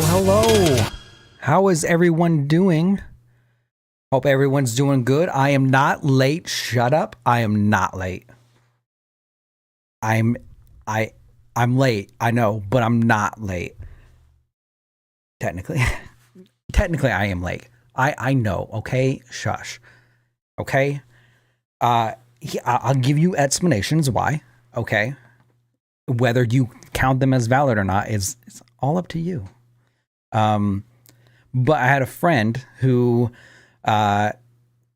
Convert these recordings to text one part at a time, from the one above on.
Hello. How is everyone doing? Hope everyone's doing good. I am not late. Shut up. I am not late. I'm late. I know, but I'm not late. Technically. Technically I am late. I know, okay? Shush. Okay? I'll give you explanations why, okay? Whether you count them as valid or not is all up to you. But I had a friend who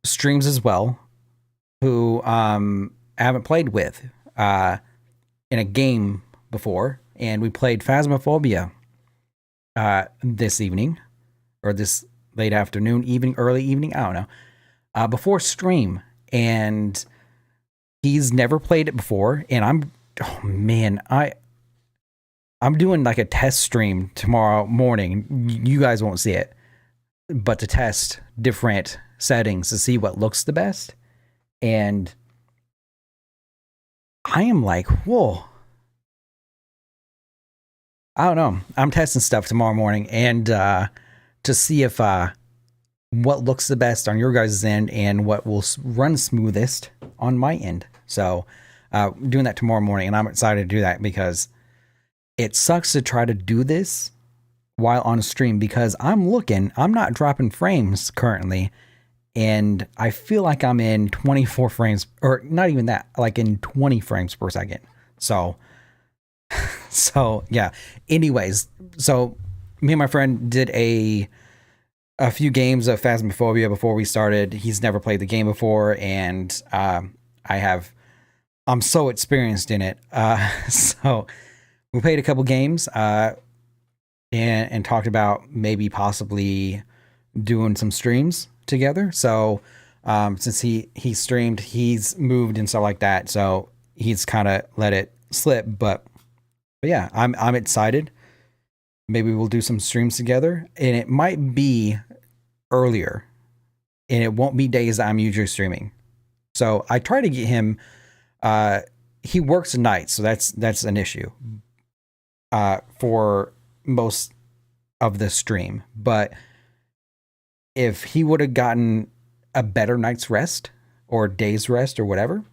streams as well, who I haven't played with in a game before, and we played Phasmophobia this evening, or this late afternoon, early evening, I don't know, before stream, and he's never played it before, and I'm doing like a test stream tomorrow morning. You guys won't see it, but to test different settings to see what looks the best. And I am like, whoa. I don't know. I'm testing stuff tomorrow morning, and to to see if what looks the best on your guys' end and what will run smoothest on my end. So doing that tomorrow morning, and I'm excited to do that because it sucks to try to do this while on stream because I'm not dropping frames currently, and I feel like I'm in 24 frames, or not even that, like in 20 frames per second. So yeah. Anyways, so me and my friend did a few games of Phasmophobia before we started. He's never played the game before, and I'm so experienced in it. So we played a couple games, and talked about maybe possibly doing some streams together. So since he streamed, he's moved and stuff like that, so he's kind of let it slip. But yeah, I'm excited. Maybe we'll do some streams together, and it might be earlier, and it won't be days that I'm usually streaming. So I try to get him. He works nights, so that's an issue for most of the stream. But if he would have gotten a better night's rest or day's rest or whatever,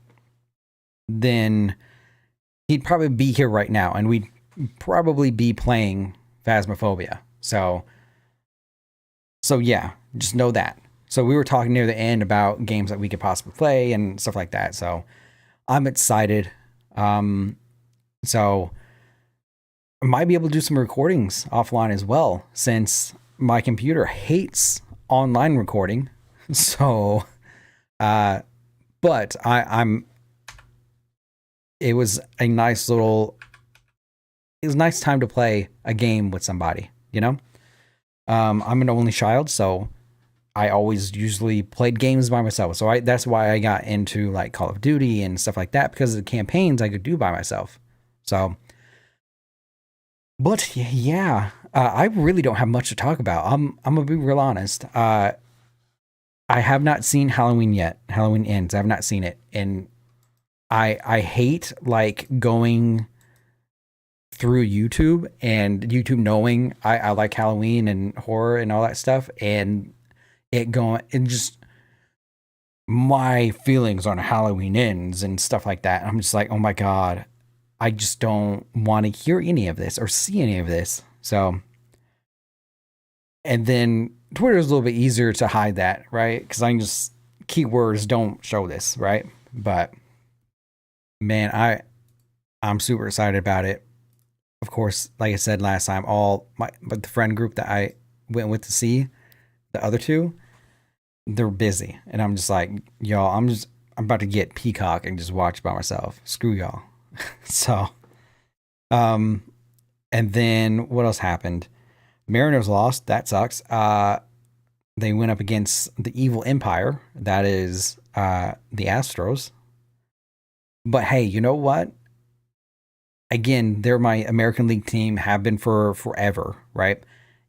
then he'd probably be here right now, and we'd probably be playing Phasmophobia. So yeah, just know that. So we were talking near the end about games that we could possibly play and stuff like that. So I'm excited. So I might be able to do some recordings offline as well, since my computer hates online recording. So, but it was nice time to play a game with somebody, you know? I'm an only child, so I always usually played games by myself. So that's why I got into like Call of Duty and stuff like that, because of the campaigns I could do by myself. So, but yeah, I really don't have much to talk about. I'm gonna be real honest. I have not seen Halloween yet. Halloween Ends. I have not seen it, and I hate like going through YouTube and YouTube knowing I like Halloween and horror and all that stuff, and it going and just my feelings on Halloween Ends and stuff like that. I'm just like, oh my God, I just don't want to hear any of this or see any of this. So, and then Twitter is a little bit easier to hide that, right? Because I can just keywords don't show this, right? But man, I'm super excited about it. Of course, like I said last time, but the friend group that I went with to see the other two, they're busy, and I'm just like, y'all, I'm about to get Peacock and just watch by myself. Screw y'all. So, and then what else happened? Mariners lost. That sucks. They went up against the evil empire. That is the Astros. But hey, you know what? Again, they're my American League team, have been for forever, right?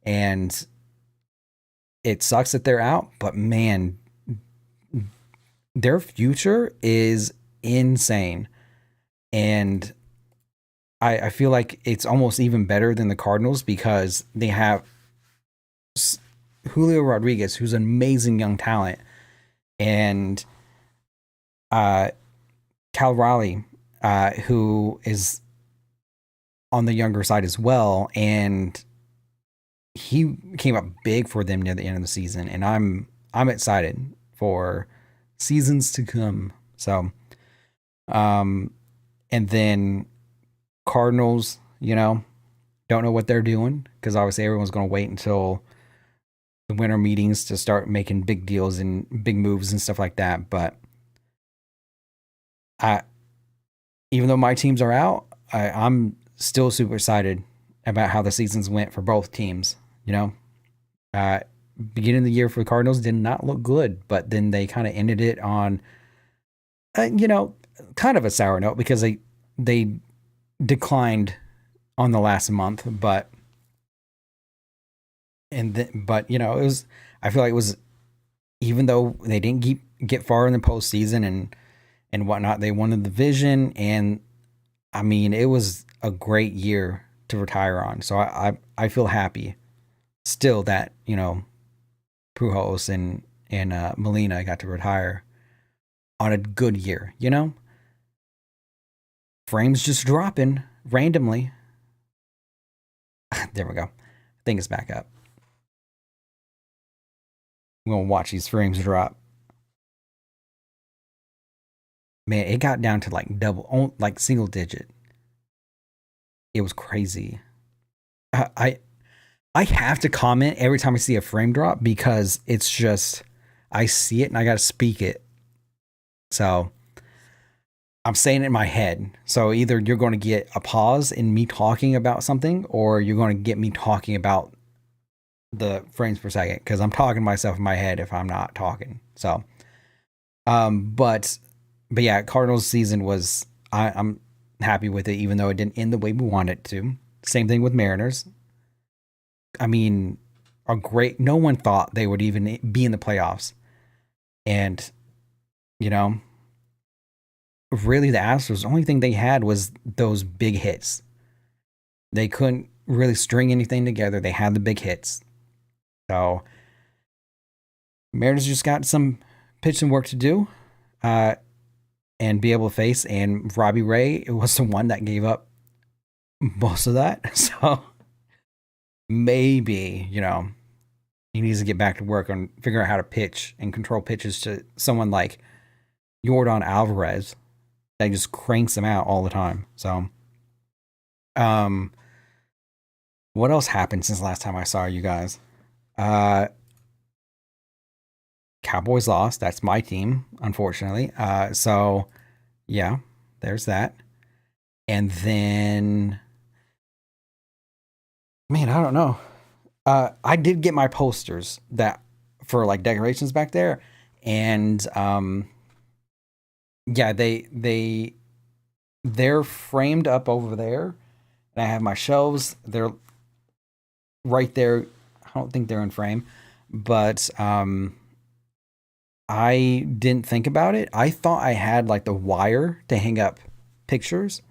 And it sucks that they're out, but man, their future is insane. And I feel like it's almost even better than the Cardinals because they have Julio Rodriguez, who's an amazing young talent, and Cal Raleigh, who is on the younger side as well, and he came up big for them near the end of the season, and I'm excited for seasons to come. So, and then Cardinals, don't know what they're doing, because obviously everyone's going to wait until the winter meetings to start making big deals and big moves and stuff like that. But even though my teams are out, I'm still super excited about how the seasons went for both teams. Beginning of the year for the Cardinals did not look good, but then they kind of ended it on, kind of a sour note, because they declined on the last month, but it was, I feel like it was, even though they didn't get far in the postseason and whatnot, they won the division, and I mean, it was a great year to retire on. So I feel happy. still that, Pujols and Molina got to retire on a good year, Frames just dropping randomly. There we go. I think it's back up. I'm going to watch these frames drop. Man, it got down to like like single digit. It was crazy. I have to comment every time I see a frame drop because it's just, I see it and I got to speak it. So I'm saying it in my head. So either you're going to get a pause in me talking about something, or you're going to get me talking about the frames per second, because I'm talking to myself in my head if I'm not talking. So, but yeah, Cardinals season was, I'm happy with it, even though it didn't end the way we wanted it to. Same thing with Mariners. I mean, no one thought they would even be in the playoffs. And, really the Astros, the only thing they had was those big hits. They couldn't really string anything together. They had the big hits. So Mariners just got some pitching work to do and be able to face. And Robbie Ray was the one that gave up most of that. So maybe, he needs to get back to work on figuring out how to pitch and control pitches to someone like Yordan Alvarez that just cranks them out all the time. So, what else happened since last time I saw you guys? Cowboys lost. That's my team, unfortunately. So yeah, there's that. And then, man, I don't know. I did get my posters that for like decorations back there, and yeah, they're framed up over there, and I have my shelves. They're right there. I don't think they're in frame, but I didn't think about it. I thought I had like the wire to hang up pictures,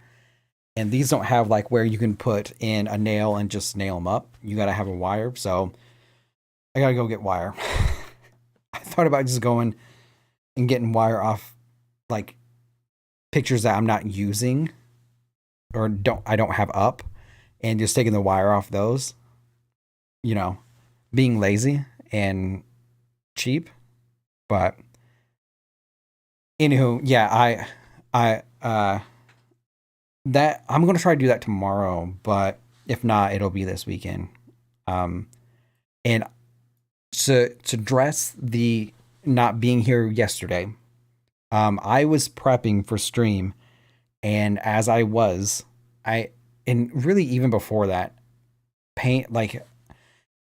and these don't have like where you can put in a nail and just nail them up. You got to have a wire. So I got to go get wire. I thought about just going and getting wire off like pictures that I'm not using or I don't have up, and just taking the wire off those, being lazy and cheap. But anywho, yeah, that I'm going to try to do that tomorrow, but if not, it'll be this weekend. And to address the not being here yesterday, I was prepping for stream, and as I was, and really even before that, paint, like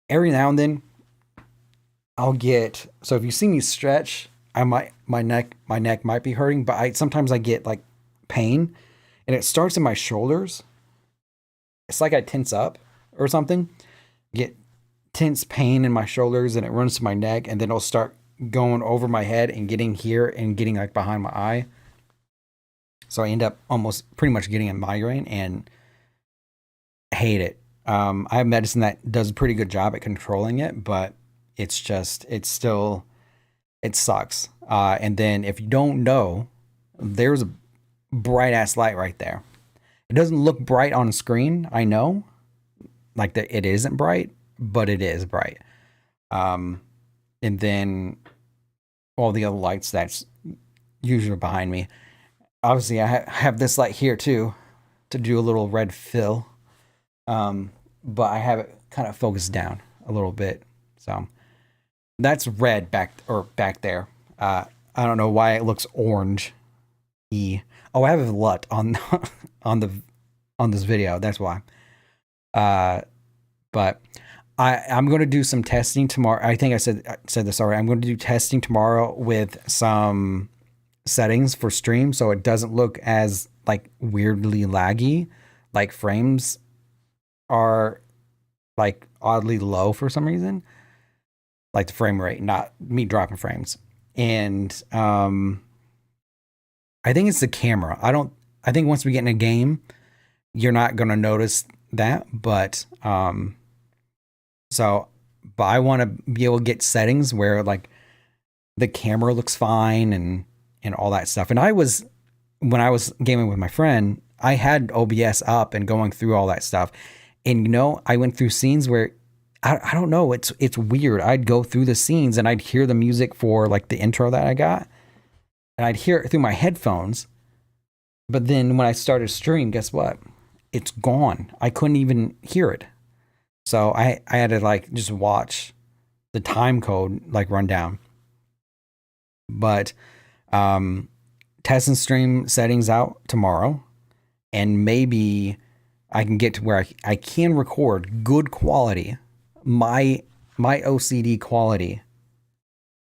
every now and then I'll get, so if you see me stretch, my neck might be hurting, but sometimes I get like pain, and it starts in my shoulders. It's like I tense up or something, get tense pain in my shoulders, and it runs to my neck, and then it'll start going over my head and getting here and getting like behind my eye. So I end up almost pretty much getting a migraine, and I hate it. I have medicine that does a pretty good job at controlling it, but it sucks. And then if you don't know, there's a bright ass light right there. It doesn't look bright on screen, I know, like that it isn't bright, but it is bright. And then all the other lights that's usually behind me. Obviously, I have this light here too to do a little red fill, but I have it kind of focused down a little bit. So that's red back there. I don't know why it looks orange. Oh, I have a LUT on this video. That's why. But I'm going to do some testing tomorrow. I think I said this already. I'm going to do testing tomorrow with some settings for stream, so it doesn't look as like weirdly laggy. Like frames are like oddly low for some reason. Like the frame rate, not me dropping frames. And I think it's the camera. I think once we get in a game, you're not going to notice that, but so but I want to be able to get settings where like the camera looks fine and all that stuff. And when I was gaming with my friend, I had OBS up and going through all that stuff. And I went through scenes where I don't know, it's weird. I'd go through the scenes and I'd hear the music for like the intro that I got, and I'd hear it through my headphones. But then when I started stream, guess what? It's gone. I couldn't even hear it. So I had to like just watch the time code like run down. But test and stream settings out tomorrow, and maybe I can get to where I can record good quality, my OCD quality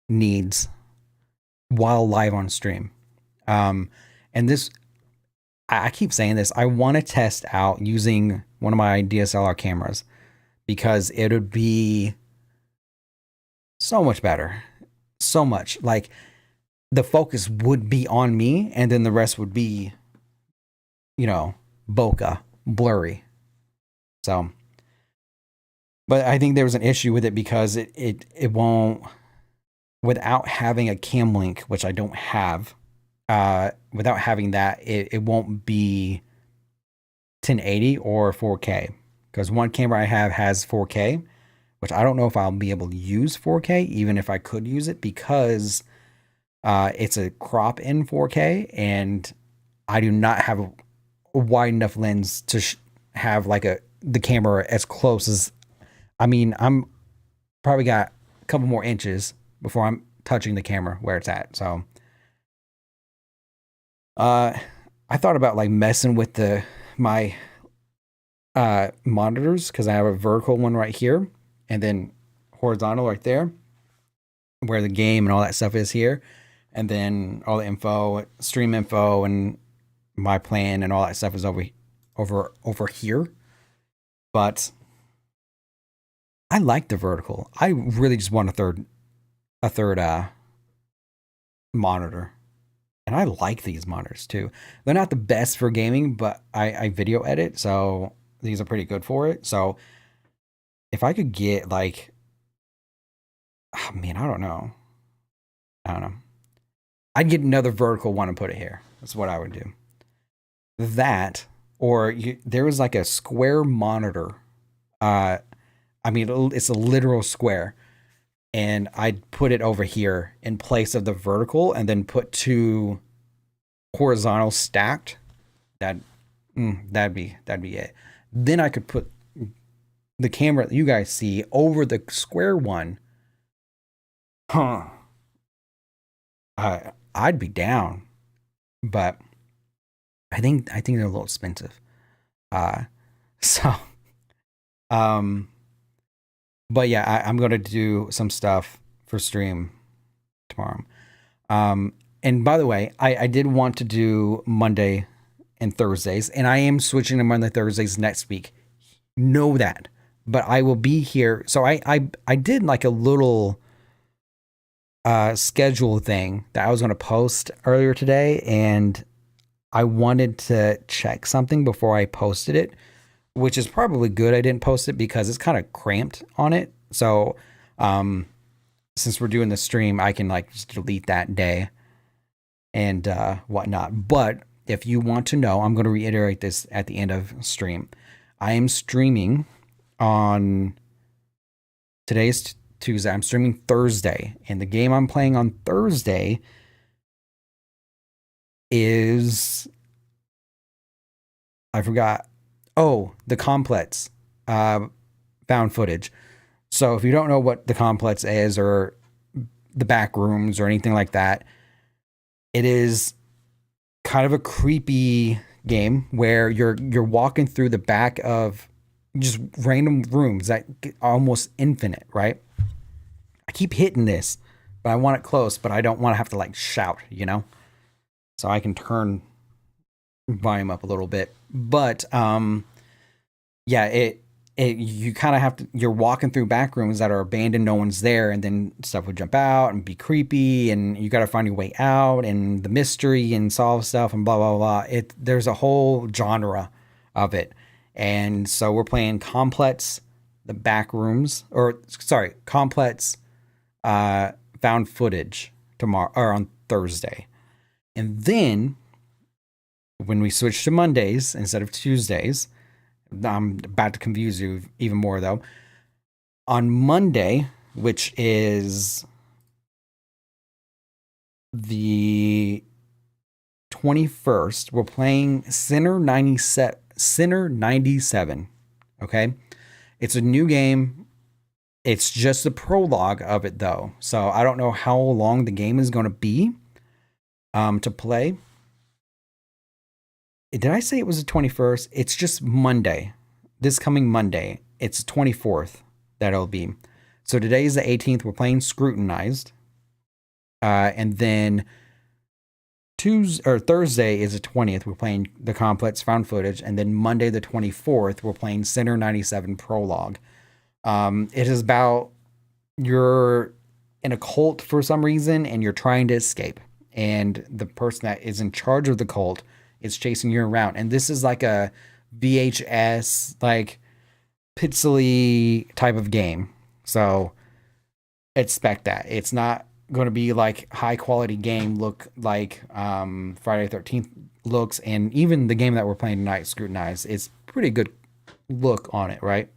needs while live on stream. And this, I keep saying this, I want to test out using one of my DSLR cameras because it would be so much better. So much. Like the focus would be on me and then the rest would be, bokeh, blurry. So, but I think there was an issue with it because it won't, without having a cam link, which I don't have, without having that, it won't be 1080 or 4K. Because one camera I have has 4K, which I don't know if I'll be able to use 4K, even if I could use it, because it's a crop in 4K, and I do not have a wide enough lens to have like the camera as close as, I'm probably got a couple more inches before I'm touching the camera where it's at. So I thought about like messing with my monitors, because I have a vertical one right here and then horizontal right there where the game and all that stuff is here, and then all the info, stream info, and my plan and all that stuff is over here. But I like the vertical. I really just want a third monitor. And I like these monitors too. They're not the best for gaming, but I video edit, so these are pretty good for it. So if I could get like, oh man, I don't know. I'd get another vertical one and put it here. That's what I would do. That, or there was like a square monitor. It's a literal square, and I'd put it over here in place of the vertical, and then put two horizontal stacked. That'd be it. Then I could put the camera that you guys see over the square one. I'd be down, but I think they're a little expensive. So, but yeah, I'm going to do some stuff for stream tomorrow. And by the way, I did want to do Monday and Thursdays, and I am switching to Monday, Thursdays next week. Know that, but I will be here. So I did like a little schedule thing that I was going to post earlier today, and I wanted to check something before I posted it, which is probably good I didn't post it because it's kind of cramped on it. So since we're doing the stream, I can like just delete that day and whatnot. But if you want to know, I'm going to reiterate this at the end of stream. I am streaming on today's Tuesday. I'm streaming Thursday, and the game I'm playing on Thursday is, I forgot. Oh, the Complex found footage. So if you don't know what the Complex is, or the back rooms or anything like that, it is kind of a creepy game where you're walking through the back of just random rooms that are almost infinite, right? I keep hitting this, but I want it close, but I don't want to have to like shout, so I can turn volume up a little bit. But yeah, you kind of have to, you're walking through back rooms that are abandoned, no one's there, and then stuff would jump out and be creepy, and you got to find your way out, and the mystery, and solve stuff, and blah blah blah. There's a whole genre of it. And so we're playing Complex the back rooms, or sorry, complex found footage tomorrow or on Thursday. And then when we switch to Mondays instead of Tuesdays, I'm about to confuse you even more though. On Monday, which is the 21st, we're playing Sinner 97. Okay. It's a new game. It's just the prologue of it though. So I don't know how long the game is going to be to play. Did I say it was the 21st? It's just Monday. This coming Monday. It's the 24th that it'll be. So today is the 18th. We're playing Scrutinized. And then Thursday is the 20th. We're playing the complex found footage. And then Monday the 24th, we're playing Center 97 Prologue. It is about you're in a cult for some reason and you're trying to escape. And the person that is in charge of the cult is chasing you around. And this is like a VHS, like pixely type of game. So expect that. It's not going to be like high quality game look like Friday the 13th looks. And even the game that we're playing tonight, Scrutinized, is pretty good look on it, right?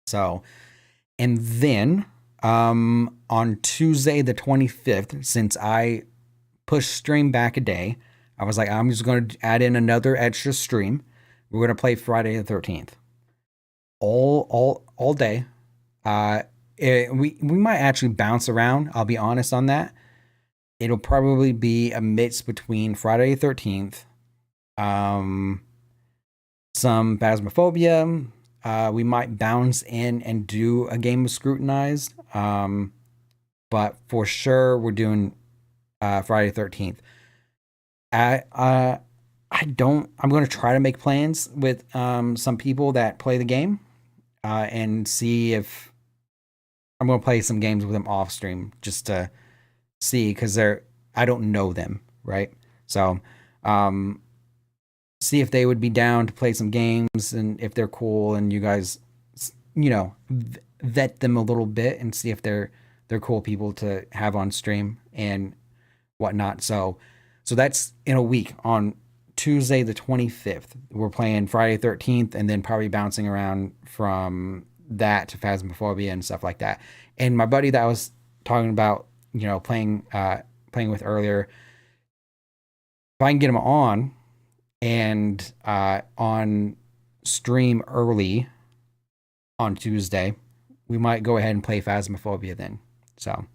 So, and then on Tuesday the 25th, since I pushed stream back a day, I was like, I'm just going to add in another extra stream. We're going to play Friday the 13th all day. We might actually bounce around. I'll be honest on that. It'll probably be a mix between Friday the 13th, some Phasmophobia. We might bounce in and do a game of Scrutinized. But for sure, we're doing Friday the 13th. I'm going to try to make plans with some people that play the game and see if I'm going to play some games with them off stream just to see, because I don't know them, right? So see if they would be down to play some games and if they're cool, and you guys, vet them a little bit and see if they're cool people to have on stream and whatnot. So that's in a week. On Tuesday the 25th, we're playing Friday 13th, and then probably bouncing around from that to Phasmophobia and stuff like that. And my buddy that I was talking about, playing with earlier, if I can get him on and on stream early on Tuesday, we might go ahead and play Phasmophobia then. So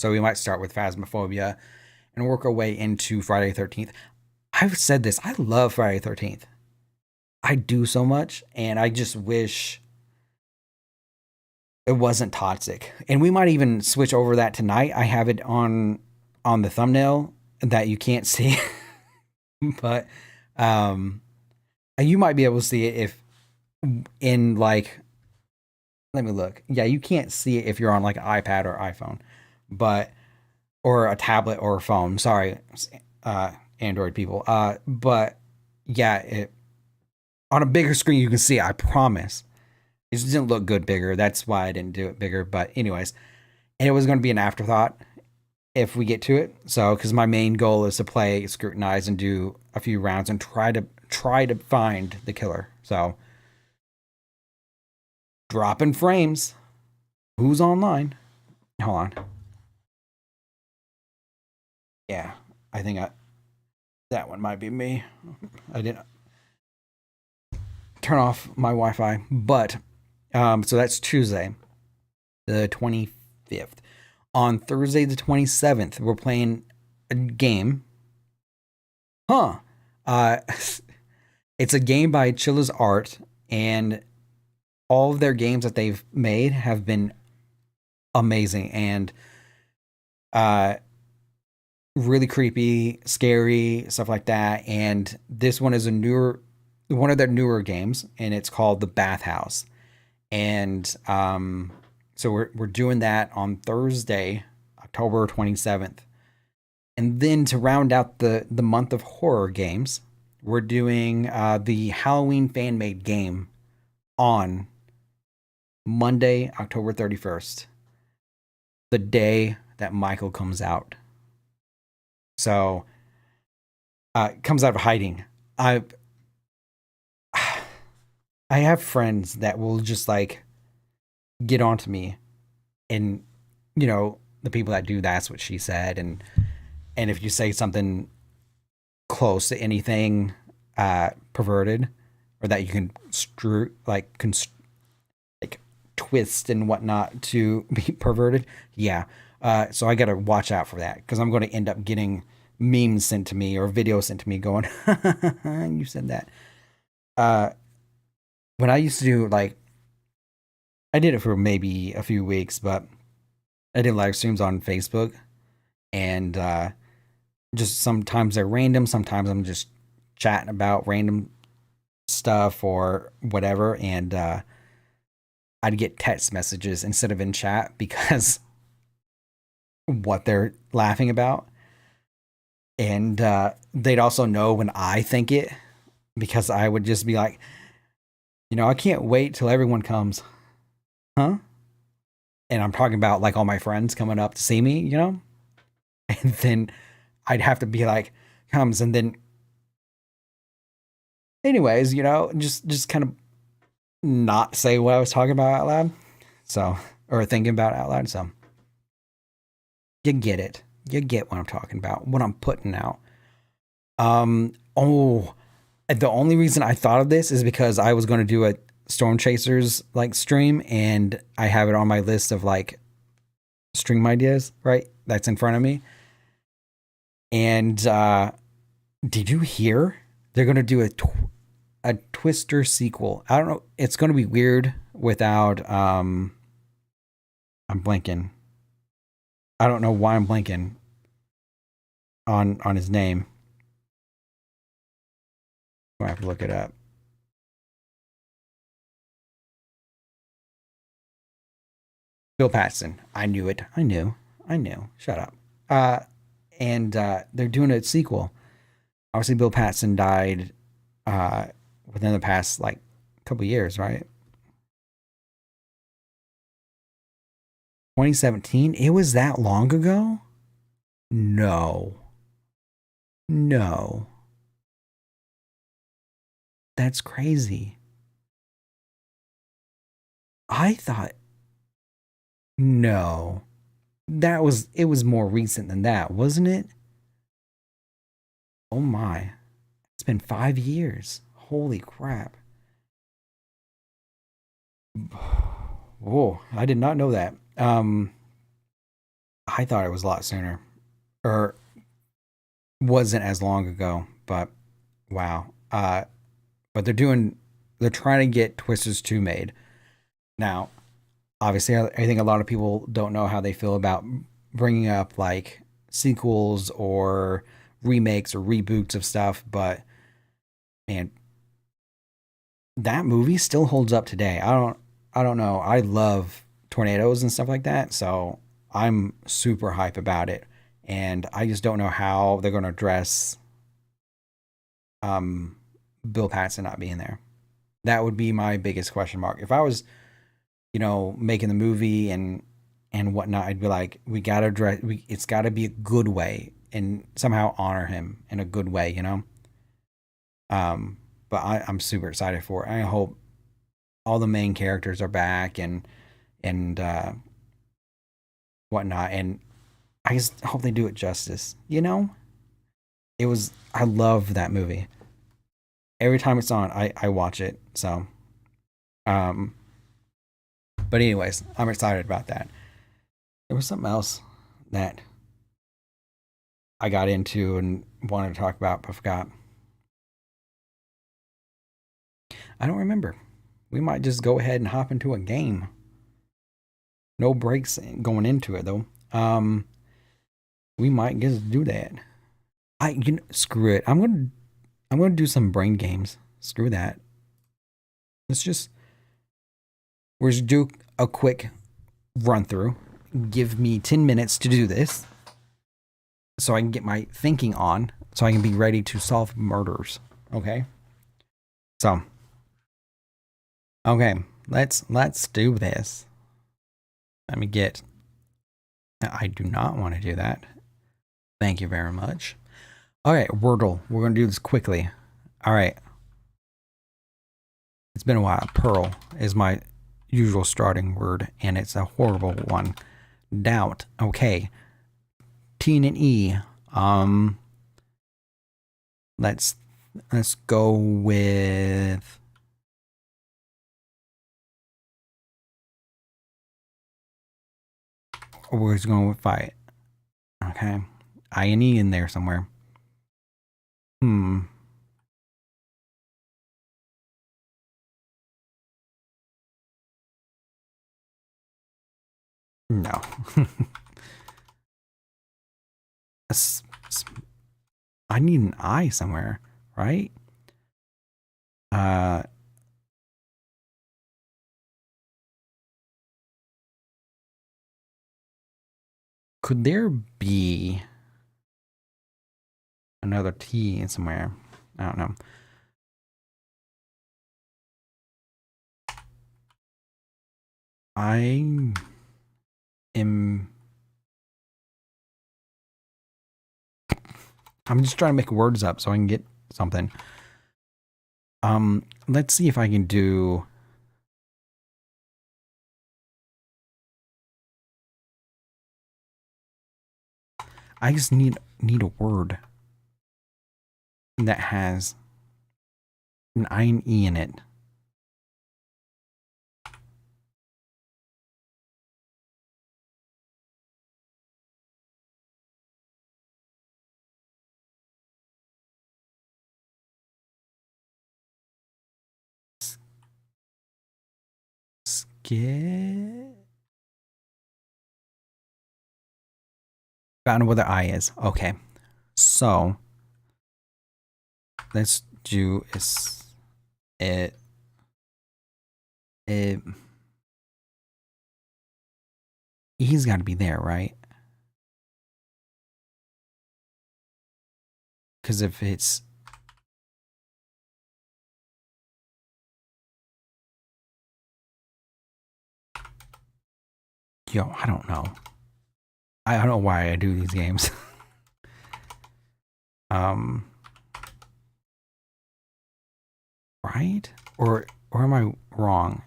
we might start with Phasmophobia and work our way into Friday the 13th. I've said this. I love Friday the 13th. I do so much, and I just wish it wasn't toxic. And we might even switch over that tonight. I have it on the thumbnail that you can't see. But you might be able to see it if in like, let me look. Yeah, you can't see it if you're on like an iPad or iPhone, or a tablet or a phone. Sorry, Android people. But yeah, on a bigger screen you can see it, I promise. It just didn't look good bigger. That's why I didn't do it bigger. But anyways, and it was going to be an afterthought if we get to it. So, because my main goal is to play Scrutinize and do a few rounds and try to find the killer. So, dropping frames. Who's online? Hold on. Yeah, I think that one might be me. I didn't turn off my Wi-Fi, but so that's Tuesday, the 25th. On Thursday, the 27th, we're playing a game. It's a game by Chilla's Art, and all of their games that they've made have been amazing and really creepy, scary, stuff like that. And this one is one of their newer games, and it's called The Bathhouse. And so we're doing that on Thursday, October 27th. And then to round out the month of horror games, we're doing the Halloween fan-made game on Monday, October 31st, the day that Michael comes out. So, comes out of hiding. I I have friends that will just like get onto me, and the people that do that's what she said, and if you say something close to anything perverted, or that you can like twist and whatnot to be perverted, yeah. So I gotta watch out for that, because I'm going to end up getting memes sent to me or videos sent to me going, "You said that." Uh, when I used to do like, I did it for maybe a few weeks, but I did live streams on Facebook, and just sometimes they're random, sometimes I'm just chatting about random stuff or whatever, and I'd get text messages instead of in chat because what they're laughing about, and they'd also know when I think it, because I would just be like, I can't wait till everyone comes, huh? And I'm talking about like all my friends coming up to see me, and then I'd have to be like, comes, and then anyways, just kind of not say what I was talking about out loud. So, or thinking about out loud. So you get it. You get what I'm talking about, what I'm putting out. Oh, the only reason I thought of this is because I was going to do a Storm Chasers like stream, and I have it on my list of like stream ideas, right? That's in front of me. And did you hear they're going to do a Twister sequel? I don't know. It's going to be weird without I'm blanking. I don't know why I'm blanking on his name. I have to look it up. Bill Paxton. I knew it. I knew. Shut up. And they're doing a sequel. Obviously, Bill Paxton died within the past like couple years, right? 2017. It was that long ago? No. No. That's crazy. I thought, no. It was more recent than that, wasn't it? Oh my. It's been 5 years. Holy crap. Whoa, I did not know that. I thought it was a lot sooner. Or wasn't as long ago, but wow. But they're trying to get Twisters 2 made. Now, obviously, I think a lot of people don't know how they feel about bringing up like sequels or remakes or reboots of stuff, but man, that movie still holds up today. I don't know. I love tornadoes and stuff like that, so I'm super hype about it. And I just don't know how they're going to address um Bill Paxton not being there. That would be my biggest question mark. If I was, making the movie and whatnot, I'd be like, we gotta address. It's got to be a good way and somehow honor him in a good way. But I'm super excited for it. I hope all the main characters are back and whatnot, and I just hope they do it justice. I love that movie. Every time it's on, I watch it. So, um, but anyways, I'm excited about that. There was something else that I got into and wanted to talk about, but I forgot. I don't remember. We might just go ahead and hop into a game. No breaks going into it though. We might just do that. Screw it. I'm gonna do some brain games. Screw that. Let's just we're just do a quick run through. Give me 10 minutes to do this, so I can get my thinking on, so I can be ready to solve murders. Okay. So, okay. let's do this. Let me get. I do not want to do that. Thank you very much. All right, Wordle. We're going to do this quickly. All right. It's been a while. Pearl is my usual starting word, and it's a horrible one. Doubt. Okay. T and an E. Let's go with. We're just going with fight. Okay. I and E in there somewhere. No. I need an I somewhere, right? Could there be another T in somewhere? I don't know. I am. I'm just trying to make words up so I can get something. Let's see if I can do. I just need a word that has an I and E in it. Skit. Found where the I is. Okay. So let's do it. He's got to be there, right? Because if it's I don't know. I don't know why I do these games. Right? Or am I wrong?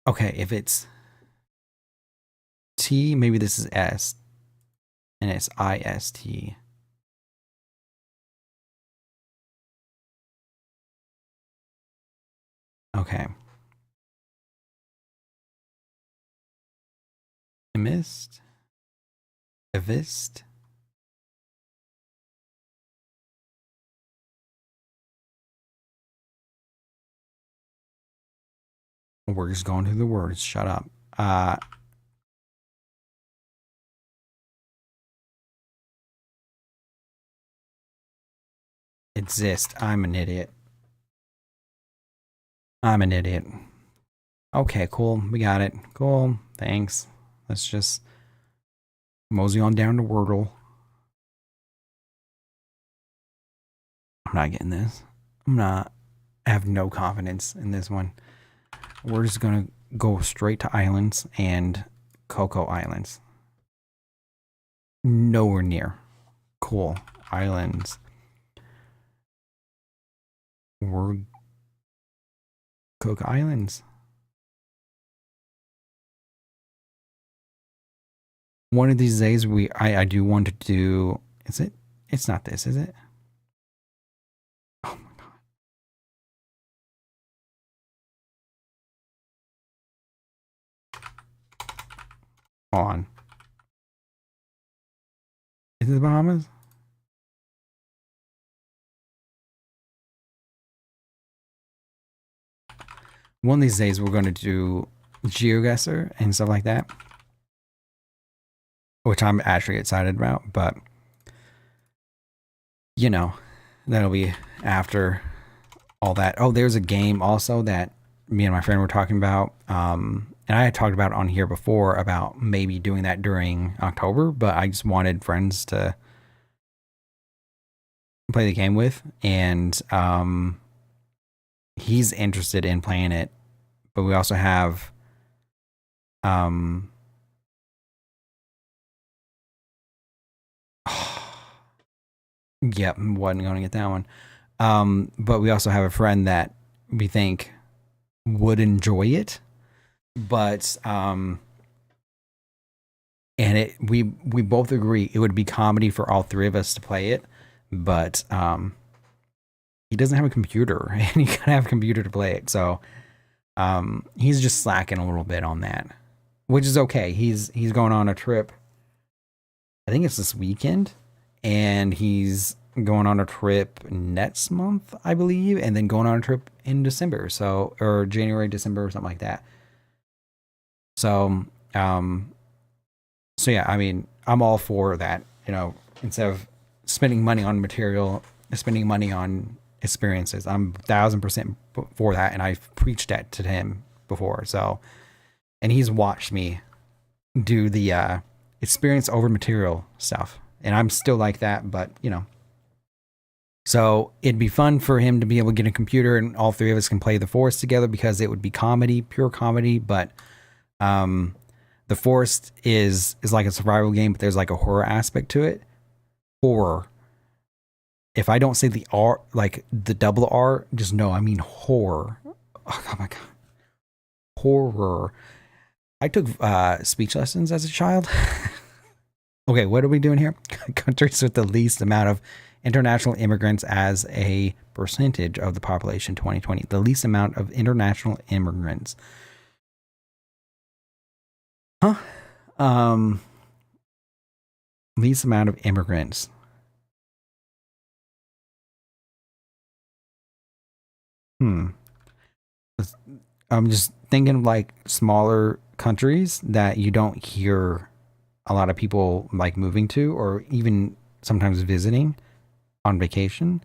Okay, if it's T, maybe this is S, and it's IST. Okay. Missed. Evist. We're just going through the words. Shut up. Exist. I'm an idiot. I'm an idiot. Okay, cool. We got it. Cool. Thanks. Let's just mosey on down to Wordle. I'm not getting this. I have no confidence in this one. We're just going to go straight to islands and Cocoa Islands. Nowhere near. Cool. Islands. We're Cook Islands. One of these days I do want to do. Is it? It's not this, is it? Oh my god. Hold on. Is it the Bahamas? One of these days we're going to do GeoGuessr and stuff like that, which I'm actually excited about, but you know, that'll be after all that. Oh, there's a game also that me and my friend were talking about. And I had talked about it on here before about maybe doing that during October, but I just wanted friends to play the game with, and he's interested in playing it. But we also have um yep, wasn't going to get that one. But we also have a friend that we think would enjoy it, but and we both agree it would be comedy for all three of us to play it, but he doesn't have a computer, and you gotta have a computer to play it, so he's just slacking a little bit on that, which is okay. He's going on a trip. I think it's this weekend, and he's going on a trip next month, I believe, and then going on a trip in December, so or January, December, or something like that. So, so yeah, I mean, I'm all for that. Instead of spending money on material, spending money on experiences, I'm 1,000% for that, and I've preached that to him before. So, and he's watched me do the experience over material stuff, and I'm still like that, but so it'd be fun for him to be able to get a computer and all three of us can play the Forest together because it would be comedy, pure comedy. But the Forest is like a survival game, but there's like a horror aspect to it. Horror. If I don't say the R, like the double R, just know I mean horror. Oh my god, horror. I took speech lessons as a child. Okay, what are we doing here? Countries with the least amount of international immigrants as a percentage of the population 2020. The least amount of international immigrants. Huh? Least amount of immigrants. Hmm. I'm just thinking of like smaller countries that you don't hear a lot of people like moving to or even sometimes visiting on vacation.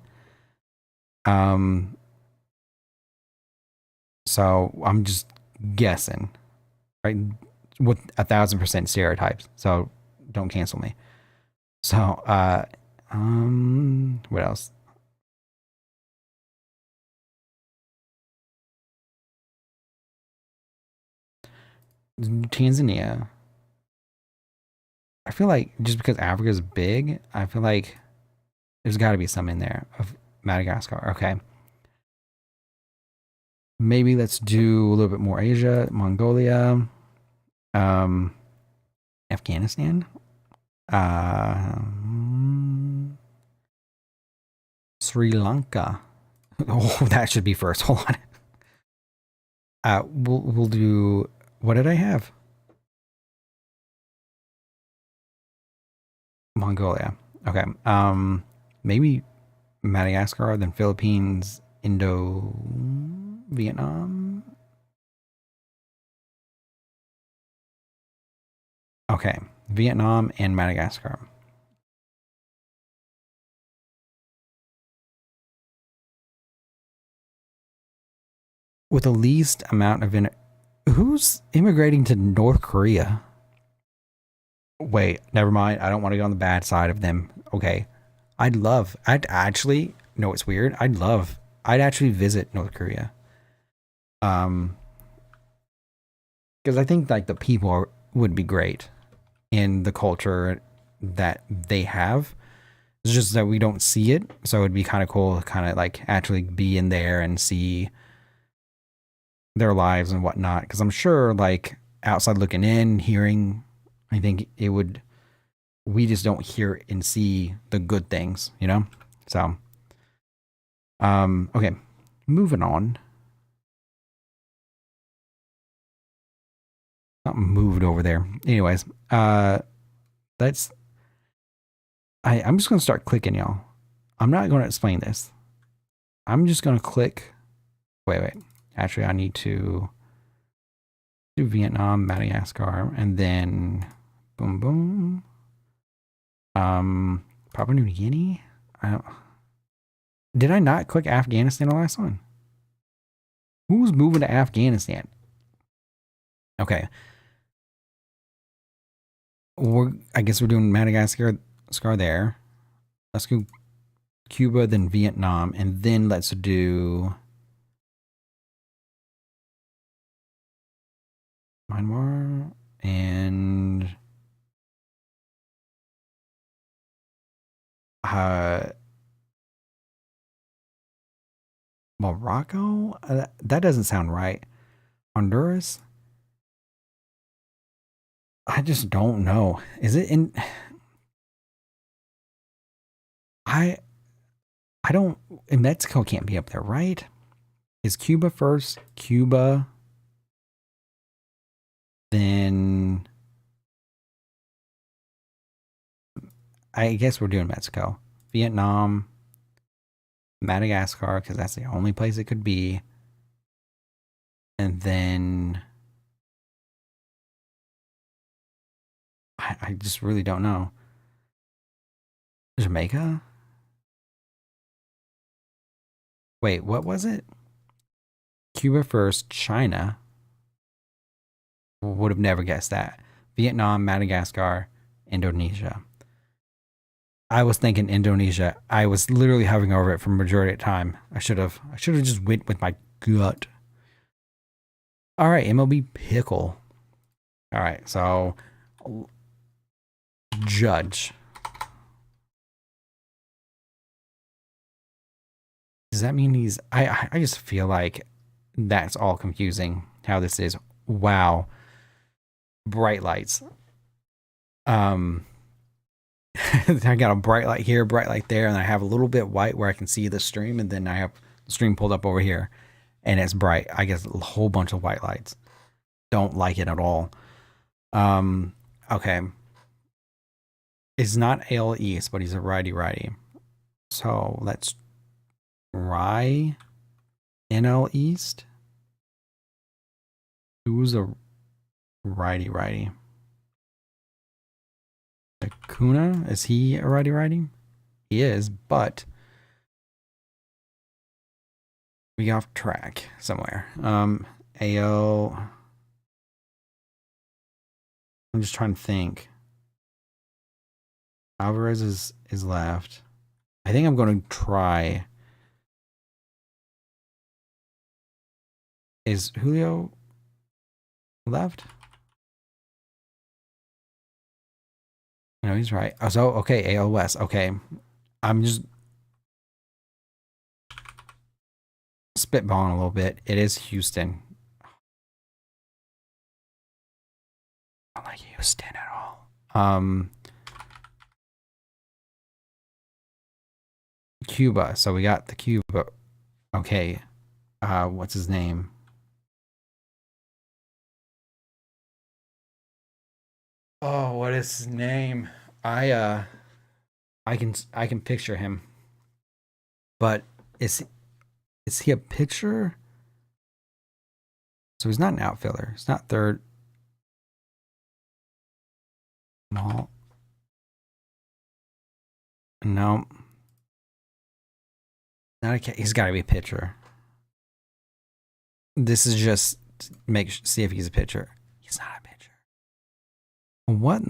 Um, so I'm just guessing, right? With 1,000% stereotypes. So don't cancel me. So, what else? Tanzania. I feel like just because Africa is big, I feel like there's got to be some in there of Madagascar. Okay. Maybe let's do a little bit more Asia, Mongolia, um, Afghanistan, uh, Sri Lanka. Oh, that should be first. Hold on. We'll do. What did I have? Mongolia. Okay. Maybe Madagascar, then Philippines, Indo, Vietnam. Okay, Vietnam and Madagascar. With the least amount of who's immigrating to North Korea? Wait, never mind. I don't want to go on the bad side of them. Okay. I'd actually, no, it's weird. I'd actually visit North Korea. Um, because I think like the people would be great in the culture that they have. It's just that we don't see it. So it'd be kind of cool to kind of like actually be in there and see their lives and whatnot. Because I'm sure, like outside looking in, hearing, I think it would. We just don't hear and see the good things. So, okay, moving on. Something moved over there. Anyways, that's. I'm just gonna start clicking, y'all. I'm not gonna explain this. I'm just gonna click. Wait. Actually, I need to do Vietnam, Madagascar, and then boom, boom. Papua New Guinea. Did I not click Afghanistan the last one? Who's moving to Afghanistan? Okay. I guess we're doing Madagascar there. Let's go Cuba, then Vietnam, and then let's do Myanmar and Morocco? That doesn't sound right. Honduras? I just don't know. Is it in I I don't Mexico can't be up there, right? Is Cuba first? Cuba, then I guess we're doing Mexico. Vietnam, Madagascar, because that's the only place it could be. And then I just really don't know. Jamaica? Wait, what was it? Cuba first, China. Would have never guessed that. Vietnam, Madagascar, Indonesia. I was thinking Indonesia. I was literally hovering over it for majority of the time. I should have just went with my gut. All right, MLB pickle. All right, so judge. Does that mean he's? I just feel like that's all confusing. How this is? Wow, bright lights. I got a bright light here, bright light there, and I have a little bit white where I can see the stream, and then I have the stream pulled up over here, and it's bright. I guess a whole bunch of white lights. Don't like it at all. Okay. It's not AL East, but he's a righty. So let's try NL East. Who's a righty? Acuna, is he a righty? He is, but we got off track somewhere. AL. I'm just trying to think. Alvarez is left. I think I'm going to try. Is Julio left? No, he's right. Oh, so, okay, AL West. Okay. I'm just spitballing a little bit. It is Houston. I don't like Houston at all. Cuba. So we got the Cuba. Okay. What's his name? Oh, what is his name? I can picture him. But is he a pitcher? So he's not an outfielder. He's not third. No. No. Not a, he's got to be a pitcher. This is just see if he's a pitcher. He's not a pitcher. What?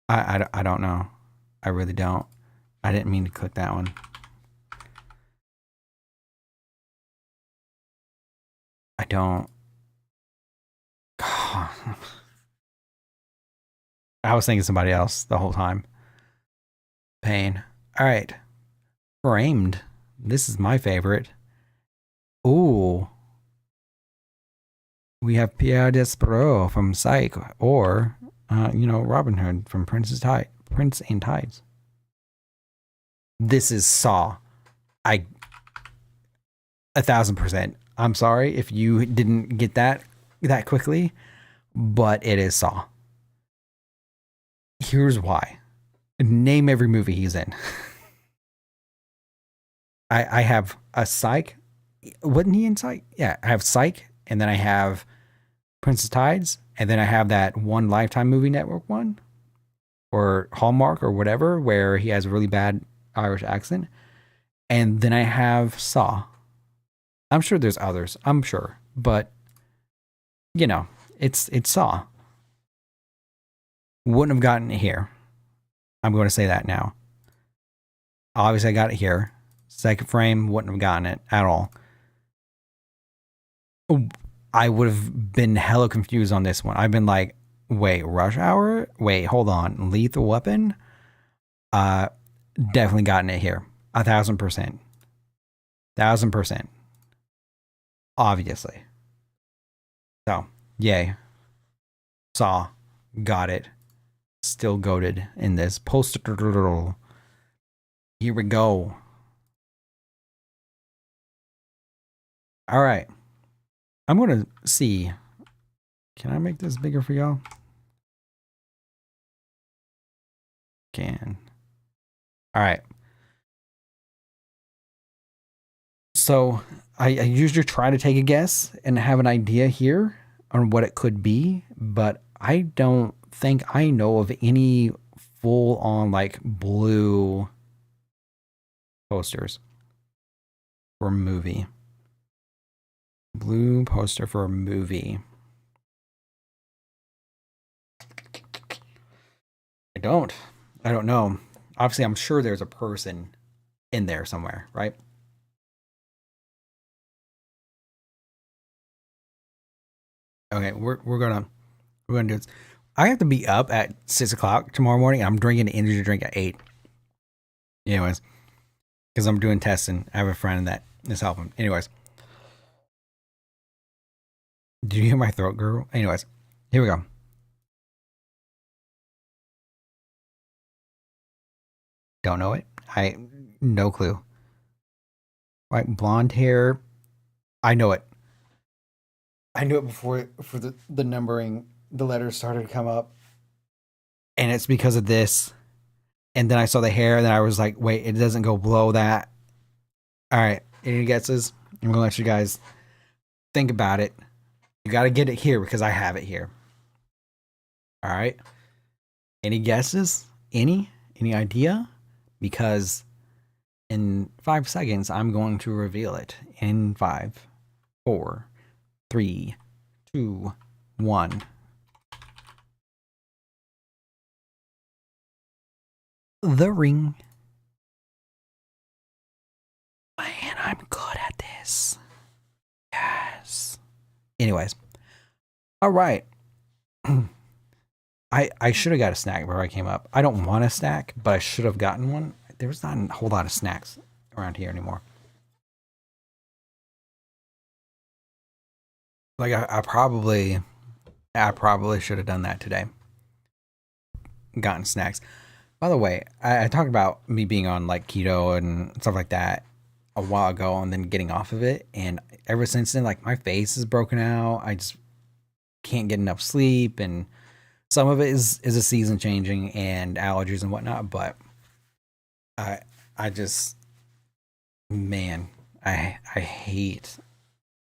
I don't know. I really don't. I didn't mean to click that one. I don't. I was thinking somebody else the whole time. Baine. All right. Framed. This is my favorite. Ooh. We have Pierre Despereaux from Psych, or Robin Hood from Prince and Tides. This is Saw. 1,000%. I'm sorry if you didn't get that quickly, but it is Saw. Here's why. Name every movie he's in. I have a Psych. Wasn't he in Psych? Yeah, I have Psych, and then I have Princess Tides, and then I have that one Lifetime Movie Network one, or Hallmark or whatever, where he has a really bad Irish accent, and then I have Saw. I'm sure there's others. I'm sure, but you know, it's Saw. Wouldn't have gotten it here. I'm going to say that now. Obviously, I got it here. Second frame, wouldn't have gotten it at all. I would have been hella confused on this one. I've been like, wait, Rush Hour? Wait, hold on. Lethal Weapon? Definitely gotten it here. 1,000%. 1,000%. Obviously. So, yay. Saw. Got it. Still goated in this. Poster. Here we go. All right. I'm going to see. Can I make this bigger for y'all? Can. All right. So I usually try to take a guess and have an idea here on what it could be, but I don't think I know of any full on like blue posters for a movie. Blue poster for a movie. I don't know. Obviously, I'm sure there's a person in there somewhere, right? Okay, we're gonna do this. I have to be up at 6 o'clock tomorrow morning. And I'm drinking an energy drink at 8. Anyways, because I'm doing testing. I have a friend that is helping. Anyways, do you hear my throat gurgle? Anyways, here we go. Don't know it. No clue. White blonde hair. I know it. I knew it before for the numbering, the letters started to come up. And it's because of this. And then I saw the hair, and then I was like, wait, it doesn't go below that. All right. Any guesses? I'm gonna let you guys think about it. You gotta get it here because I have it here. All right. Any guesses? Any idea? Because in 5 seconds, I'm going to reveal it. In 5, 4, 3, 2, 1. The Ring. Man, I'm good at this. Yes. Anyways. All right. I should have got a snack before I came up. I don't want a snack, but I should have gotten one. There's not a whole lot of snacks around here anymore. Like I probably should have done that today. Gotten snacks. By the way, I talked about me being on like keto and stuff like that a while ago and then getting off of it. And ever since then, like my face is broken out. I just can't get enough sleep. And some of it is a season changing and allergies and whatnot. But I just, man, I hate,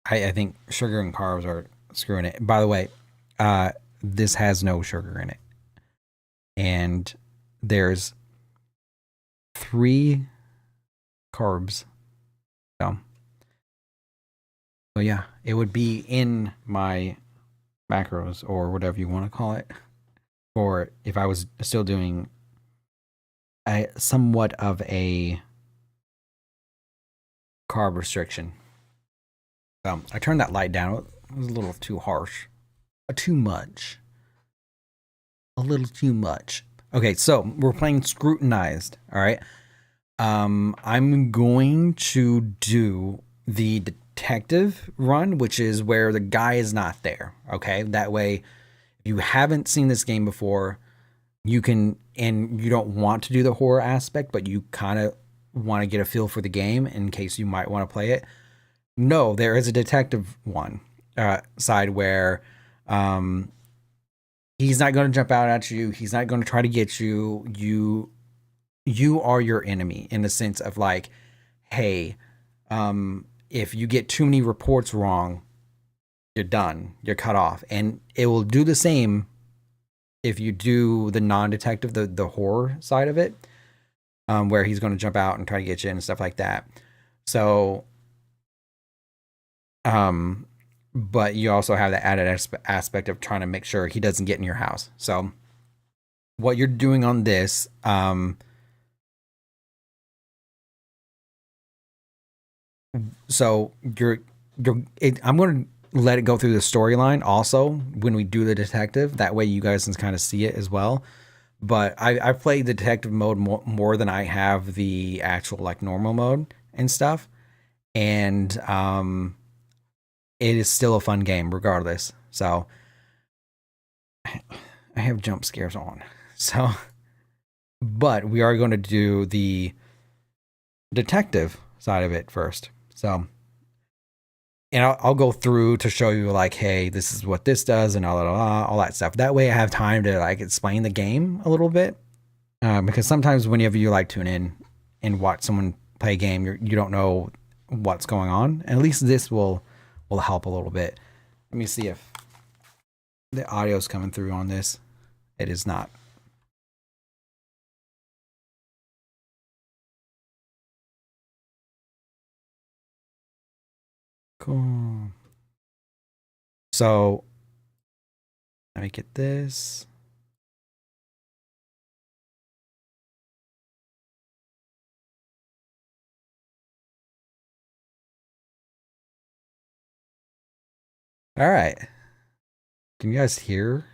I think sugar and carbs are screwing it. By the way, this has no sugar in it. And there's 3 carbs. So yeah, it would be in my macros or whatever you want to call it. Or if I was still doing a somewhat of a carb restriction. I turned that light down. It was a little too harsh. Too much. A little too much. Okay, so we're playing Scrutinized. All right. I'm going to do the detective run, which is where the guy is not there. Okay, that way, if you haven't seen this game before, you can, and you don't want to do the horror aspect, but you kind of want to get a feel for the game in case you might want to play it. No, there is a detective one side where he's not going to jump out at you. He's not going to try to get you. You are your enemy in the sense of like, hey, if you get too many reports wrong, you're done. You're cut off. And it will do the same if you do the non-detective, the horror side of it, where he's going to jump out and try to get you and stuff like that. So, but you also have the added aspect of trying to make sure he doesn't get in your house. So what you're doing on this, so I'm going to let it go through the storyline also when we do the detective. That way you guys can kind of see it as well. But I've played the detective mode more than I have the actual like normal mode and stuff. And it is still a fun game regardless. So I have jump scares on. So, but we are going to do the detective side of it first. So, and I'll go through to show you like, hey, this is what this does and all that stuff. That way I have time to like explain the game a little bit. Because sometimes whenever you like tune in and watch someone play a game, you don't know what's going on. And at least this will help a little bit. Let me see if the audio is coming through on this. It is not. Cool. So let me get this. All right. Can you guys hear?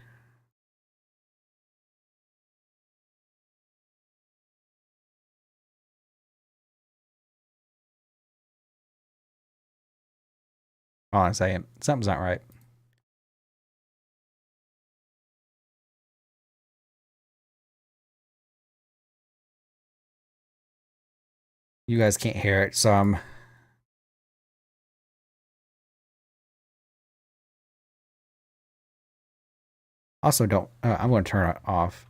Hold on a second. Something's not right. You guys can't hear it, so I'm also don't. I'm going to turn it off.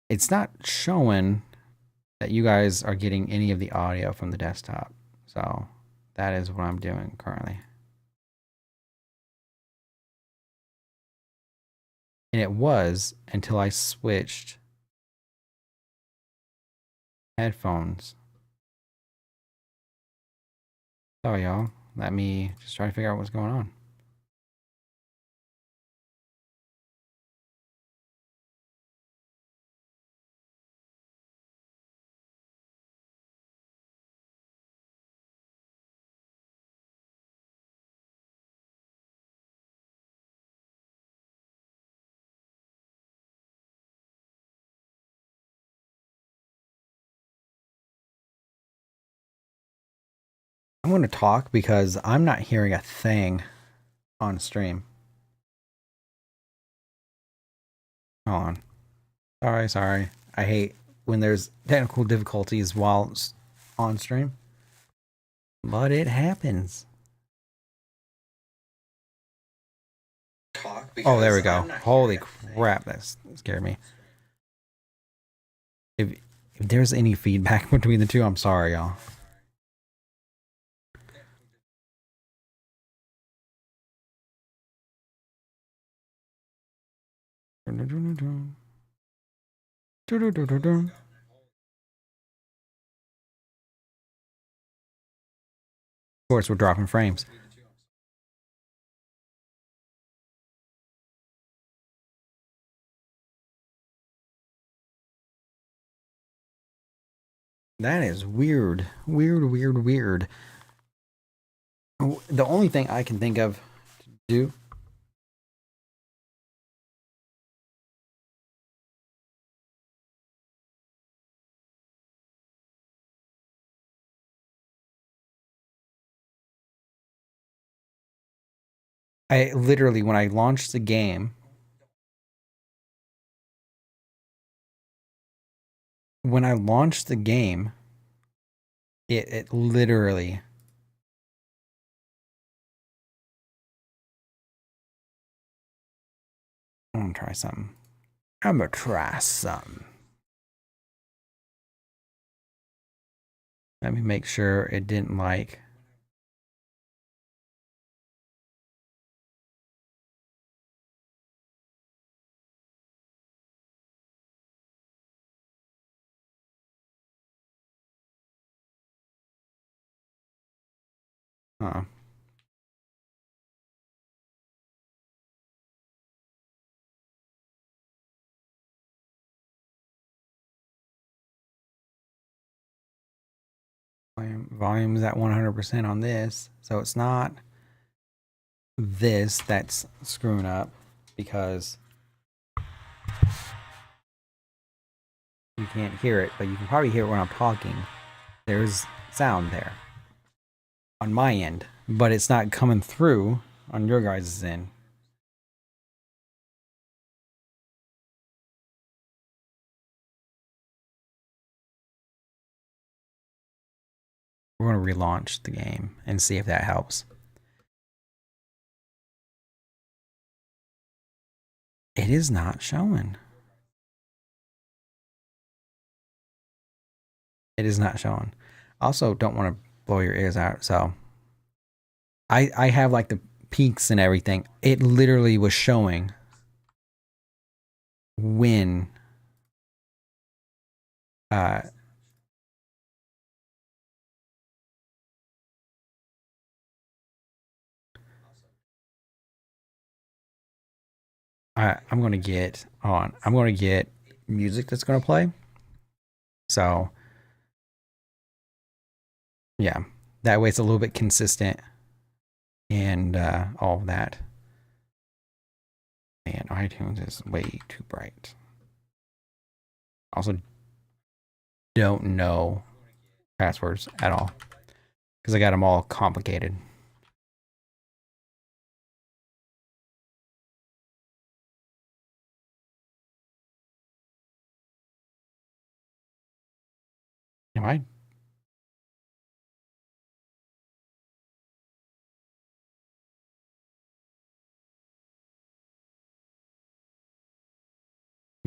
It's not showing that you guys are getting any of the audio from the desktop. So that is what I'm doing currently. And it was until I switched headphones. Sorry, y'all. Let me just try to figure out what's going on. I'm going to talk because I'm not hearing a thing on stream. Hold on. Sorry. I hate when there's technical difficulties while on stream, but it happens. Oh, there we go. Holy crap, that scared me. If there's any feedback between the two, I'm sorry, y'all. Of course, we're dropping frames. That is weird. Weird. The only thing I can think of to do. I literally, when I launched the game, it literally. I'm gonna try something. Let me make sure it didn't like. Uh, volume's at 100% on this, so it's not this that's screwing up, because you can't hear it, but you can probably hear it when I'm talking. There's sound there on my end, but it's not coming through on your guys' end. We're going to relaunch the game and see if that helps. It is not showing. It is not showing. Also, don't want to blow your ears out, so I have like the peaks and everything. It literally was showing when uh I'm gonna get on. I'm gonna get music that's gonna play. So yeah, that way it's a little bit consistent and all of that. And iTunes is way too bright. Also, don't know passwords at all because I got them all complicated. Am I?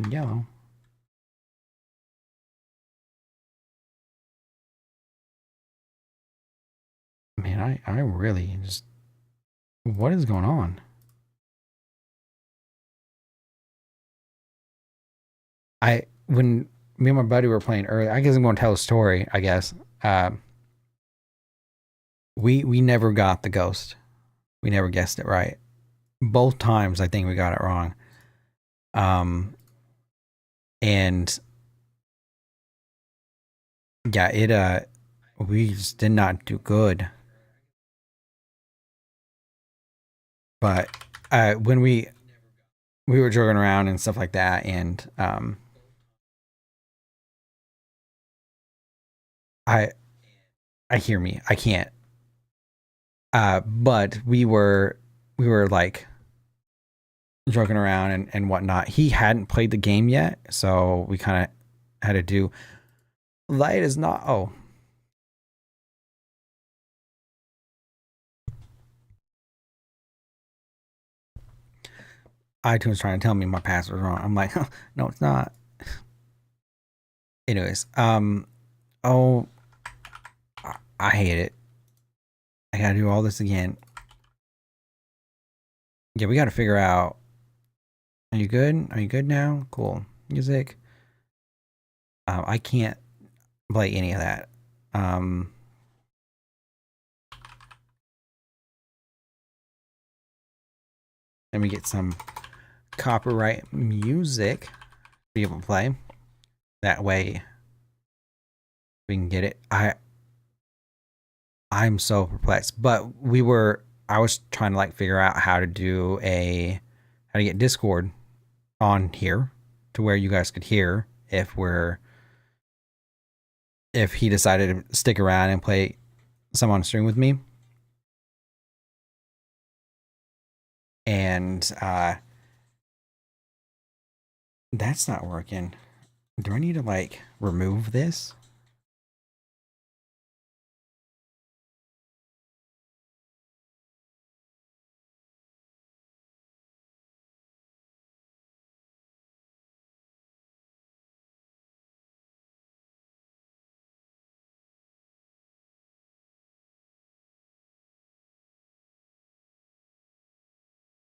Yellow. Man, I really just. What is going on? When me and my buddy were playing earlier, I guess I'm going to tell a story. I guess we never got the ghost. We never guessed it right. Both times, I think we got it wrong. And yeah, we just did not do good. But when we were joking around and stuff like that, and I hear me. I can't. But we were like joking around and whatnot. He hadn't played the game yet, so we kind of had to do. Light is not. Oh, iTunes trying to tell me my password's wrong. I'm like, no, it's not. Anyways, oh, I hate it. I gotta do all this again. Yeah, we gotta figure out. Are you good? Are you good now? Cool. Music. I can't play any of that. Let me get some copyright music to be able to play. That way we can get it. I'm so perplexed. But I was trying to like figure out how to get Discord on here to where you guys could hear if he decided to stick around and play some on stream with me. And that's not working. Do I need to like remove this?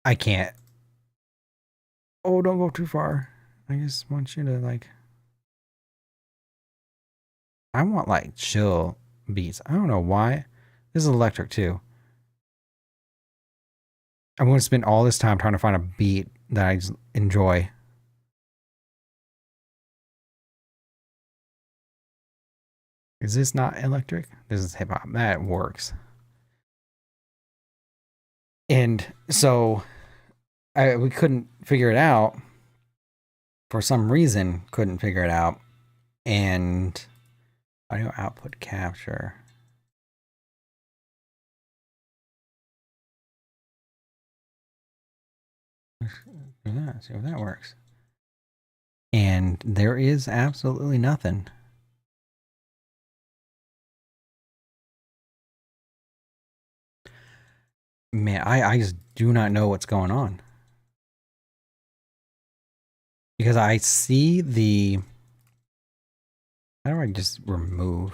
I can't. Oh, don't go too far. I just want you to like. I want like chill beats. I don't know why. This is electric too. I'm going to spend all this time trying to find a beat that I just enjoy. Is this not electric? This is hip hop. That works. And so we couldn't figure it out. For some reason, couldn't figure it out. And audio output capture. See if that works. And there is absolutely nothing. Man, I just do not know what's going on. Because I see the... How do I just remove?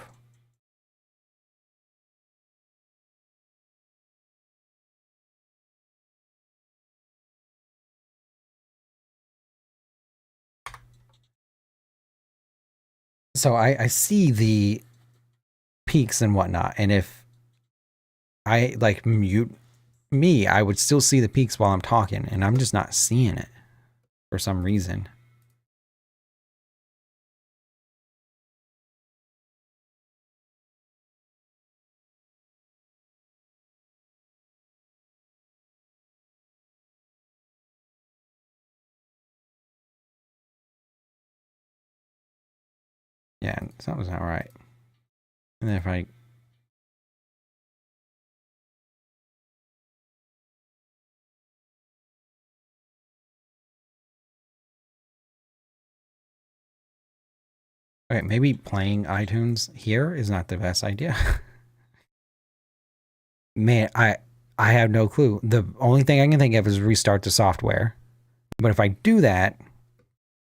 So I see the peaks and whatnot. And if I like mute me, I would still see the peaks while I'm talking. And I'm just not seeing it for some reason. Yeah, something's not right. And then if I... Okay, maybe playing iTunes here is not the best idea. Man, I have no clue. The only thing I can think of is restart the software. But if I do that,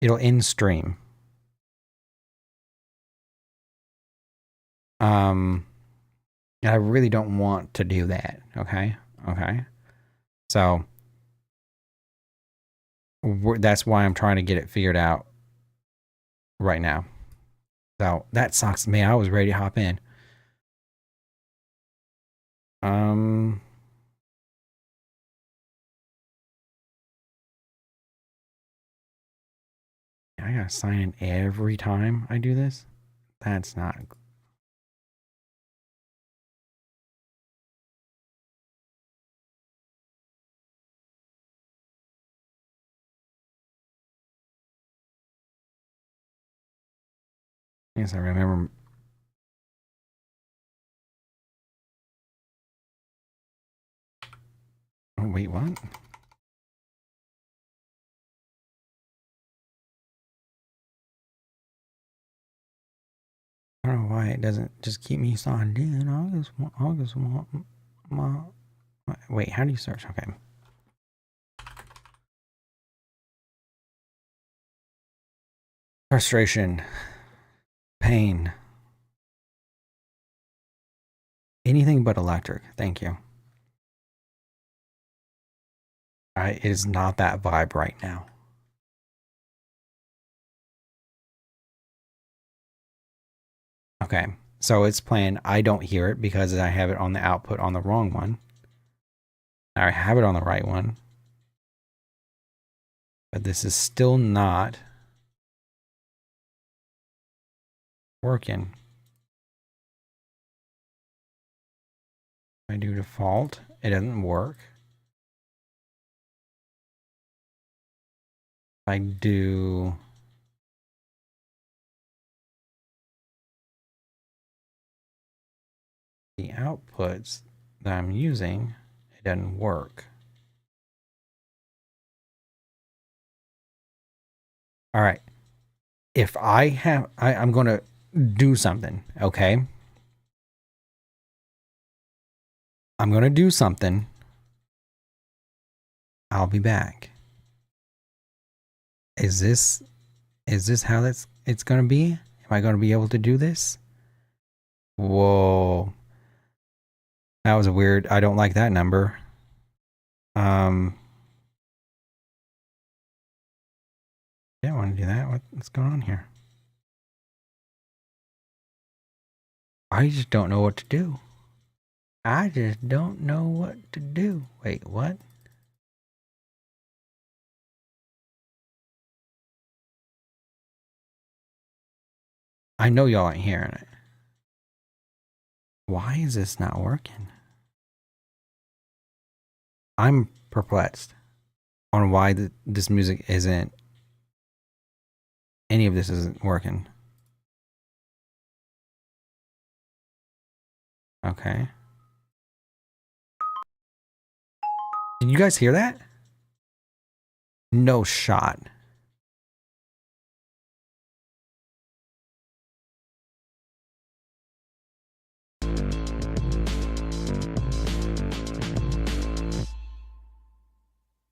it'll end stream. And I really don't want to do that. Okay. So that's why I'm trying to get it figured out right now. So that sucks. Man, I was ready to hop in. I gotta sign in every time I do this. That's not... Yes, I remember. Oh, wait, what? I don't know why it doesn't just keep me signed in. August want my... Wait, how do you search? Okay. Frustration. Pain. Anything but electric. Thank you. It is not that vibe right now. Okay. So it's playing. I don't hear it because I have it on the output on the wrong one. I have it on the right one. But this is still not working. If I do default, it doesn't work. If I do... the outputs that I'm using, it doesn't work. All right. If I have... I'm going to do something, okay? I'm going to do something. I'll be back. Is this how it's going to be? Am I going to be able to do this? Whoa. That was a weird... I don't like that number. Yeah, I want to do that. What's going on here? I just don't know what to do. I just don't know what to do. Wait, what? I know y'all ain't hearing it. Why is this not working? I'm perplexed on why this music isn't, any of this isn't working. Okay. Did you guys hear that? No shot.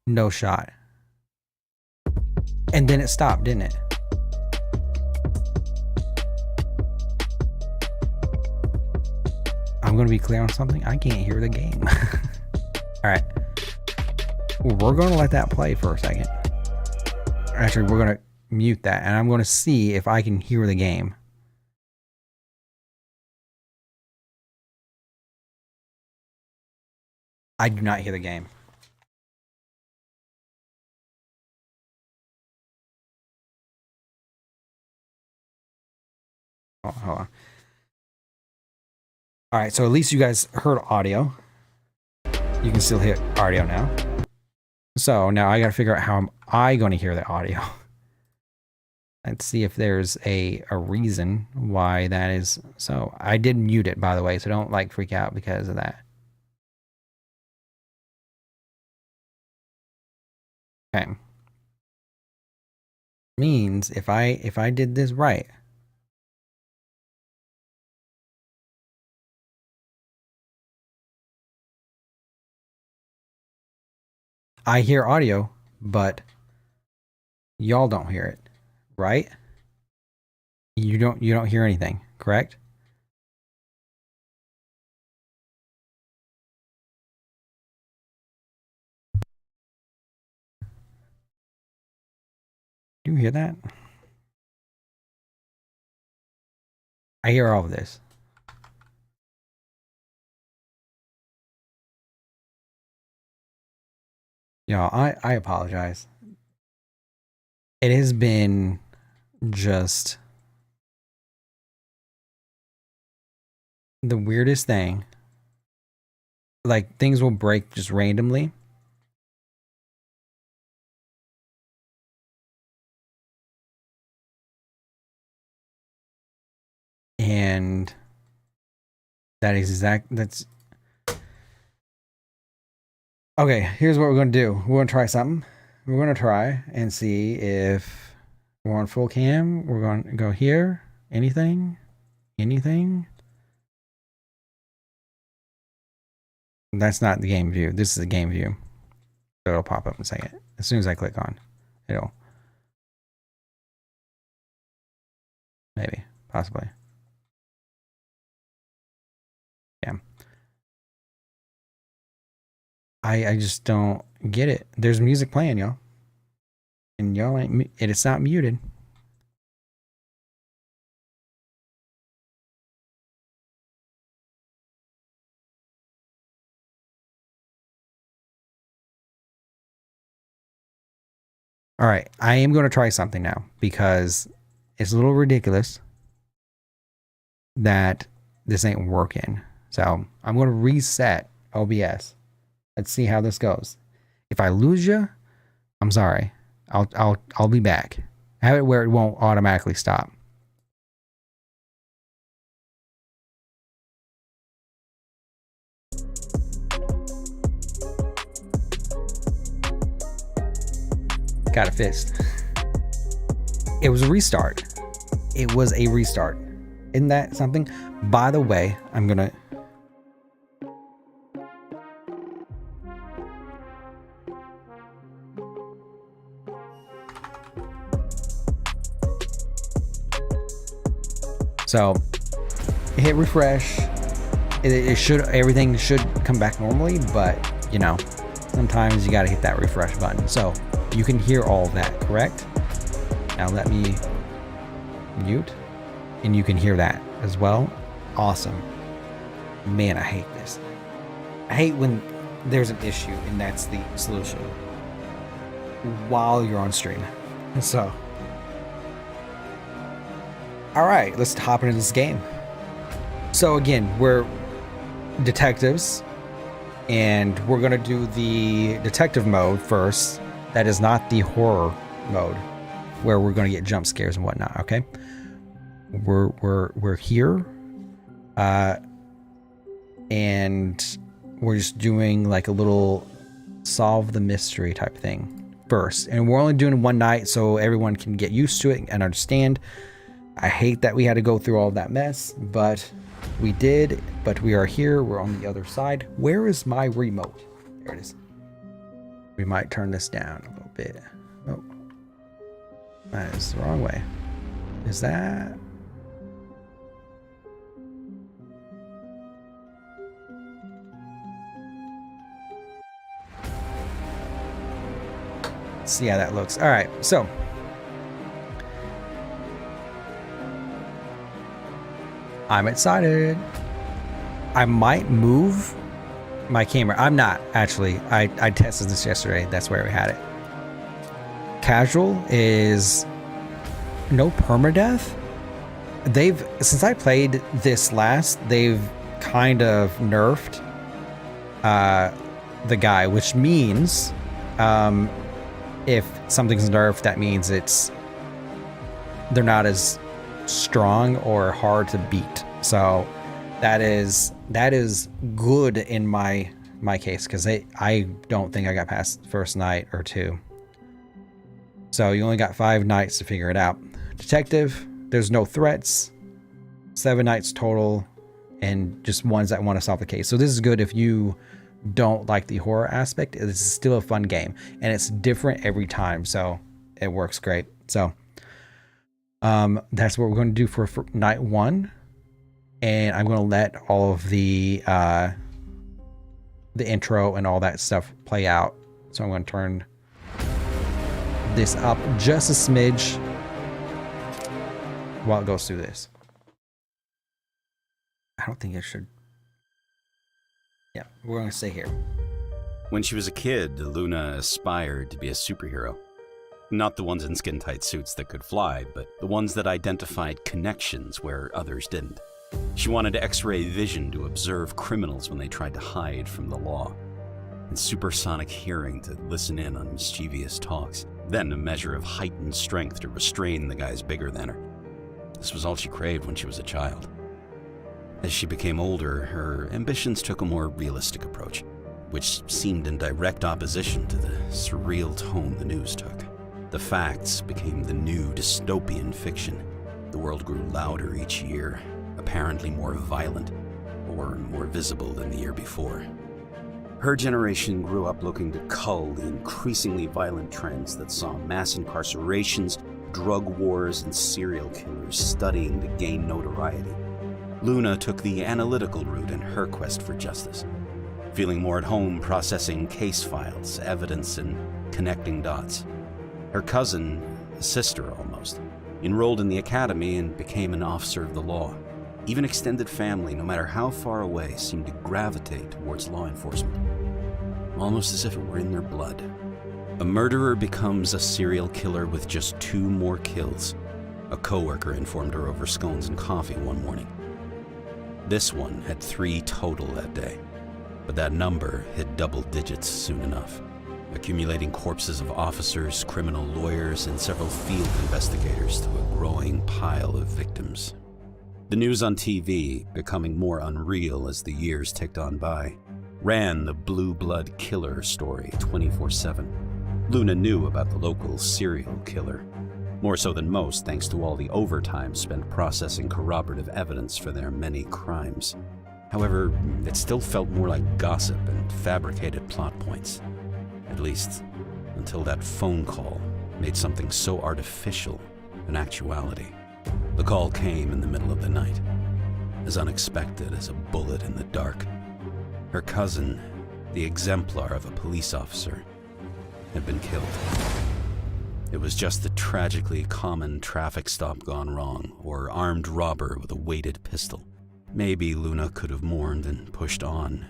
No shot. And then it stopped, didn't it? I'm going to be clear on something. I can't hear the game. All right. We're going to let that play for a second. Actually, we're going to mute that, and I'm going to see if I can hear the game. I do not hear the game. Oh, hold on. All right, so at least you guys heard audio. You can still hear audio now. So now I got to figure out how am I going to hear the audio. Let's see if there's a reason why that is. So I did mute it, by the way, so don't like freak out because of that. Okay. Means if I did this right, I hear audio, but y'all don't hear it, right? You don't hear anything, correct? Do you hear that? I hear all of this. Y'all, I apologize. It has been just the weirdest thing. Like, things will break just randomly. And that's okay. Here's what we're going to do. We're going to try something. We're going to try and see if we're on full cam. We're going to go here. Anything? That's not the game view. This is the game view. So it'll pop up in a second. As soon as I click on, it'll. Maybe. Possibly. Yeah. I just don't get it. There's music playing, y'all. And y'all ain't, it's not muted. All right, I am going to try something now because it's a little ridiculous that this ain't working. So I'm going to reset OBS. Let's see how this goes. If I lose you, I'm sorry. I'll be back. Have it where it won't automatically stop. Got a fist. It was a restart. It was a restart. Isn't that something? By the way, I'm gonna. So hit refresh. It should, everything should come back normally, but you know, sometimes you gotta hit that refresh button. So you can hear all of that, correct? Now let me mute, and you can hear that as well. Awesome. Man, I hate this. I hate when there's an issue and that's the solution while you're on stream. So, all right, let's hop into this game. So again, we're detectives, and we're gonna do the detective mode first. That is not the horror mode, where we're gonna get jump scares and whatnot. Okay, we're here, and we're just doing like a little solve the mystery type thing first, and we're only doing one night so everyone can get used to it and understand. I hate that we had to go through all of that mess, but we did. But we are here. We're on the other side. Where is my remote? There it is. We might turn this down a little bit. Oh, that is the wrong way. Is that? See how that looks. All right, so I'm excited. I might move my camera. I'm not actually. I tested this yesterday. That's where we had it. Casual is no permadeath. Since I played this last, they've kind of nerfed the guy, which means if something's nerfed, that means they're not as strong or hard to beat. So that is good in my case, because I don't think I got past the first night or two. So you only got 5 nights to figure it out. Detective, there's no threats. 7 nights total, and just ones that want to solve the case. So this is good if you don't like the horror aspect. It's still a fun game, and it's different every time, so it works great. So that's what we're going to do for night 1, and I'm going to let all of the intro and all that stuff play out. So I'm going to turn this up just a smidge while it goes through this. I don't think it should. Yeah, we're going to stay here. When she was a kid, Luna aspired to be a superhero. Not the ones in skin-tight suits that could fly, but the ones that identified connections where others didn't. She wanted X-ray vision to observe criminals when they tried to hide from the law, and supersonic hearing to listen in on mischievous talks, then a measure of heightened strength to restrain the guys bigger than her. This was all she craved when she was a child. As she became older, her ambitions took a more realistic approach, which seemed in direct opposition to the surreal tone the news took. The facts became the new dystopian fiction. The world grew louder each year, apparently more violent, or more visible than the year before. Her generation grew up looking to cull the increasingly violent trends that saw mass incarcerations, drug wars, and serial killers studying to gain notoriety. Luna took the analytical route in her quest for justice, feeling more at home processing case files, evidence, and connecting dots. Her cousin, a sister almost, enrolled in the academy and became an officer of the law. Even extended family, no matter how far away, seemed to gravitate towards law enforcement, almost as if it were in their blood. A murderer becomes a serial killer with just 2 more kills, a coworker informed her over scones and coffee one morning. This one had 3 total that day, but that number hit double digits soon enough, accumulating corpses of officers, criminal lawyers, and several field investigators to a growing pile of victims. The news on TV, becoming more unreal as the years ticked on by, ran the blue blood killer story 24/7. Luna knew about the local serial killer, more so than most thanks to all the overtime spent processing corroborative evidence for their many crimes. However, it still felt more like gossip and fabricated plot points. At least, until that phone call made something so artificial an actuality. The call came in the middle of the night, as unexpected as a bullet in the dark. Her cousin, the exemplar of a police officer, had been killed. It was just a tragically common traffic stop gone wrong, or armed robber with a weighted pistol. Maybe Luna could have mourned and pushed on,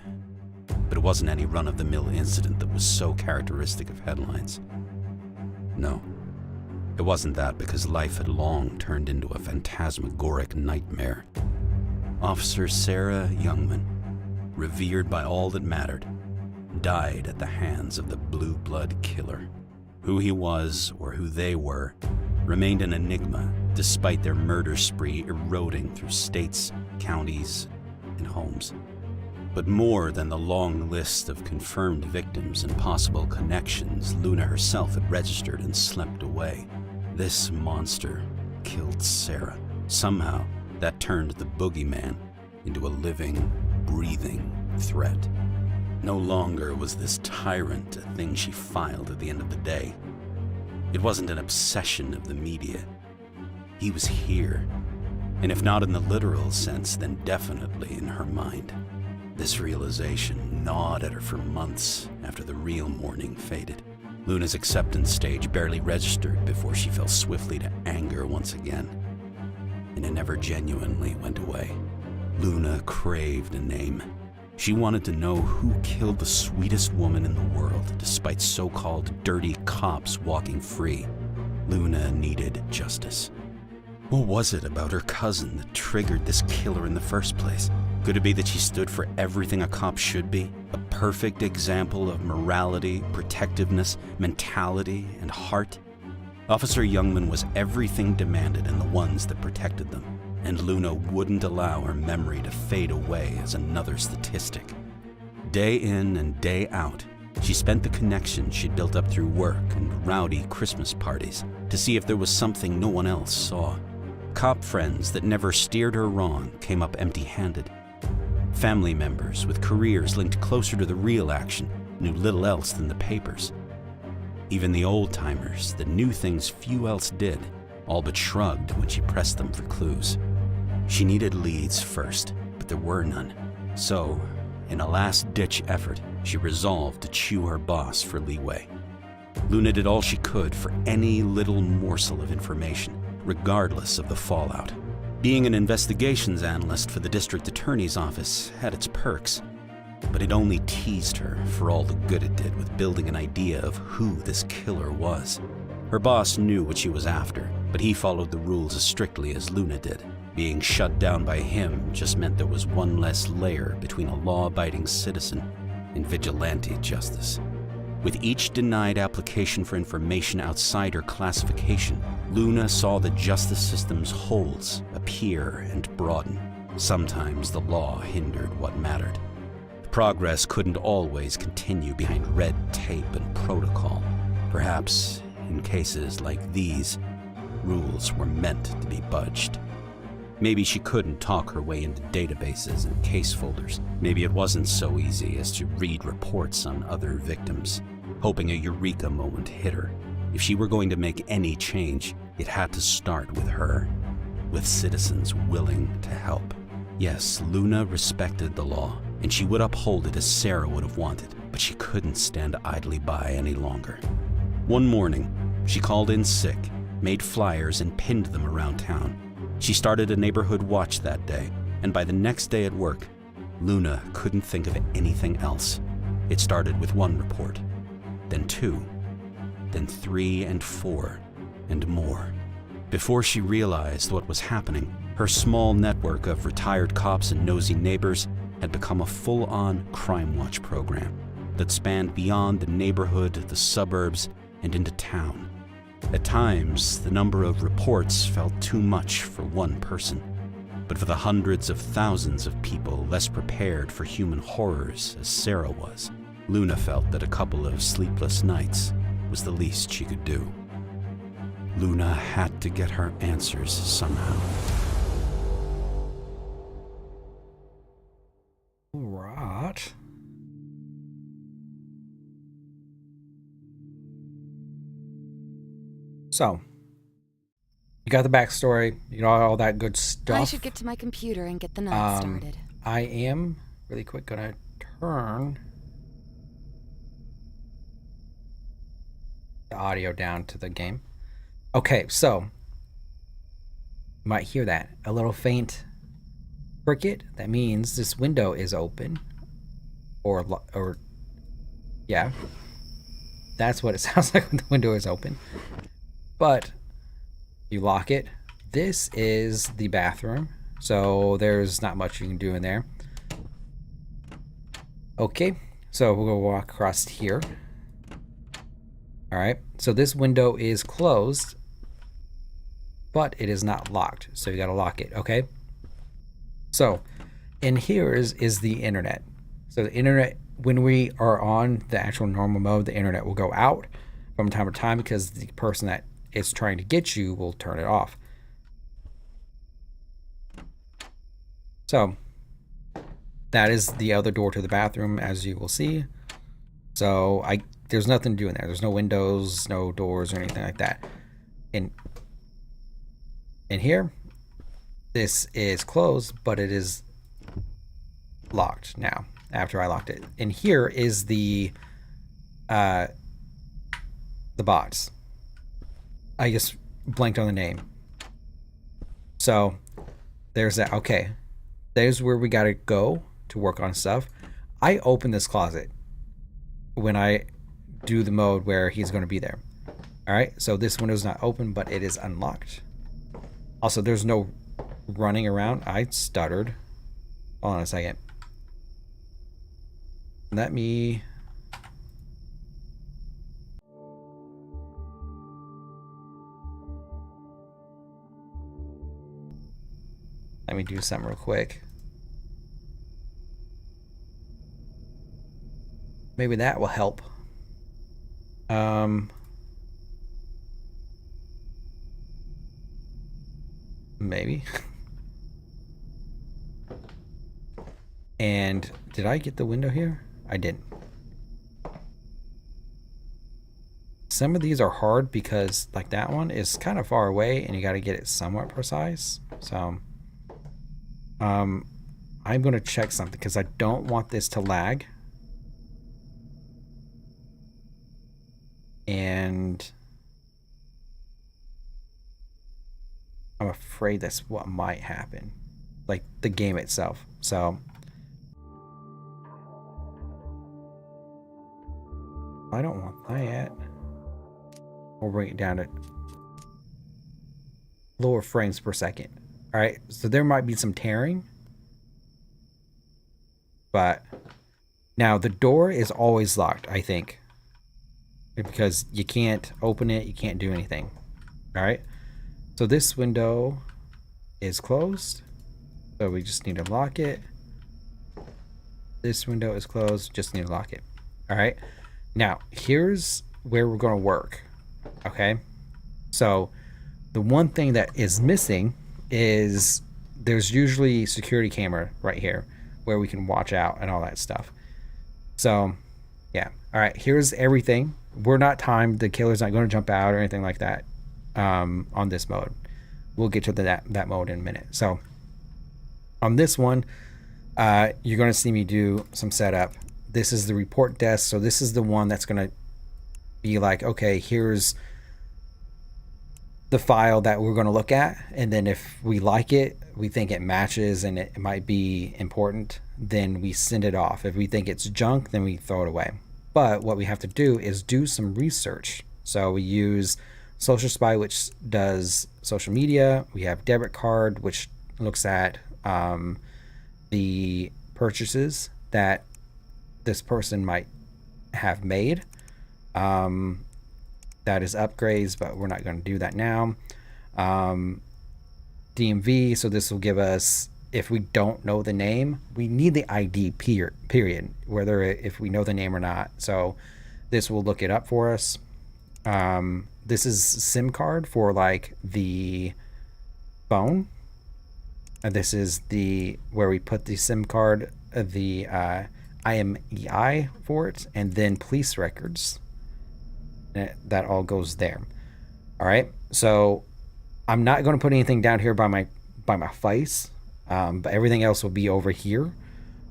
but it wasn't any run-of-the-mill incident that was so characteristic of headlines. No, it wasn't that, because life had long turned into a phantasmagoric nightmare. Officer Sarah Youngman, revered by all that mattered, died at the hands of the blue blood killer. Who he was, or who they were, remained an enigma despite their murder spree eroding through states, counties, and homes. But more than the long list of confirmed victims and possible connections Luna herself had registered and slept away, this monster killed Sarah. Somehow, that turned the boogeyman into a living, breathing threat. No longer was this tyrant a thing she filed at the end of the day. It wasn't an obsession of the media. He was here, and if not in the literal sense, then definitely in her mind. This realization gnawed at her for months after the real mourning faded. Luna's acceptance stage barely registered before she fell swiftly to anger once again, and it never genuinely went away. Luna craved a name. She wanted to know who killed the sweetest woman in the world, despite so-called dirty cops walking free. Luna needed justice. What was it about her cousin that triggered this killer in the first place? Could it be that she stood for everything a cop should be? A perfect example of morality, protectiveness, mentality, and heart? Officer Youngman was everything demanded in the ones that protected them, and Luna wouldn't allow her memory to fade away as another statistic. Day in and day out, she spent the connections she'd built up through work and rowdy Christmas parties to see if there was something no one else saw. Cop friends that never steered her wrong came up empty-handed. Family members with careers linked closer to the real action knew little else than the papers. Even the old-timers that knew things few else did all but shrugged when she pressed them for clues. She needed leads first, but there were none. So, in a last-ditch effort, she resolved to chew her boss for leeway. Luna did all she could for any little morsel of information, regardless of the fallout. Being an investigations analyst for the district attorney's office had its perks, but it only teased her for all the good it did with building an idea of who this killer was. Her boss knew what she was after, but he followed the rules as strictly as Luna did. Being shut down by him just meant there was one less layer between a law-abiding citizen and vigilante justice. With each denied application for information outside her classification, Luna saw the justice system's holes appear and broaden. Sometimes the law hindered what mattered. Progress couldn't always continue behind red tape and protocol. Perhaps, in cases like these, rules were meant to be budged. Maybe she couldn't talk her way into databases and case folders. Maybe it wasn't so easy as to read reports on other victims, hoping a eureka moment hit her. If she were going to make any change, it had to start with her, with citizens willing to help. Yes, Luna respected the law, and she would uphold it as Sarah would have wanted, but she couldn't stand idly by any longer. One morning, she called in sick, made flyers, and pinned them around town. She started a neighborhood watch that day, and by the next day at work, Luna couldn't think of anything else. It started with one report, then two, then 3 and 4, and more. Before she realized what was happening, her small network of retired cops and nosy neighbors had become a full-on crime watch program that spanned beyond the neighborhood, the suburbs, and into town. At times, the number of reports felt too much for one person, but for the hundreds of thousands of people less prepared for human horrors as Sarah was, Luna felt that a couple of sleepless nights was the least she could do. Luna had to get her answers somehow. Right. So, you got the backstory, you know, all that good stuff. I should get to my computer and get the night started. I am, really quick, gonna turn the audio down to the game. Okay, so, you might hear that. A little faint cricket. That means this window is open. or yeah, that's what it sounds like when the window is open. But you lock it. This is the bathroom, so there's not much you can do in there. Okay, so we'll go walk across here. All right, so this window is closed, but it is not locked, so you gotta lock it, okay? So in here is the internet. So the internet, when we are on the actual normal mode, the internet will go out from time to time because the person that is trying to get you will turn it off. So that is the other door to the bathroom, as you will see. So there's nothing to do in there. There's no windows, no doors, or anything like that. In here, this is closed, but it is locked now after I locked it. In here is the box. I just blanked on the name. So there's that. Okay, there's where we gotta go to work on stuff. I open this closet when I do the mode where he's going to be there. All right, so this window is not open, but it is unlocked. Also, there's no running around. I stuttered. Hold on a second. Let me do something real quick. Maybe that will help. Maybe. And did I get the window here? I didn't. Some of these are hard because like that one is kind of far away and you got to get it somewhat precise. So I'm going to check something because I don't want this to lag. And I'm afraid that's what might happen, like the game itself. So I don't want that. We'll bring it down to lower frames per second. All right, so there might be some tearing, but now the door is always locked, I think, because you can't open it, you can't do anything. All right, so this window is closed, so we just need to lock it. This window is closed, just need to lock it. All right, now here's where we're going to work. Okay, so the one thing that is missing is there's usually security camera right here where we can watch out and all that stuff. So yeah, all right, here's everything. We're not timed. The killer's not going to jump out or anything like that on this mode. We'll get to that mode in a minute. So on this one, you're going to see me do some setup. This is the report desk. So this is the one that's going to be like, okay, here's the file that we're going to look at. And then if we like it, we think it matches and it might be important, then we send it off. If we think it's junk, then we throw it away. But what we have to do is do some research. So we use Social Spy, which does social media. We have Debit Card, which looks at the purchases that this person might have made. That is upgrades, but we're not going to do that now. DMV, so this will give us, if we don't know the name, we need the ID period, whether if we know the name or not. So this will look it up for us. This is SIM card for like the phone. And this is the where we put the SIM card, the IMEI for it, and then police records. That all goes there. All right, so I'm not going to put anything down here by my face, but everything else will be over here,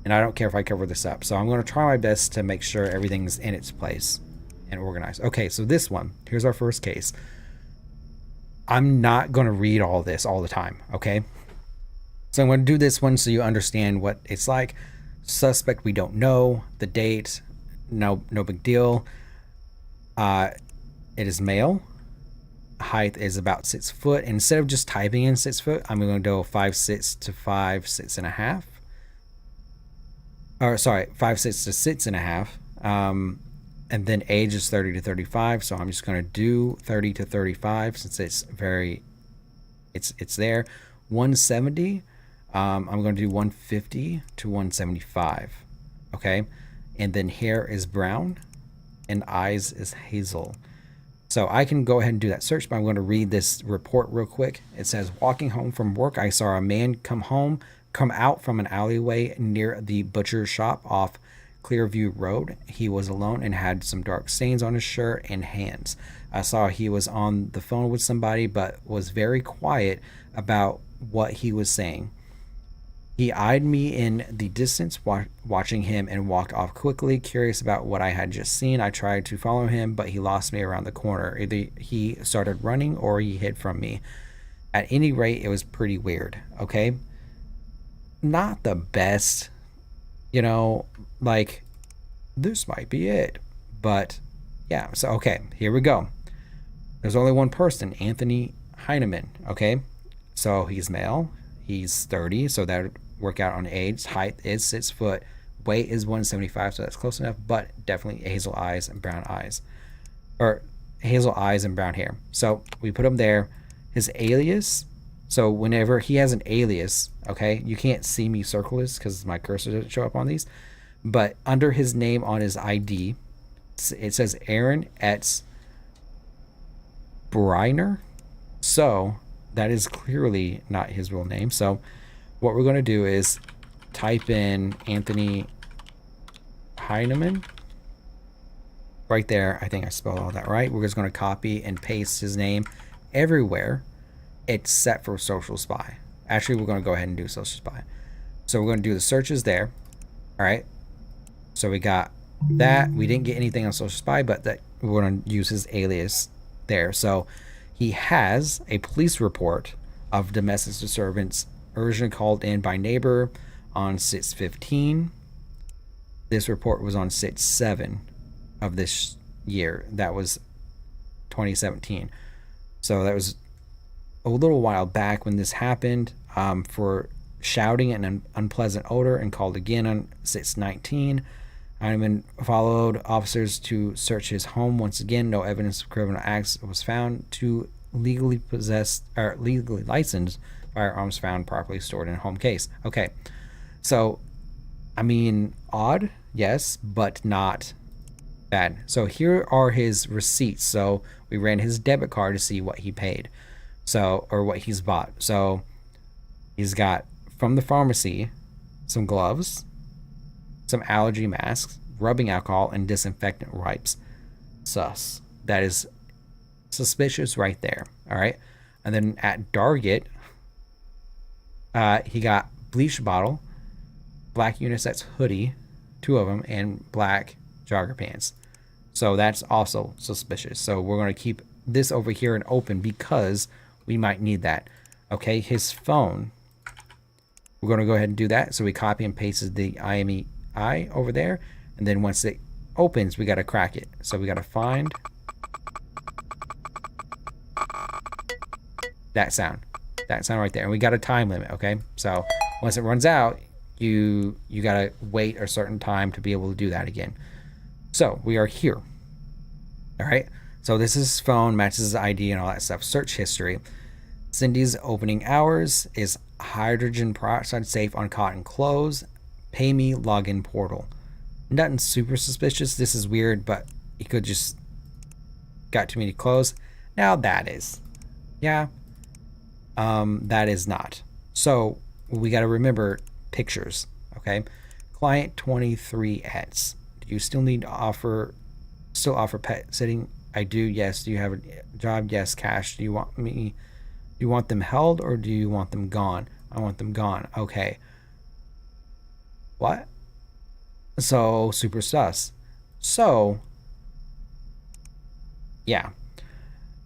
and I don't care if I cover this up. So I'm going to try my best to make sure everything's in its place and organized. Okay, so this one, here's our first case. I'm not going to read all this all the time, okay? So I'm going to do this one so you understand what it's like. Suspect, we don't know. The date, no big deal. It is male. Height is about 6 foot. Instead of just typing in 6 foot, I'm going to go 5'6" to 5'6.5". Or sorry, 5'6" to 6.5. And then age is 30 to 35. So I'm just going to do 30 to 35 since it's there. 170. I'm going to do 150 to 175. Okay. And then hair is brown and eyes is hazel. So I can go ahead and do that search, but I'm going to read this report real quick. It says, walking home from work, I saw a man come out from an alleyway near the butcher shop off Clearview Road. He was alone and had some dark stains on his shirt and hands. I saw he was on the phone with somebody, but was very quiet about what he was saying. He eyed me in the distance, watching him, and walked off quickly, curious about what I had just seen. I tried to follow him, but he lost me around the corner. Either he started running or he hid from me. At any rate, it was pretty weird, okay? Not the best, like, this might be it. But, yeah, so, okay, here we go. There's only one person, Anthony Heineman, okay? So he's male. He's 30, so that would work out on age. Height is 6 foot. Weight is 175, so that's close enough, but definitely hazel eyes and brown eyes. Or hazel eyes and brown hair. So we put him there. His alias, so whenever he has an alias, okay, you can't see me circle this because my cursor doesn't show up on these, but under his name on his ID, it says Aaron Etz Briner. So that is clearly not his real name. So what we're going to do is type in Anthony Heineman right there. I think I spelled all that right. We're just going to copy and paste his name everywhere except for Social Spy. Actually, we're going to go ahead and do Social Spy. So we're going to do the searches there. All right. So we got that. We didn't get anything on Social Spy, but that we're going to use his alias there. So he has a police report of domestic disturbance urgent called in by neighbor on 6/15. This report was on 6/7 of this year. That was 2017. So that was a little while back when this happened, for shouting an unpleasant odor, and called again on 6/19. Heineman followed officers to search his home. Once again, no evidence of criminal acts was found. Two legally licensed firearms found properly stored in a home case. Okay, so I mean, odd, yes, but not bad. So here are his receipts. So we ran his debit card to see what he paid, so, or what he's bought. So he's got from the pharmacy some gloves, some allergy masks, rubbing alcohol, and disinfectant wipes. Sus. That is suspicious right there. All right. And then at Target, he got bleach bottle, black unisex hoodie, 2 of them, and black jogger pants. So that's also suspicious. So we're going to keep this over here and open because we might need that. Okay, his phone. We're going to go ahead and do that. So we copy and paste the IMEI over there. And then once it opens, we got to crack it. So we got to find that sound. That sound right there. And we got a time limit, okay? So once it runs out, you got to wait a certain time to be able to do that again. So we are here. All right. So this is his phone, matches his ID and all that stuff. Search history. Cindy's opening hours is hydrogen peroxide safe on cotton clothes. Pay me login portal. Nothing super suspicious. This is weird, but he could just got too many clothes. Now that is. Yeah. That is not. So we got to remember pictures. Okay. Client 23X. Do you still need to offer pet sitting? I do. Yes. Do you have a job? Yes. Cash. Do you want them held or do you want them gone? I want them gone. Okay. What? So super sus. So yeah.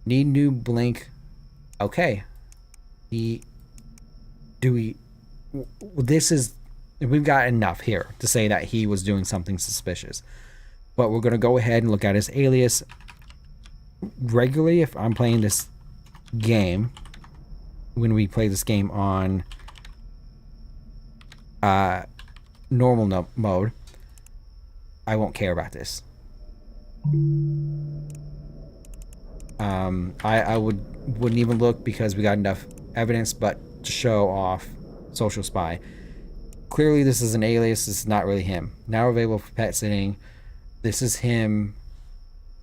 Need new blink. Okay. This is we've got enough here to say that he was doing something suspicious. But we're going to go ahead and look at his alias regularly. If I'm playing this game, when we play this game on normal mode, I won't care about this. I wouldn't even look because we got enough evidence, but to show off social spy. Clearly this is an alias. This is not really him. Now available for pet sitting. This is him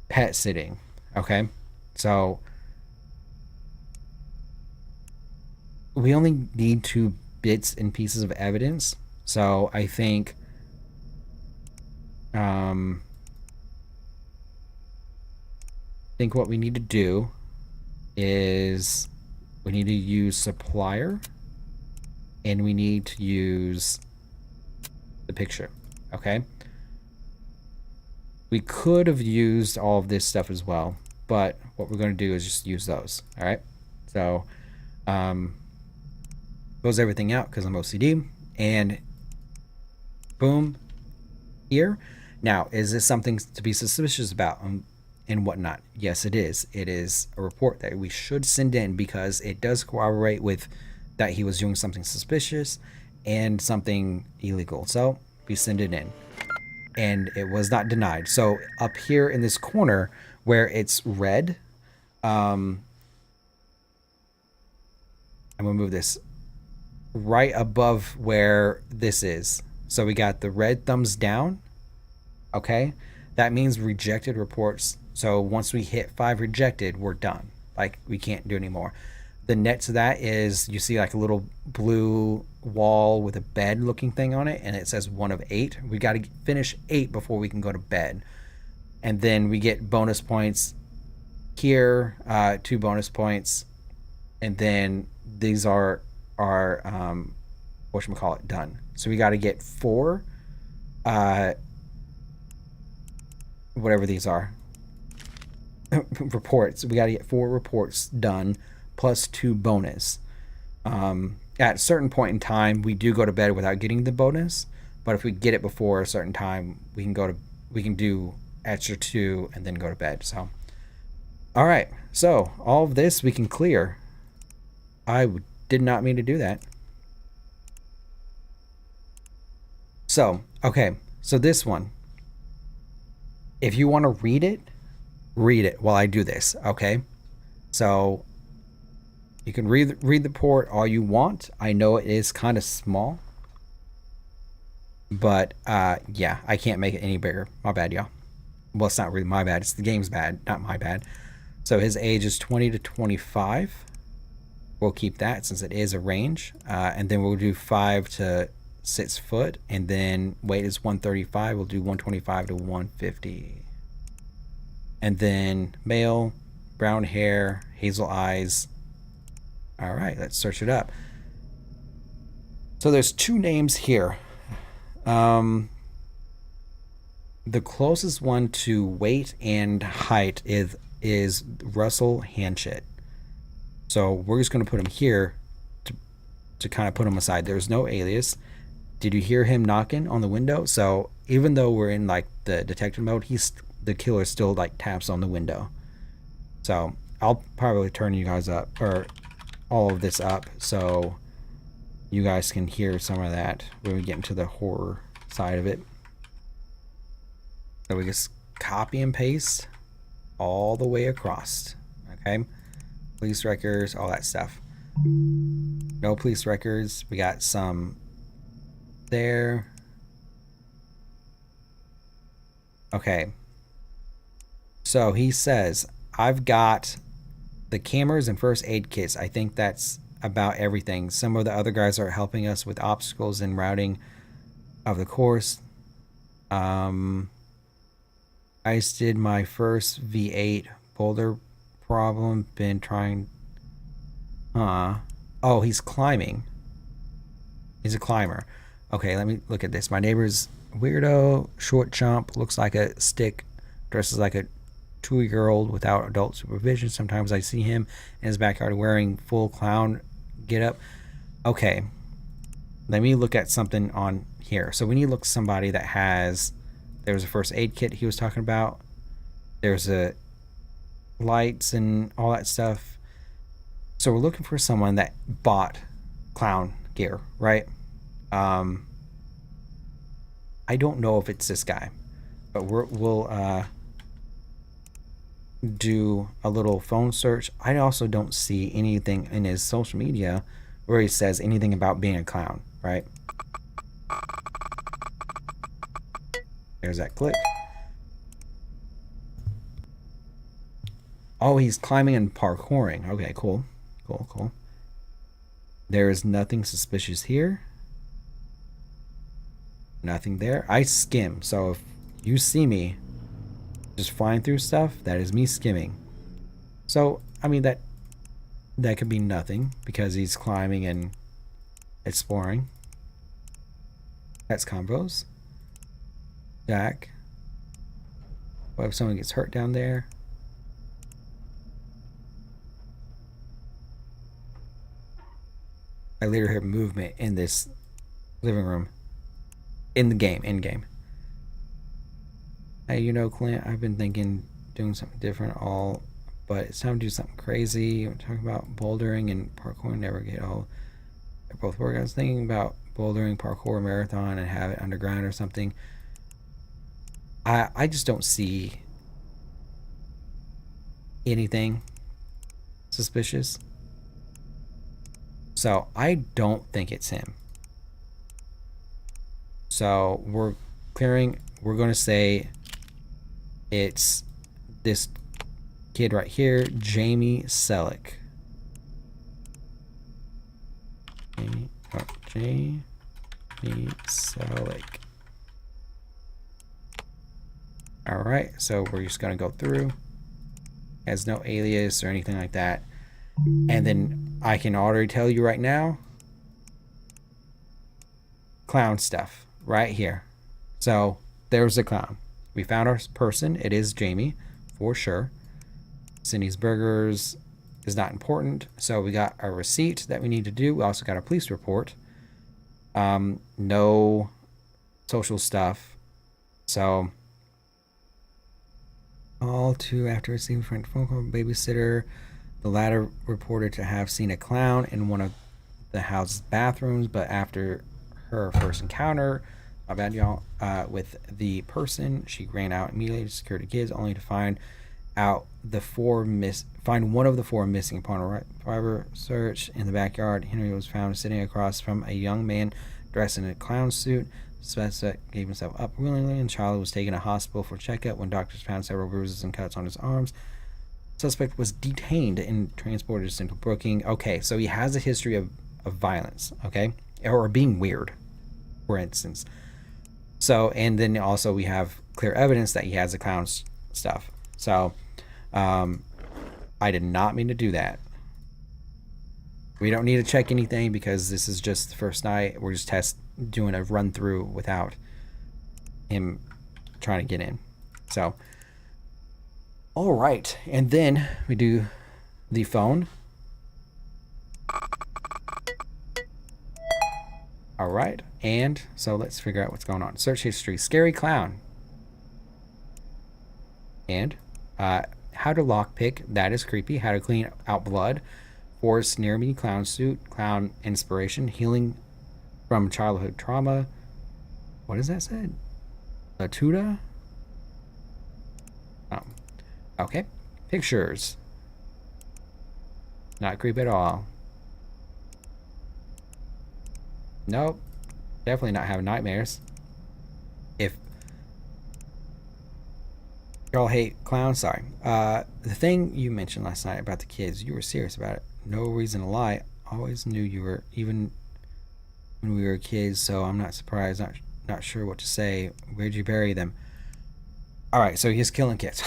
pet sitting. Okay, so we only need 2 bits and pieces of evidence. So I think what we need to do is we need to use supplier, and we need to use the picture. Okay, we could have used all of this stuff as well, but what we're going to do is just use those. All right, so close everything out because I'm OCD, and boom, here. Now, is this something to be suspicious about and whatnot? Yes, it is. It is a report that we should send in because it does corroborate with that he was doing something suspicious and something illegal. So we send it in, and it was not denied. So up here in this corner where it's red, I'm gonna move this right above where this is. So we got the red thumbs down. Okay, that means rejected reports. So once we hit 5 rejected, we're done. Like, we can't do anymore. The next to that is, you see like a little blue wall with a bed looking thing on it, and it says 1 of 8. We got to finish 8 before we can go to bed. And then we get bonus points here, 2 bonus points, and then these are whatchamacallit, done. So we got to get 4 whatever these are, reports. We got to get 4 reports done plus 2 bonus. At a certain point in time, we do go to bed without getting the bonus, but if we get it before a certain time, we can do extra 2 and then go to bed. So all right, so all of this we can clear. I did not mean to do that. So okay, so this one, if you want to read it while I do this. Okay, so you can read the report all you want. I know it is kind of small, but yeah, I can't make it any bigger. My bad, y'all. Well, it's not really my bad. It's the game's bad, not my bad. So his age is 20 to 25. We'll keep that since it is a range. And then we'll do 5 to 6 foot. And then weight is 135. We'll do 125 to 150. And then male, brown hair, hazel eyes. All right, let's search it up. So there's 2 names here. The closest one to weight and height is Russell Hanchett. So we're just going to put him here to kind of put him aside. There's no alias. Did you hear him knocking on the window? So even though we're in like the detective mode, the killer still like taps on the window. So I'll probably turn you guys up, or all of this up, so you guys can hear some of that when we get into the horror side of it. So we just copy and paste all the way across. Okay, police records, all that stuff. No police records. We got some there. Okay, so he says, I've got the cameras and first aid kits. I think that's about everything. Some of the other guys are helping us with obstacles and routing of the course. I just did my first V8 boulder problem. Been trying. Oh, he's climbing. He's a climber. Okay, let me look at this. My neighbor's weirdo, short chump, looks like a stick, dresses like a 2-year-old without adult supervision. Sometimes I see him in his backyard wearing full clown getup. Okay. let me look at something on here. So we need to look at somebody that has, there's a first aid kit he was talking about. There's a lights and all that stuff. So we're looking for someone that bought clown gear, right? I don't know if it's this guy, but we'll do a little phone search. I also don't see anything in his social media where he says anything about being a clown, right? There's that click. Oh, he's climbing and parkouring. Okay, cool. Cool. There is nothing suspicious here. Nothing there. I skim, so if you see me just flying through stuff, that is me skimming. So, I mean, that could be nothing because he's climbing and exploring. That's combos. Jack. What if someone gets hurt down there? I later heard movement in this living room. In the game, in-game. Hey, you know, Clint, I've been thinking doing something different but it's time to do something crazy. We're talking about bouldering and parkour never get old. They're both work. I was thinking about bouldering, parkour, marathon, and have it underground or something. I just don't see anything suspicious. So I don't think it's him. So we're clearing. We're going to say it's this kid right here, Jamie Selleck. Jamie Selleck. All right, so we're just going to go through. Has no alias or anything like that. And then I can already tell you right now, clown stuff right here. So there's the clown. We found our person. It is Jamie for sure. Cindy's Burgers is not important. So we got our receipt that we need to do. We also got a police report. No social stuff. So all to after receiving a friend phone call from babysitter. The latter reported to have seen a clown in one of the house's bathrooms, but after her first encounter, my bad y'all, with the person, she ran out immediately to secure the kids, only to find out find one of the four missing. Upon a private search in the backyard, Henry was found sitting across from a young man dressed in a clown suit. The suspect gave himself up willingly, and Charlie was taken to hospital for checkup when doctors found several bruises and cuts on his arms. Suspect was detained and transported to Central Booking. Okay, so he has a history of violence, okay? Or being weird, for instance. So, and then also we have clear evidence that he has the clown stuff. So, I did not mean to do that. We don't need to check anything because this is just the first night. We're just doing a run through without him trying to get in. So, all right, and then we do the phone. All right, and so let's figure out what's going on. Search history, scary clown. And how to lockpick, that is creepy. How to clean out blood. Forest near me, clown suit, clown inspiration, healing from childhood trauma. What is that said? Latuda? Oh. Okay. Pictures. Not creepy at all. Nope. Definitely not having nightmares. If y'all hate clowns, sorry. The thing you mentioned last night about the kids, you were serious about it. No reason to lie. Always knew you were, even when we were kids, so I'm not surprised. Not sure what to say. Where'd you bury them? All right, so he's killing kids.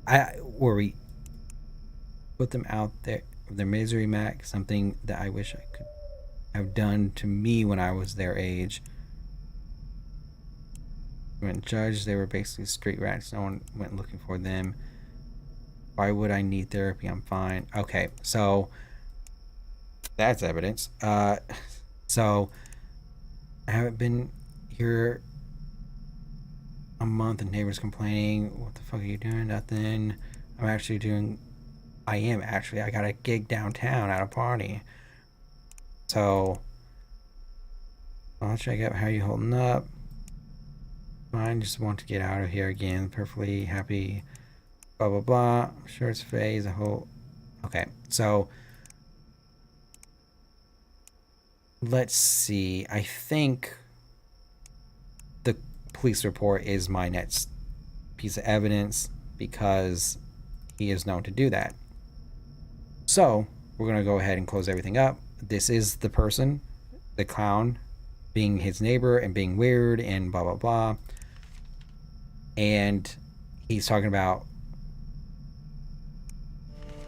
Where we put them out there, their misery, Mac, something that I wish I could have done to me when I was their age. When judged, they were basically street rats. No one went looking for them. Why would I need therapy? I'm fine. Okay, so that's evidence. So I haven't been here a month and neighbors complaining. What the fuck are you doing? Nothing. I am actually. I got a gig downtown at a party. So I'll check out how you holding up. I just want to get out of here again. Perfectly happy. Blah blah blah. I'm sure it's phase. A whole. Okay, so let's see. I think the police report is my next piece of evidence because he is known to do that. So we're gonna go ahead and close everything up. This is the person, the clown, being his neighbor and being weird and blah blah blah. And he's talking about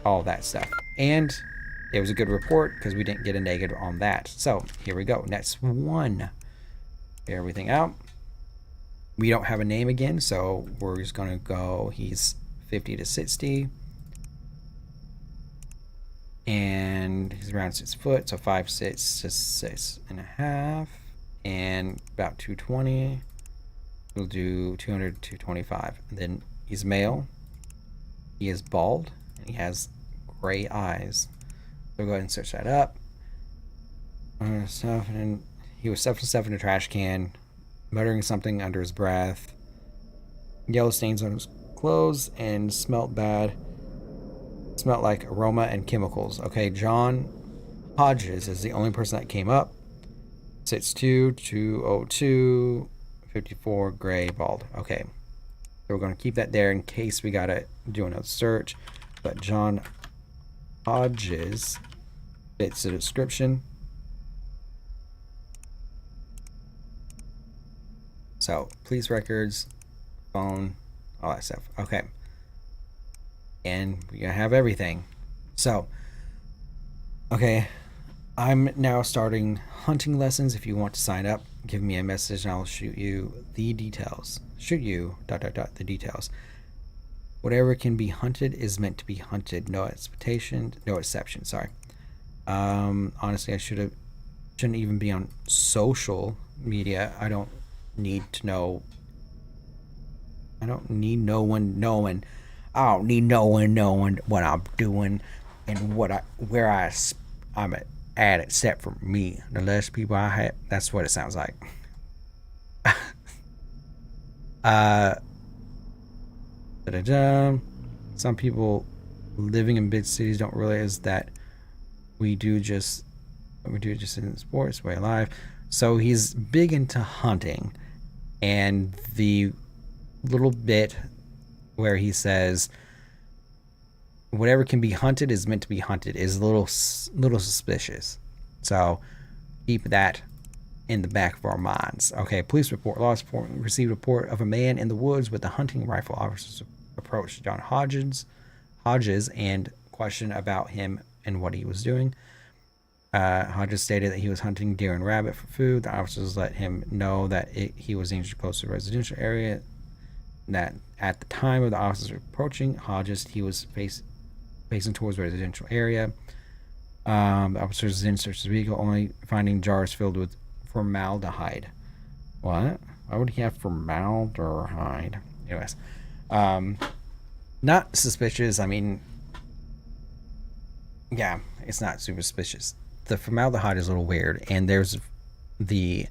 all that stuff. And it was a good report because we didn't get a negative on that. So here we go. Next one. Clear everything out. We don't have a name again, so we're just gonna go. He's 50 to 60. And he's around 6 foot, so 5'6" to 6.5, and about 220. We'll do 200 to 225. And then he's male. He is bald, and he has gray eyes. So go ahead and search that up. Stuff, and he was stuffing stuff in a trash can, muttering something under his breath. Yellow stains on his clothes, and smelled bad. Smelled like aroma and chemicals. Okay, John Hodges is the only person that came up. 6'2", 202, 54, gray, bald. Okay, so we're going to keep that there in case we got to do another search. But John Hodges fits the description. So, police records, phone, all that stuff. Okay. And we're going to have everything. So, okay. I'm now starting hunting lessons. If you want to sign up, give me a message and I'll shoot you the details. Shoot you, ... the details. Whatever can be hunted is meant to be hunted. No expectation, no exception, sorry. Honestly, I shouldn't even be on social media. I don't need to know. I don't need no one knowing. I don't need no one knowing what I'm doing and where I'm at, except for me. The less people I have, that's what it sounds like. Some people living in big cities don't realize that we do just in sports, way of life. So he's big into hunting, and the little bit where he says whatever can be hunted is meant to be hunted is a little suspicious. So keep that in the back of our minds. Okay, police report. Law enforcement received a report of a man in the woods with a hunting rifle. Officers approached John Hodges and questioned about him and what he was doing. Hodges stated that he was hunting deer and rabbit for food. The officers let him know that he was injured close to a residential area. That at the time of the officers approaching Hodges, he was facing towards the residential area. The officers then searched his vehicle, only finding jars filled with formaldehyde. What? Why would he have formaldehyde? Anyways, not suspicious. I mean, yeah, it's not super suspicious. The formaldehyde is a little weird, and there's the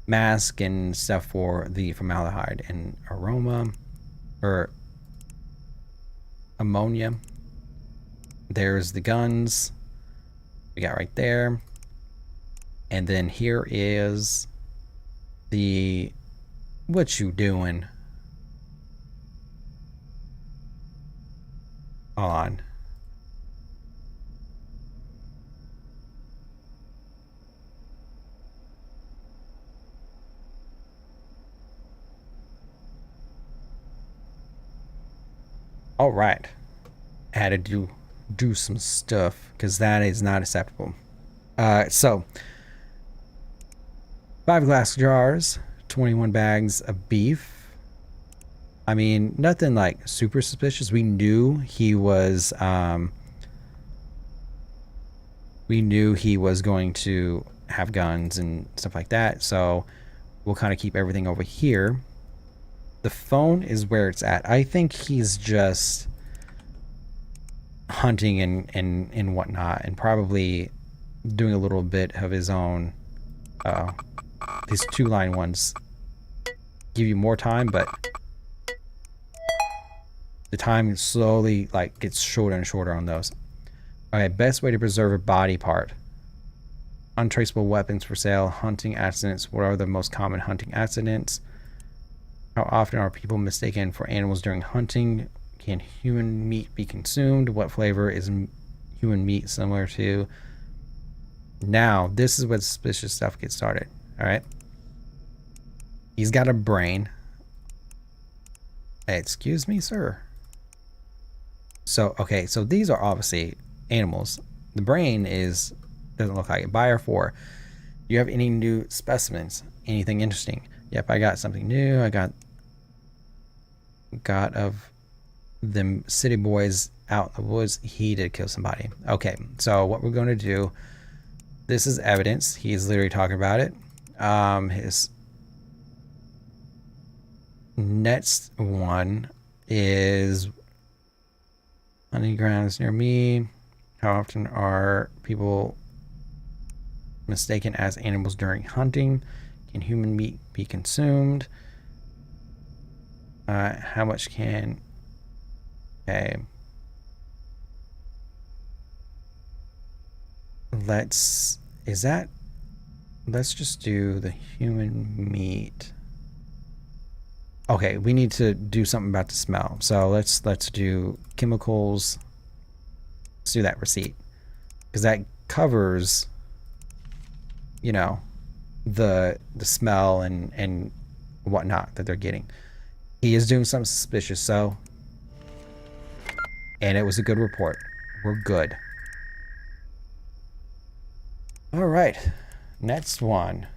mask and stuff for the formaldehyde and aroma or ammonia. There's the guns we got right there, and then here is the what you doing. Hold on. All right, I had to do some stuff because that is not acceptable. So 5 glass jars, 21 bags of beef. I mean, nothing like super suspicious. We knew he was going to have guns and stuff like that. So we'll kind of keep everything over here. The phone is where it's at. I think he's just hunting and whatnot, and probably doing a little bit of his own. These 2-line ones give you more time, but the time slowly like gets shorter and shorter on those. All right, best way to preserve a body part. Untraceable weapons for sale, hunting accidents. What are the most common hunting accidents? How often are people mistaken for animals during hunting? Can human meat be consumed? What flavor is human meat similar to? Now, this is where suspicious stuff gets started. All right. He's got a brain. Excuse me, sir. So, okay, so these are obviously animals. The brain doesn't look like it. Buyer 4. Do you have any new specimens? Anything interesting? Yep, I got something new. I got of them city boys out in the woods. He did kill somebody. Okay, so what we're going to do, this is evidence. He's literally talking about it. His next one is hunting grounds near me. How often are people mistaken as animals during hunting? Can human meat be consumed? How much can... Okay. Let's just do the human meat. Okay, we need to do something about the smell. So let's do chemicals. Let's do that receipt. Because that covers, you know, the smell and whatnot that they're getting. He is doing something suspicious, so... And it was a good report. We're good. Alright. Next one.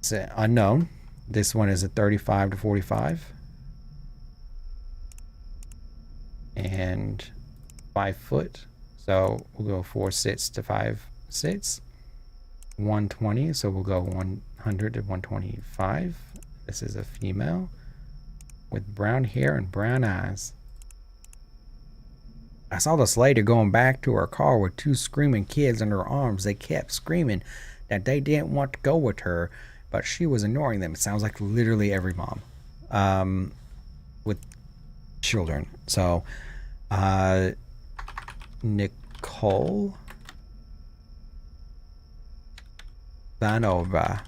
It's unknown. This one is a 35 to 45. And 5 foot. So we'll go 4 sits to 5 sits. 120, so we'll go 100 to 125. This is a female with brown hair and brown eyes. I saw this lady going back to her car with 2 screaming kids in her arms. They kept screaming that they didn't want to go with her, but she was ignoring them. It sounds like literally every mom with children. So, Nicole Vanova.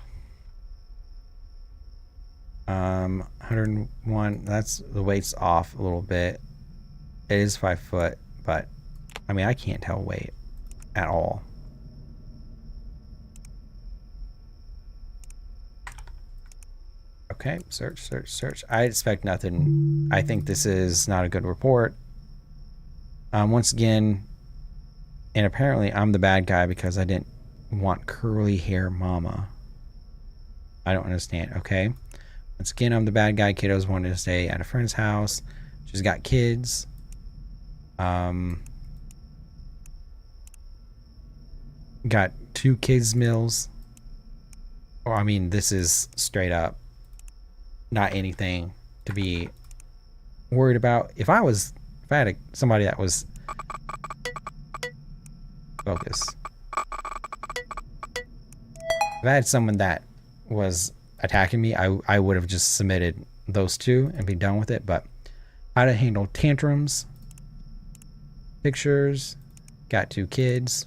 101. That's the weight's off a little bit. It is 5 foot, but I mean, I can't tell weight at all. Okay, search. I expect nothing. I think this is not a good report. Once again, and apparently I'm the bad guy because I didn't want curly hair mama. I don't understand. Okay. Once again, I'm the bad guy. Kiddos wanted to stay at a friend's house. She's got kids. Got 2 kids meals. Or I mean, this is straight up not anything to be worried about. If I had somebody that was focus. If I had someone that was attacking me, I would have just submitted those 2 and be done with it. But how to handle tantrums. Pictures. Got 2 kids.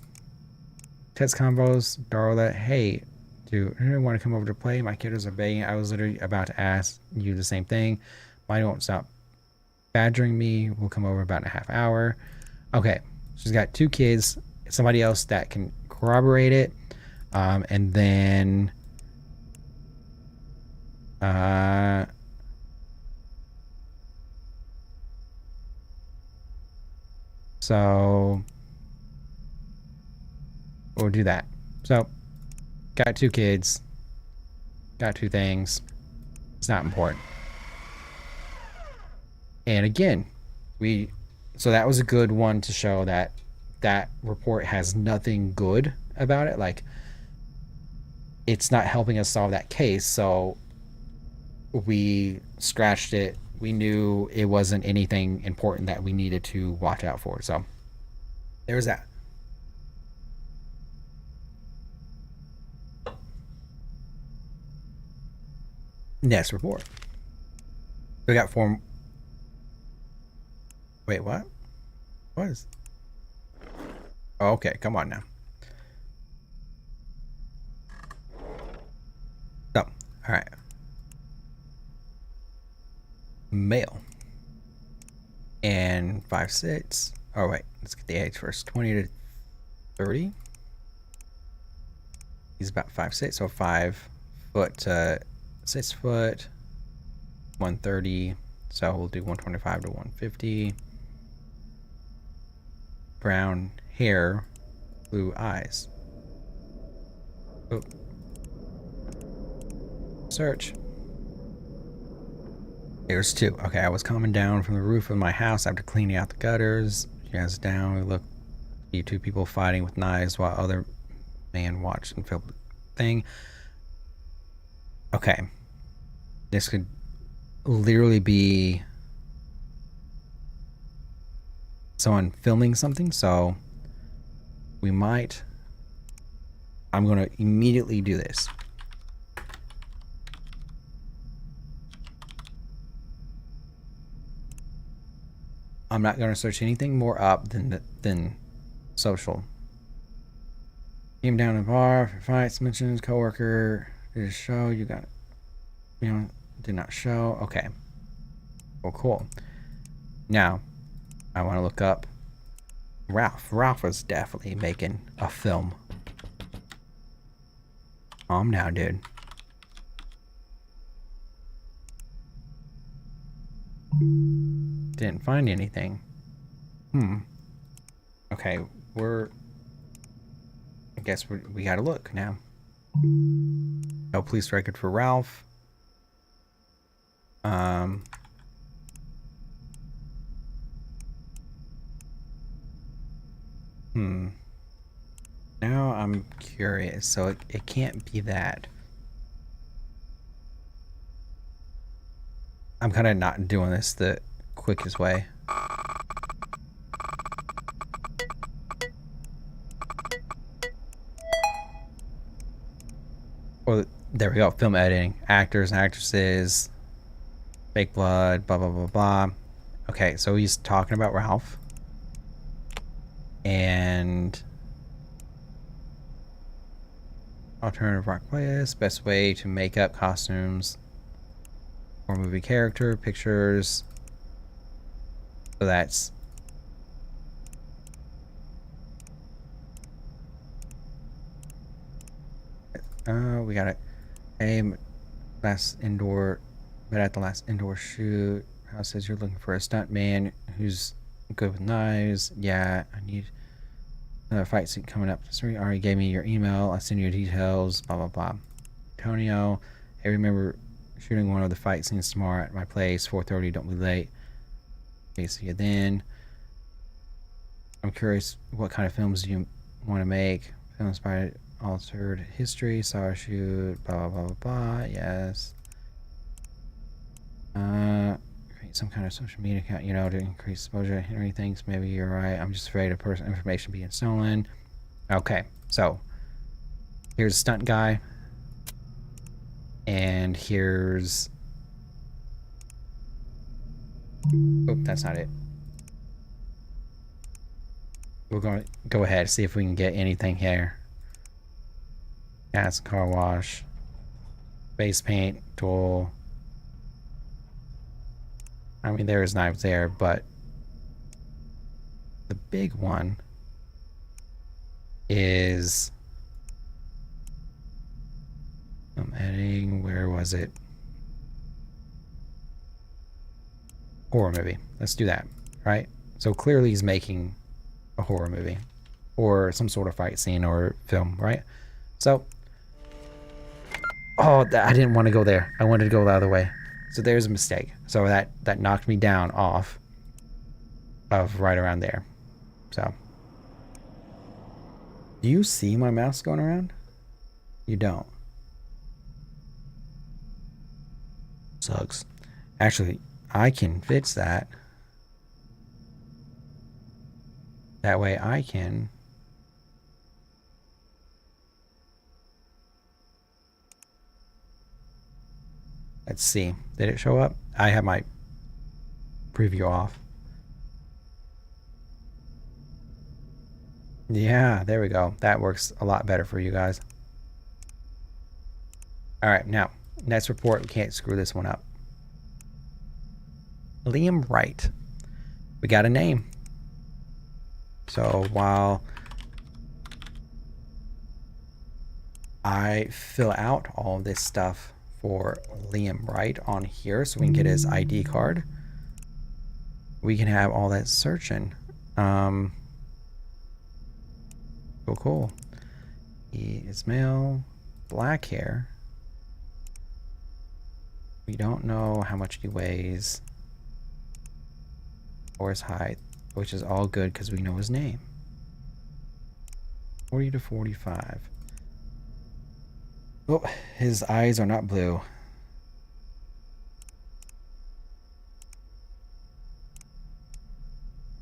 Text combos. Darla, hey, do anyone want to come over to play? My kiddos are begging. I was literally about to ask you the same thing. Mine won't stop badgering me. We'll come over about in a half hour. Okay. She's got 2 kids. Somebody else that can corroborate it. And then... so we'll do that. So got 2 kids, got 2 things. It's not important. And again, so that was a good one to show that report has nothing good about it. Like, it's not helping us solve that case. So we scratched it. We knew it wasn't anything important that we needed to watch out for. So there's that. Next report. We got four. Wait, what? What is? Oh, okay, come on now. So, all right. Male. And 5'6". Oh wait, let's get the age first. 20 to 30. He's about 5'6", so 5 foot to 6 foot. 130. So we'll do 125 to 150. Brown hair, blue eyes. Oh. Search. There's 2. Okay, I was coming down from the roof of my house after cleaning out the gutters. She has down. We look, see 2 people fighting with knives while other man watched and filmed the thing. Okay. This could literally be someone filming something, so we might. I'm going to immediately do this. I'm not going to search anything more up than social. Came down to the bar for fights, mentions coworker, did a show, you got, did not show. Okay. Well, cool. Now, I want to look up Ralph. Ralph was definitely making a film. Calm down, dude. Didn't find anything. Okay, I guess we gotta look now. No police record for Ralph. Now I'm curious. So it can't be that. I'm kind of not doing this the quickest way. Well, there we go. Film editing. Actors and actresses. Fake blood. Blah, blah, blah, blah. Okay, so he's talking about Ralph. And alternative rock playlist. Best way to make up costumes. Or movie character. Pictures. So that's... we got it. Aim last indoor, but at the last indoor shoot, House says you're looking for a stunt man who's good with knives. Yeah, I need another fight scene coming up. Sorry, already gave me your email. I'll send you details. Blah blah blah. Antonio, hey, remember shooting one of the fight scenes tomorrow at my place, 4:30. Don't be late. Okay, see you then. I'm curious, what kind of films do you want to make? Films by altered history, saw a shoot, blah blah blah blah. Yes. Create some kind of social media account, to increase exposure. Henry thinks maybe you're right. I'm just afraid of personal information being stolen. Okay, so here's a stunt guy, and here's. Oh, that's not it. We're going to go ahead, see if we can get anything here. Gas, car wash, base paint, tool. I mean, there's knives there, but the big one is I'm editing. Where was it? Horror movie. Let's do that, right? So clearly he's making a horror movie or some sort of fight scene or film, right? So, oh, I didn't want to go there. I wanted to go the other way. So there's a mistake. So that knocked me down off of right around there. So, do you see my mouse going around? You don't. Sucks. Actually, I can fix that. That way I can... Let's see. Did it show up? I have my preview off. Yeah, there we go. That works a lot better for you guys. All right, now, next report. We can't screw this one up. Liam Wright. We got a name. So while I fill out all this stuff for Liam Wright on here so we can get his ID card, we can have all that searching. Cool. He is male, black hair. We don't know how much he weighs or his height, which is all good because we know his name. 40 to 45. Oh, his eyes are not blue.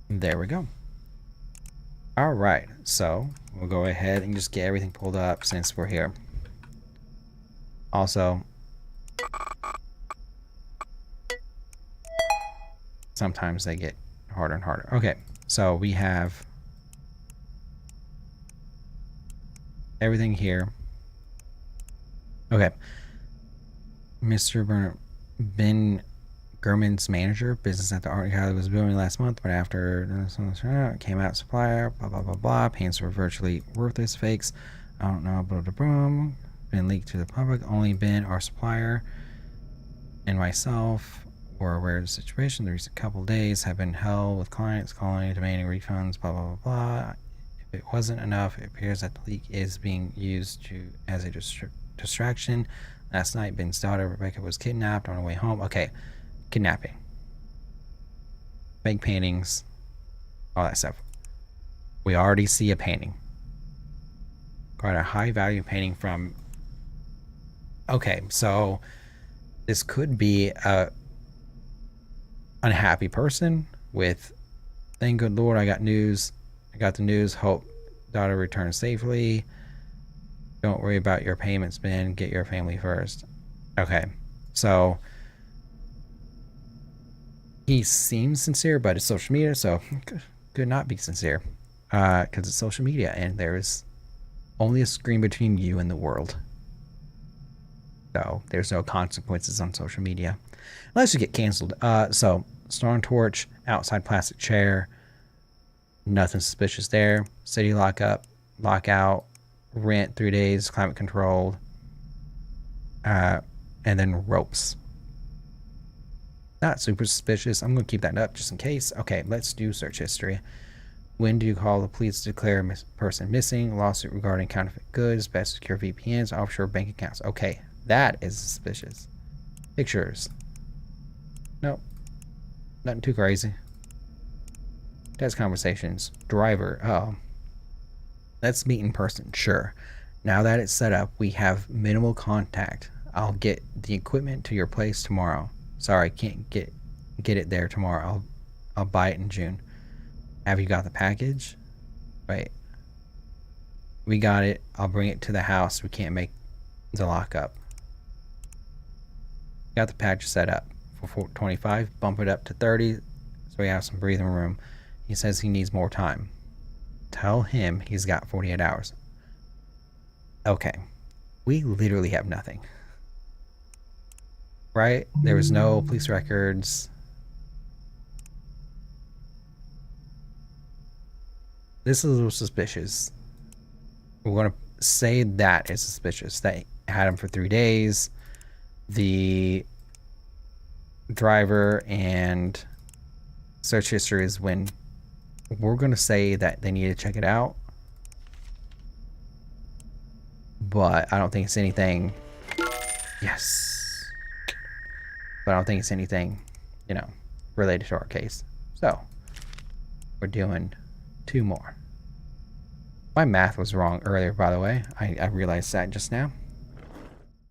There we go. All right, so we'll go ahead and just get everything pulled up since we're here. Also, sometimes they get harder and harder. Okay, so we have everything here. Okay. Mr. Ben Gurman's manager, business at the art gallery, was booming last month, but after it came out supplier, blah, blah, blah, blah. Paints were virtually worthless fakes. I don't know, blah, blah, blah. Been leaked to the public. Only Ben, our supplier, and myself were aware of the situation. The recent couple of days have been hell with clients calling, demanding refunds, blah, blah, blah, blah. If it wasn't enough, it appears that the leak is being used as a distraction. Last night, Ben's daughter, Rebecca, was kidnapped on her way home. Okay. Kidnapping, fake paintings, all that stuff. We already see a painting. Quite a high value painting from... Okay, so this could be a unhappy person with, thank good Lord, I got news. I got the news. Hope daughter returns safely. Don't worry about your payments, Ben. Get your family first. Okay, so... He seems sincere, but it's social media, so could not be sincere. Because it's social media, and there's only a screen between you and the world. So there's no consequences on social media. Unless you get canceled. So, Storm Torch, outside plastic chair. Nothing suspicious there. City lockup, lockout, rent 3 days, climate controlled. And then ropes. Not super suspicious. I'm going to keep that up just in case. Okay, let's do search history. When do you call the police to declare a person missing? Lawsuit regarding counterfeit goods, best secure VPNs, offshore bank accounts. Okay, that is suspicious. Pictures. Nope. Nothing too crazy. Test conversations. Driver. Oh. Let's meet in person. Sure. Now that it's set up, we have minimal contact. I'll get the equipment to your place tomorrow. Sorry, I can't get it there tomorrow. I'll buy it in June. Have you got the package? Wait. We got it. I'll bring it to the house. We can't make the lockup. Got the package set up for 25. Bump it up to 30 so we have some breathing room. He says he needs more time. Tell him he's got 48 hours. Okay. We literally have nothing. Right? There was no police records. This is a little suspicious. We're going to say that is suspicious. They had him for 3 days. The driver and search history is when we're going to say that they need to check it out. But I don't think it's anything. Yes. But I don't think it's anything, you know, related to our case. So, we're doing 2 more. My math was wrong earlier, by the way. I realized that just now.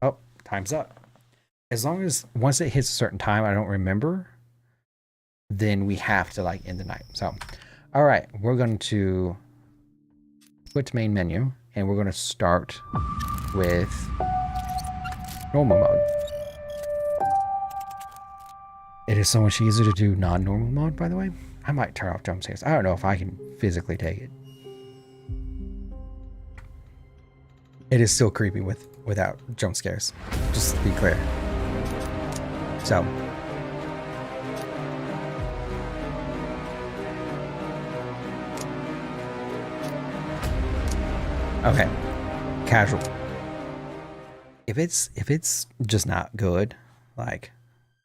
Oh, time's up. as long as once it hits a certain time, I don't remember, then we have to like end the night. So, all right, we're going to quit main menu and we're going to start with normal mode. It is so much easier to do non-normal mode, by the way. I might turn off jump scares. I don't know if I can physically take it. It is still creepy without jump scares, just to be clear. So, okay, casual. If it's just not good, like,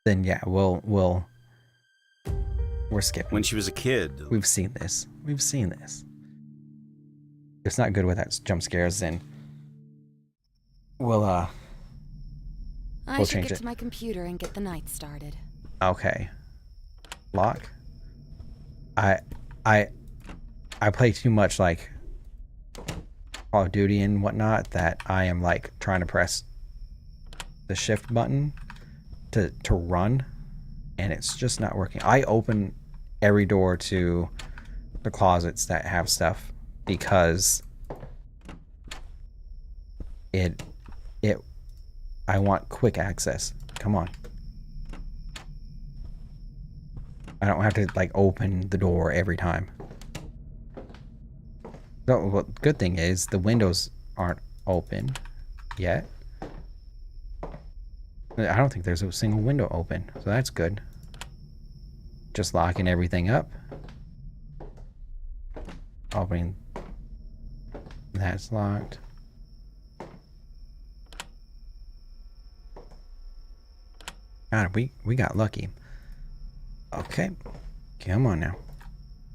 then yeah, we're skipping. When she was a kid, We've seen this. We've seen this. If it's not good without jump scares, then we'll I should change get it. to my computer and get the night started. Okay. Lock. I play too much like Call of Duty and whatnot that I am like trying to press the shift button to run, and it's just not working. I open every door to the closets that have stuff because I want quick access. Come on. I don't have to like open the door every time. So, well, good thing is the windows aren't open yet. I don't think there's a single window open, so that's good. Just locking everything up. Opening. That's locked. God, we got lucky. Okay. Come on now.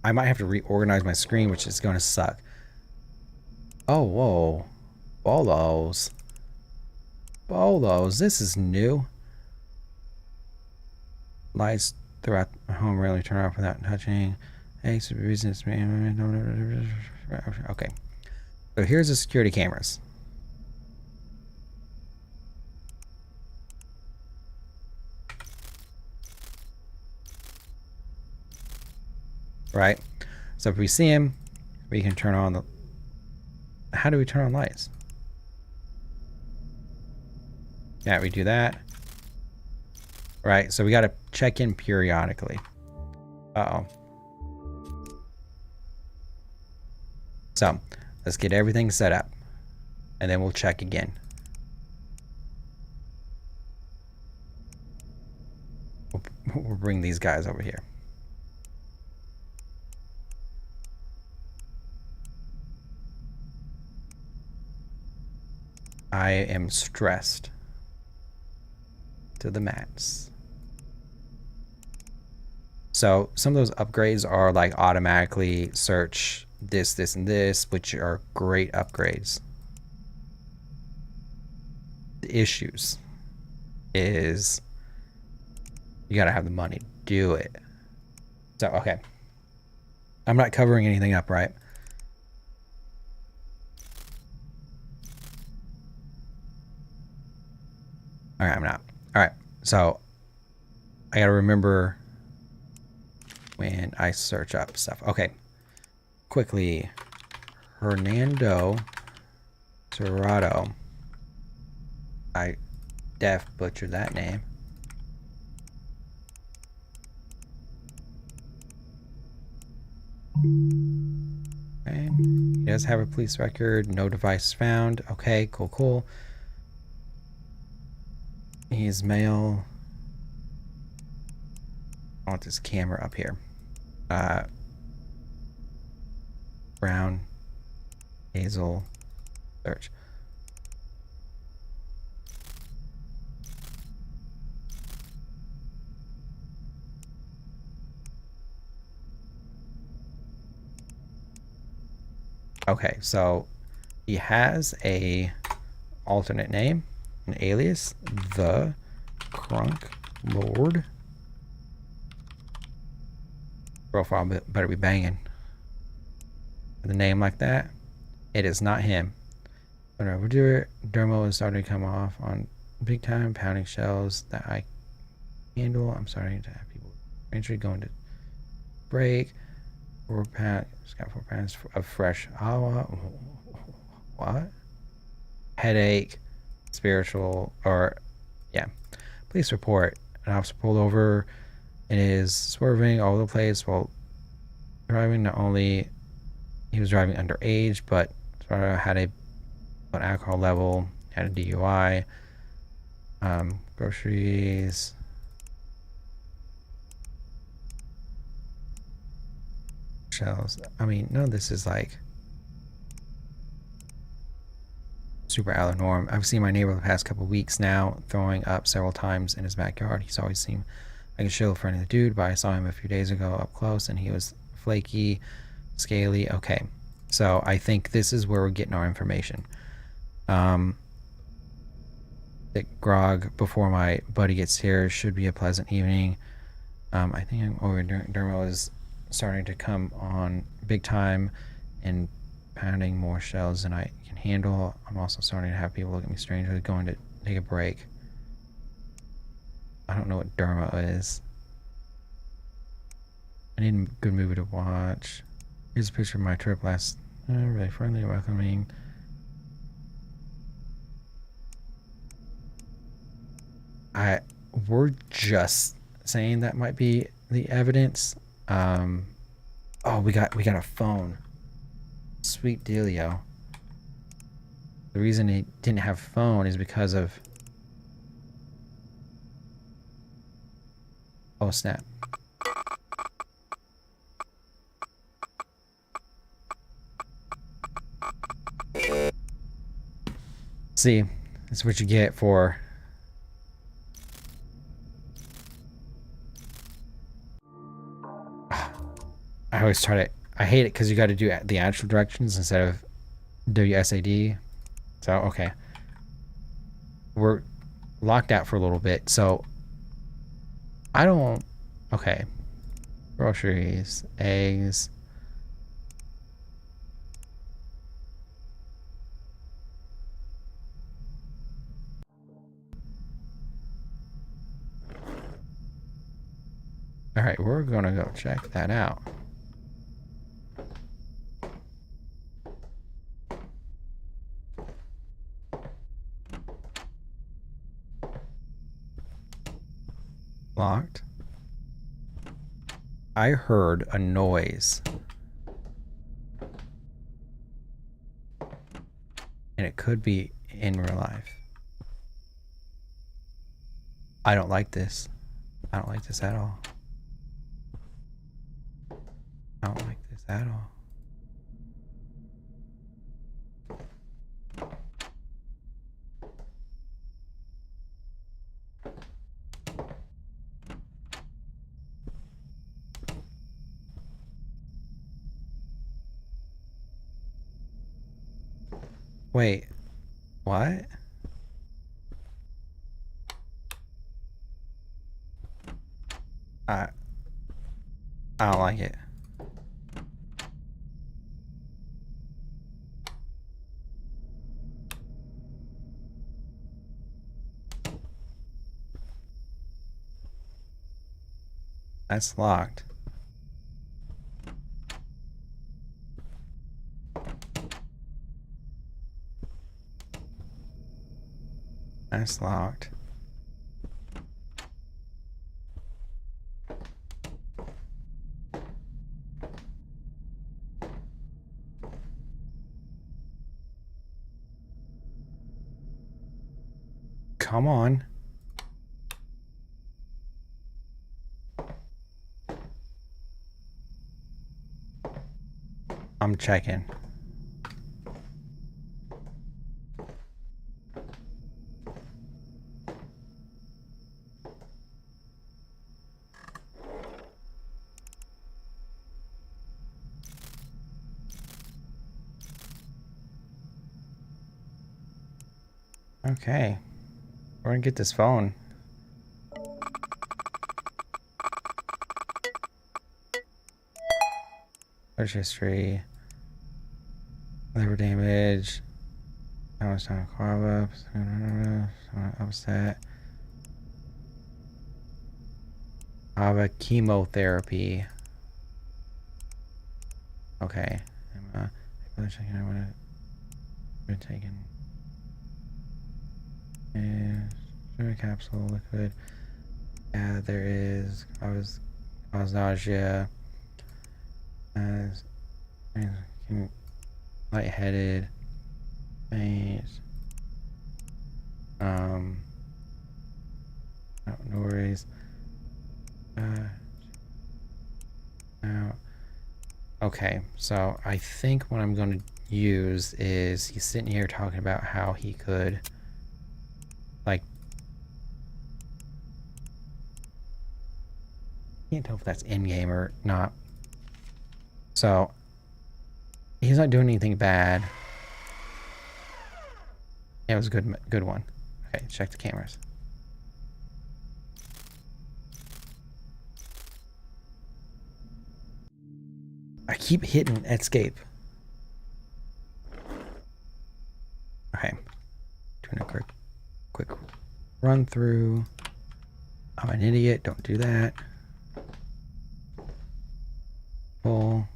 I might have to reorganize my screen, which is going to suck. Oh, whoa. Bolos. Bolos. This is new. Lights throughout the home rarely turn off without touching. Hey, business. Okay. So here's the security cameras. Right? So if we see him, we can turn on the... How do we turn on lights? Yeah, we do that. Right, so we got to check in periodically. Uh-oh. So, let's get everything set up. And then we'll check again. We'll bring these guys over here. I am stressed to the max. So some of those upgrades are like automatically search this, this, and this, which are great upgrades. The issues is you gotta have the money to do it. So, okay. I'm not covering anything up, right? Alright, I'm not. Alright, so I gotta remember when I search up stuff. Okay. Quickly. Hernando Serrato. I butchered that name. Okay. He does have a police record. No device found. Okay, cool, cool. He's male. I want this camera up here. Brown. Hazel. Search. Okay, so he has a alternate name, an alias, the Crunk Lord. Profile better be banging. With a name like that, it is not him. But overdo it. Dermo is starting to come off on big time pounding shells that I handle. I'm starting to have people eventually going to break. 4 pounds. Just got 4 pounds of fresh awa. What? Headache. Spiritual. Or, yeah. Police report. An officer pulled over and is swerving all over the place while driving. Not only he was driving underage, but had an alcohol level, had a DUI. Groceries. Shells. I mean, none of this is like super out of the norm. I've seen my neighbor the past couple of weeks now throwing up several times in his backyard. He's always seemed like a chill friendly dude, but I saw him a few days ago up close and he was flaky, scaly. Okay, so I think this is where we're getting our information. That grog before my buddy gets here should be a pleasant evening. I think Dermo is starting to come on big time and pounding more shells than I can handle. I'm also starting to have people look at me strangely, going to take a break. I don't know what Dermo is. I need a good movie to watch. Here's a picture of my trip last. Really friendly, welcoming. We're just saying that might be the evidence. Oh, we got a phone. Sweet dealio. The reason he didn't have phone is because of. Oh snap. See, that's what you get for. I always try to. I hate it because you got to do the actual directions instead of WSAD. So, okay. We're locked out for a little bit. So, I don't. Okay. Groceries, eggs. All right, we're going to go check that out. Locked. I heard a noise. And it could be in real life. I don't like this. I don't like this at all. I don't like this at all. Wait, what? I don't like it. That's locked. That's locked. Come on. I'm checking. Okay. We're gonna get this phone. Search history. Liver damage. How much time? Quava. Upset. Quava chemotherapy. Okay. I'm checking out what I've taken. And sugar capsule, liquid. Yeah, there is. Cause nausea. As lightheaded. Faint. No worries. Now, okay, so I think what I'm going to use is he's sitting here talking about how he could, like, can't tell if that's in game or not. So he's not doing anything bad. Yeah, it was a good one. Okay, check the cameras. I keep hitting escape. Okay, doing a quick run through. I'm an idiot. Don't do that. Pull.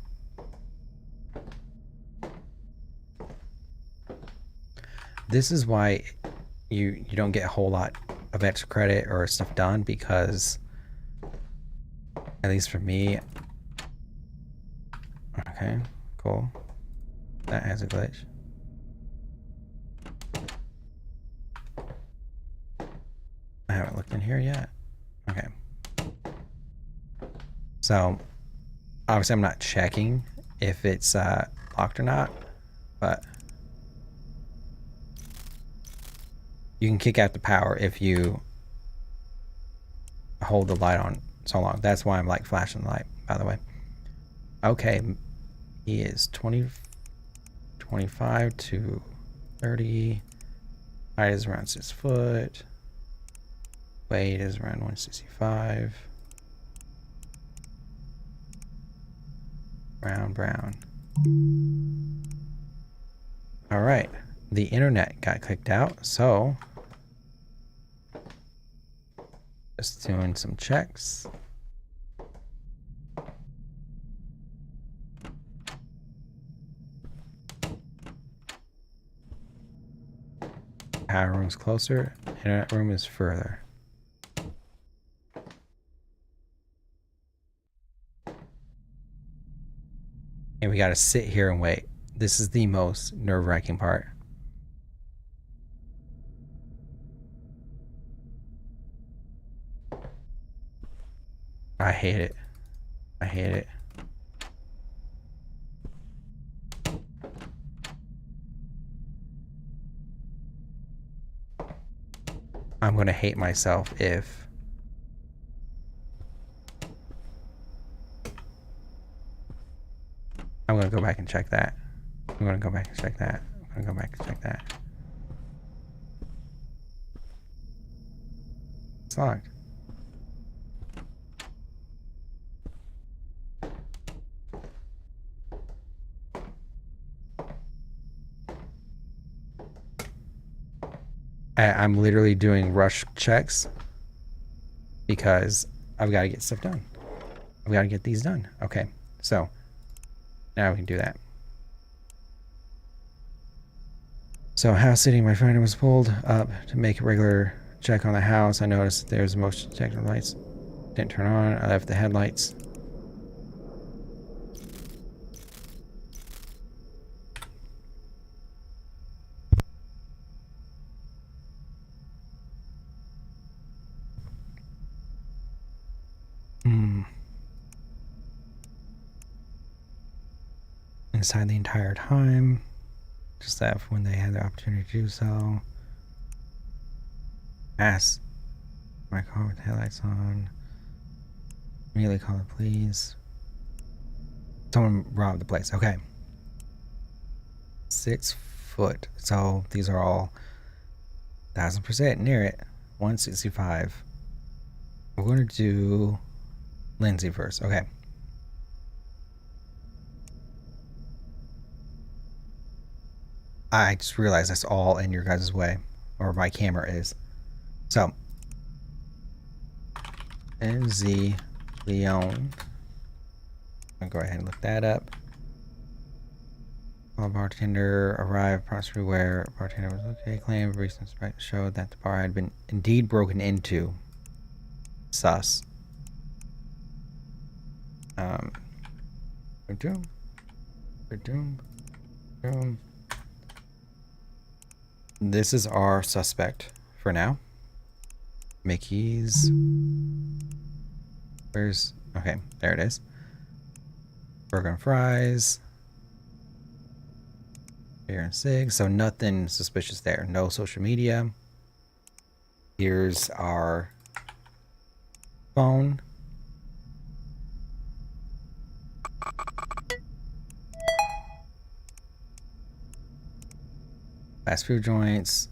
This is why you don't get a whole lot of extra credit or stuff done, because at least for me. Okay, cool. That has a glitch. I haven't looked in here yet. Okay. So obviously I'm not checking if it's locked or not, but you can kick out the power if you hold the light on so long. That's why I'm like flashing the light, by the way. Okay, he is 25 to 30. Height is around 6 foot. Weight is around 165. Brown. All right, the internet got clicked out, so just doing some checks. Power room's closer, internet room is further. And we gotta sit here and wait. This is the most nerve-wracking part. I hate it. I hate it. I'm gonna hate myself if I'm gonna go back and check that. I'm gonna go back and check that. I'm gonna go back and check that. It's locked. I'm literally doing rush checks because I've got to get stuff done. I've got to get these done. Okay, so now we can do that. So house sitting, my friend was pulled up to make a regular check on the house. I noticed there's motion detector lights. Didn't turn on. I left the headlights. Inside the entire time. Just that when they had the opportunity to do so. Ask my car with the headlights on. Immediately call the police. Someone robbed the place. Okay. 6 foot. So these are all 1000% near it. 165. We're going to do Lindsay first. Okay. I just realized that's all in your guys' way, or my camera is. So, NZ Leon. I'll go ahead and look that up. While bartender arrived, possibly where bartender was okay. Claimed recent inspection showed that the bar had been indeed broken into. Sus. Doom. This is our suspect for now. Mickey's. Where's... Okay, there it is. Burger and fries. Beer and cigs. So nothing suspicious there. No social media. Here's our phone. Fast food joints.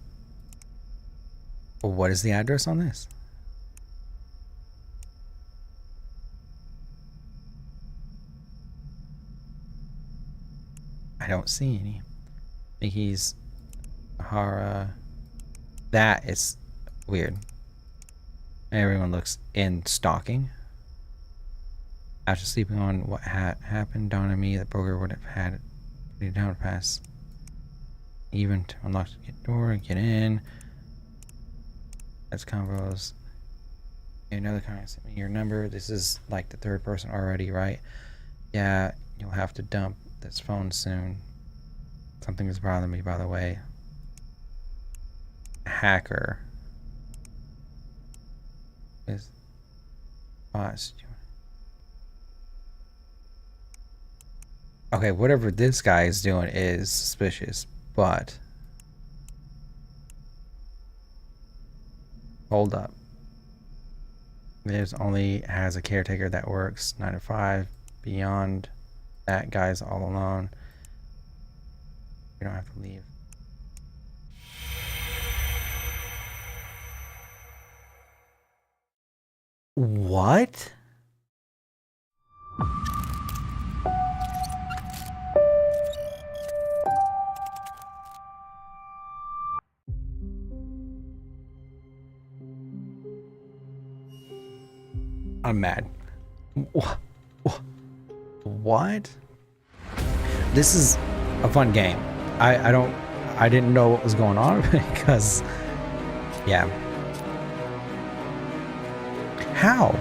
What is the address on this? I don't see any. Mickey's, Sahara. That is weird. Everyone looks in stocking. After sleeping on what happened, dawned on me that Broker would have had it down to pass. Even to unlock the door and get in. That's combos. Another comment sent me your number. This is like the third person already, right? Yeah, you'll have to dump this phone soon. Something is bothering me, by the way. Hacker. Is bots. Okay, whatever this guy is doing is suspicious, but hold up. There's only has a caretaker that works 9 to 5. Beyond that, guy's all alone. You don't have to leave. What? I'm mad. What? This is a fun game. I didn't know what was going on because, yeah. How?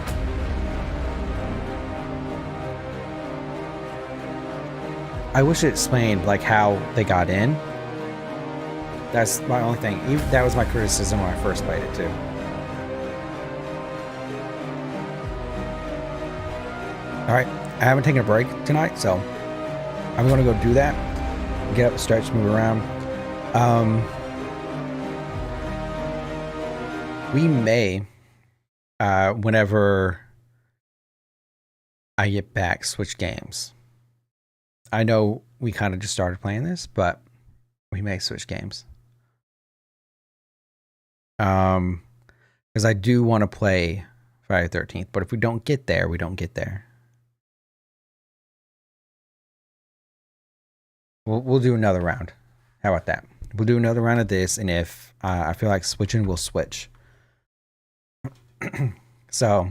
I wish it explained like how they got in. That's my only thing. That was my criticism when I first played it too. Alright, I haven't taken a break tonight, so I'm going to go do that. Get up, stretch, move around. We may, whenever I get back, switch games. I know we kind of just started playing this, but we may switch games. Because I do want to play Friday the 13th, but if we don't get there, we don't get there. We'll do another round. How about that? We'll do another round of this, and if I feel like switching, we'll switch. So,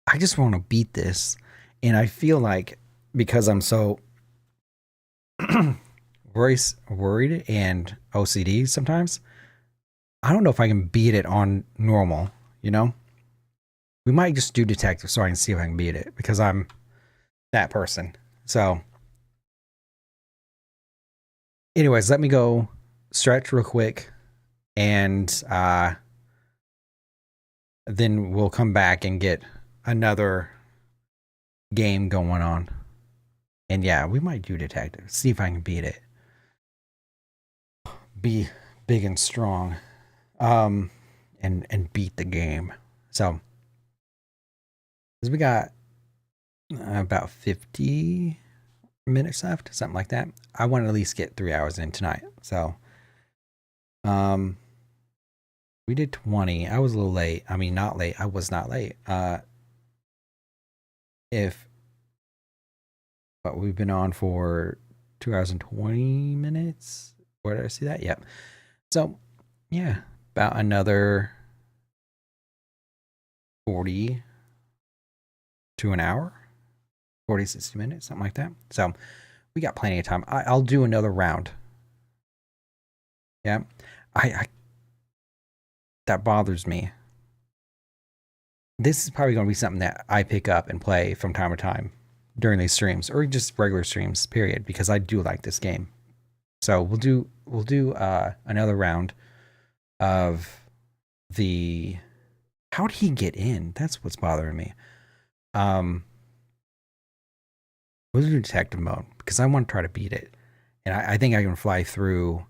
I just want to beat this, and I feel like because I'm so worried and OCD sometimes, I don't know if I can beat it on normal, you know? We might just do detective so I can see if I can beat it, because I'm that person. So anyways, let me go stretch real quick, and then we'll come back and get another game going on. And yeah, we might do detective, see if I can beat it, be big and strong, and beat the game. So we got about 50 minutes left, something like that. I want to at least get 3 hours in tonight. So we did 20. I was a little late. I mean, not late. I was not late. If But we've been on for 2 hours and 20 minutes. Where did I see that? Yep. So, yeah, about another 40 to an hour, 40, 60 minutes, something like that. So, we got plenty of time. I'll do another round. Yeah. I that bothers me. This is probably going to be something that I pick up and play from time to time during these streams, or just regular streams, period, because I do like this game. So we'll do another round of the. How did he get in? That's what's bothering me. We'll do detective mode because I want to try to beat it, and I think I can fly through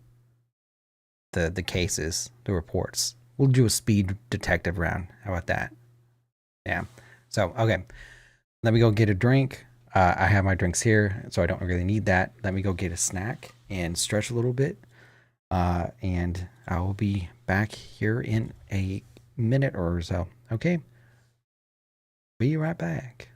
the cases, the reports. We'll do a speed detective round. How about that? Yeah. So okay, let me go get a drink. I have my drinks here, so I don't really need that. Let me go get a snack and stretch a little bit. And I will be back here in a minute or so. Okay? Be right back.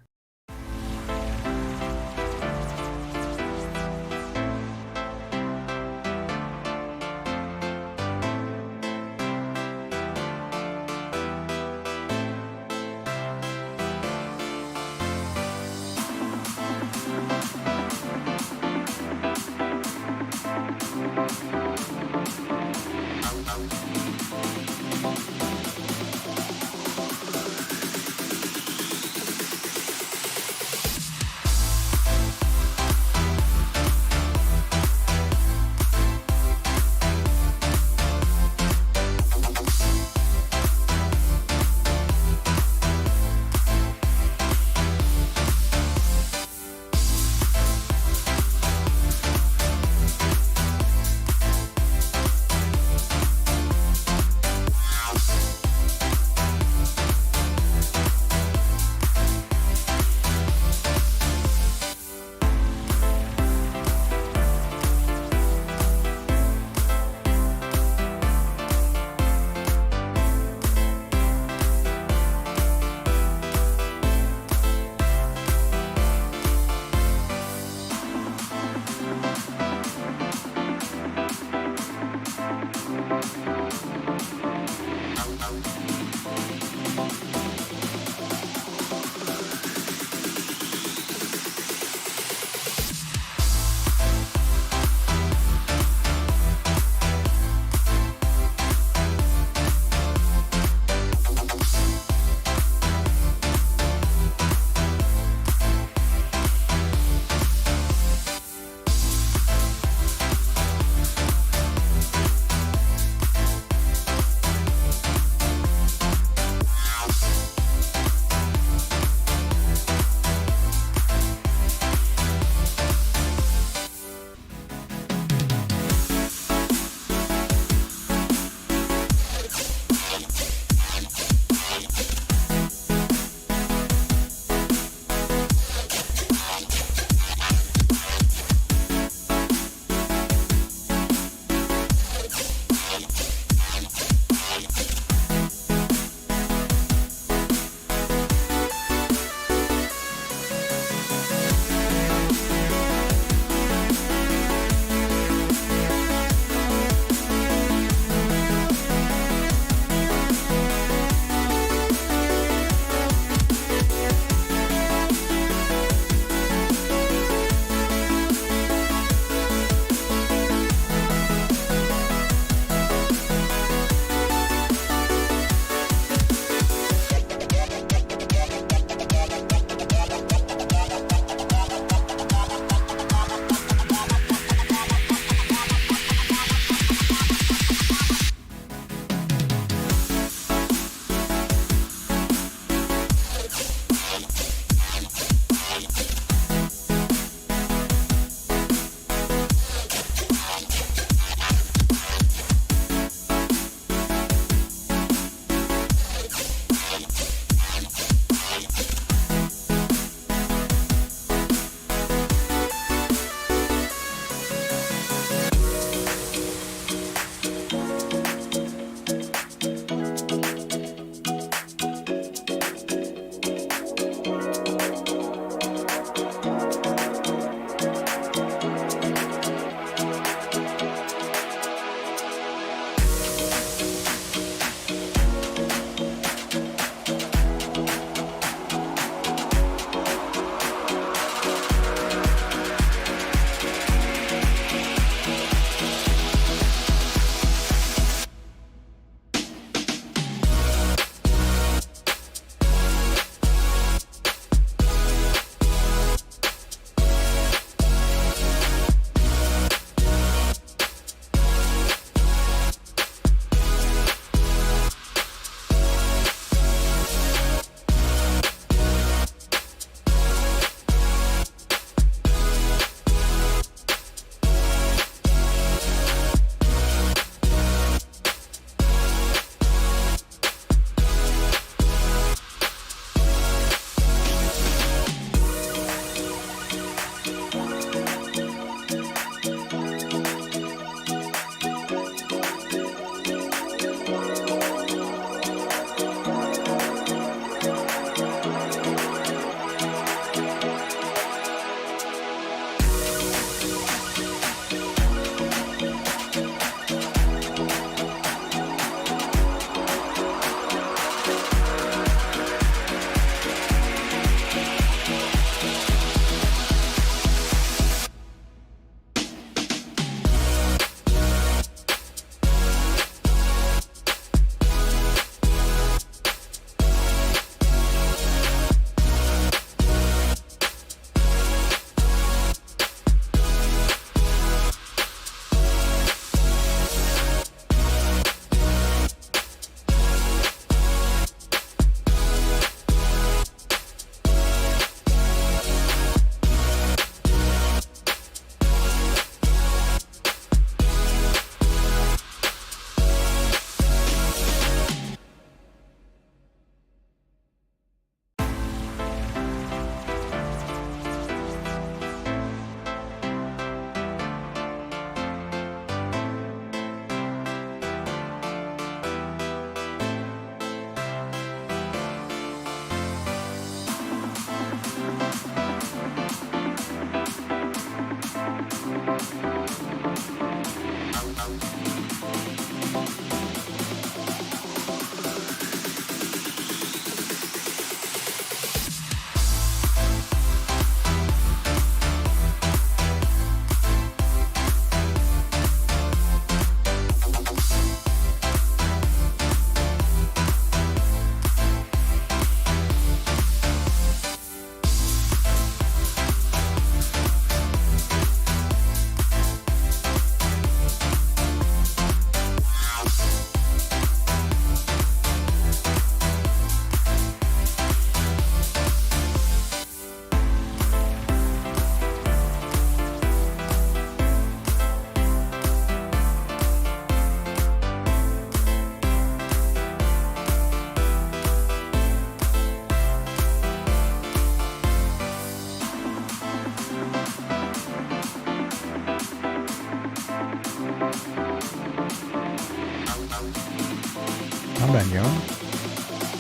I'm done, Joe.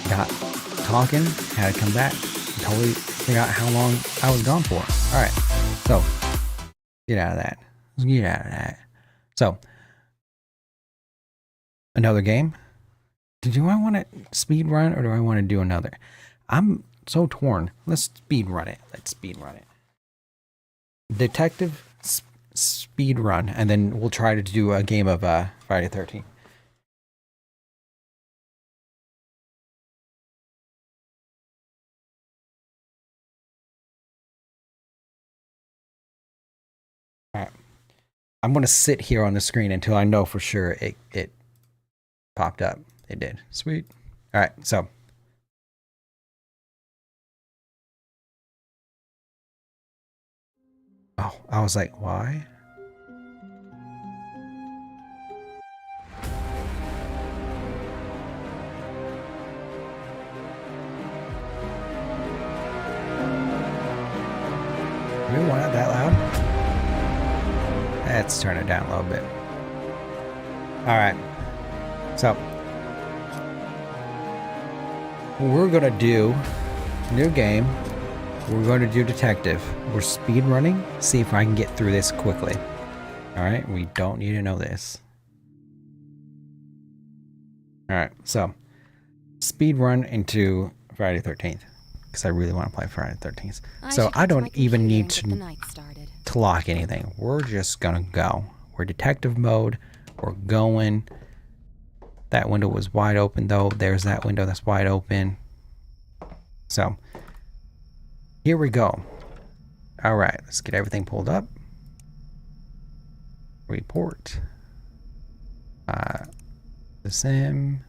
Got talking, had to come back. Totally forgot how long I was gone for. Alright, so get out of that. Let's get out of that. So, another game. Do I want to speed run or do I want to do another? I'm so torn. Let's speed run it. Detective speed run, and then we'll try to do a game of Friday the 13th. Alright. I'm going to sit here on the screen until I know for sure it popped up. It did. Sweet. Alright, so. Oh, I was like, why? Really want it that loud? Let's turn it down a little bit. Alright. So. We're going to do new game. We're going to do detective. We're speed running. See if I can get through this quickly. Alright, we don't need to know this. Alright, so. Speed run into Friday the 13th. Because I really want to play Friday the 13th. So I don't even need to lock anything. We're just going to go. We're detective mode. We're going. That window was wide open though. There's that window that's wide open. So. Here we go. Alright, let's get everything pulled up. Report. The sim.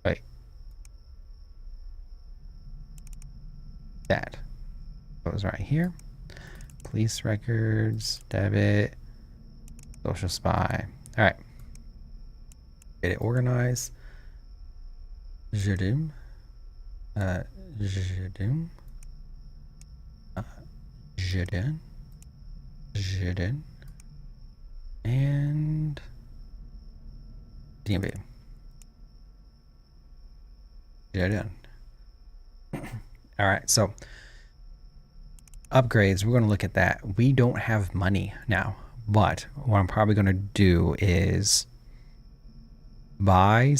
Wait. That goes right here. Police records, debit, social spy. Alright. Get it organized. Jadum. Jadum. Jadin. And DMV. Jadin. Alright, so upgrades, we're going to look at that. We don't have money now, but what I'm probably going to do is buy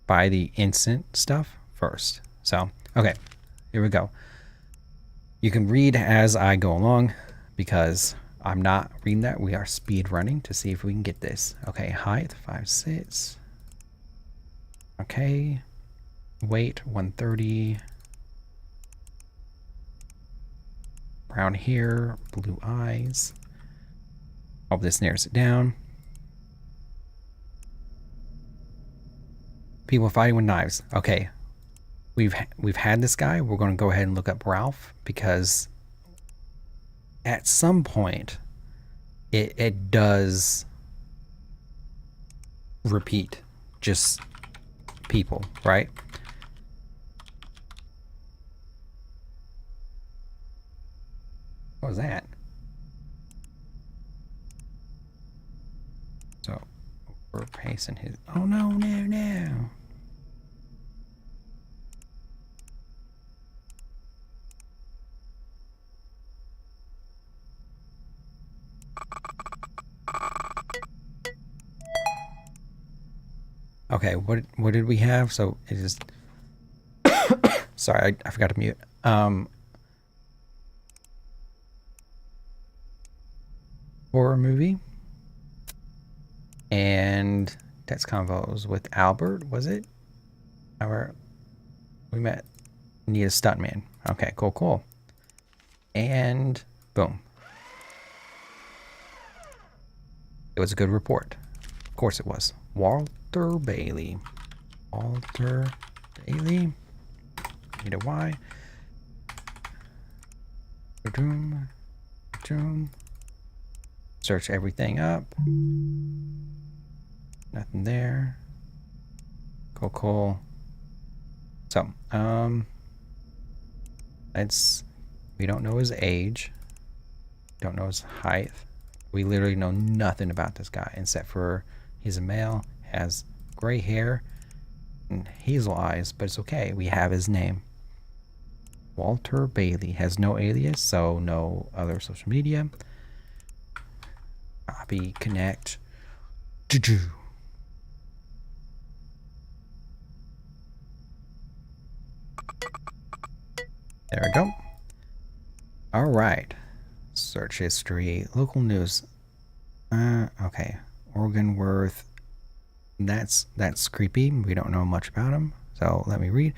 the instant stuff first. So, okay, here we go. You can read as I go along because I'm not reading that. We are speed running to see if we can get this. Okay, height 5'6". Okay, weight 130. Brown hair, blue eyes. Hope this narrows it down. People fighting with knives. Okay. We've had this guy. We're going to go ahead and look up Ralph because at some point it does repeat just people, right? What was that? So we're pacing his. Oh no, no, no. Okay, what did we have? So it is. Sorry, I forgot to mute. Horror movie. And text convos with Albert, was it? We met. Need a stuntman. Okay, cool. And boom. It was a good report. Of course it was. Walter Bailey. Walter Bailey. Need a Y. Doom. Search everything up. Nothing there. Cool. So, we don't know his age. Don't know his height. We literally know nothing about this guy except for he's a male, has gray hair, and hazel eyes, but it's okay. We have his name. Walter Bailey has no alias, so no other social media. Copy, connect. There we go. All right. Search history, local news. Okay. Organ Worth. That's creepy. We don't know much about him. So let me read.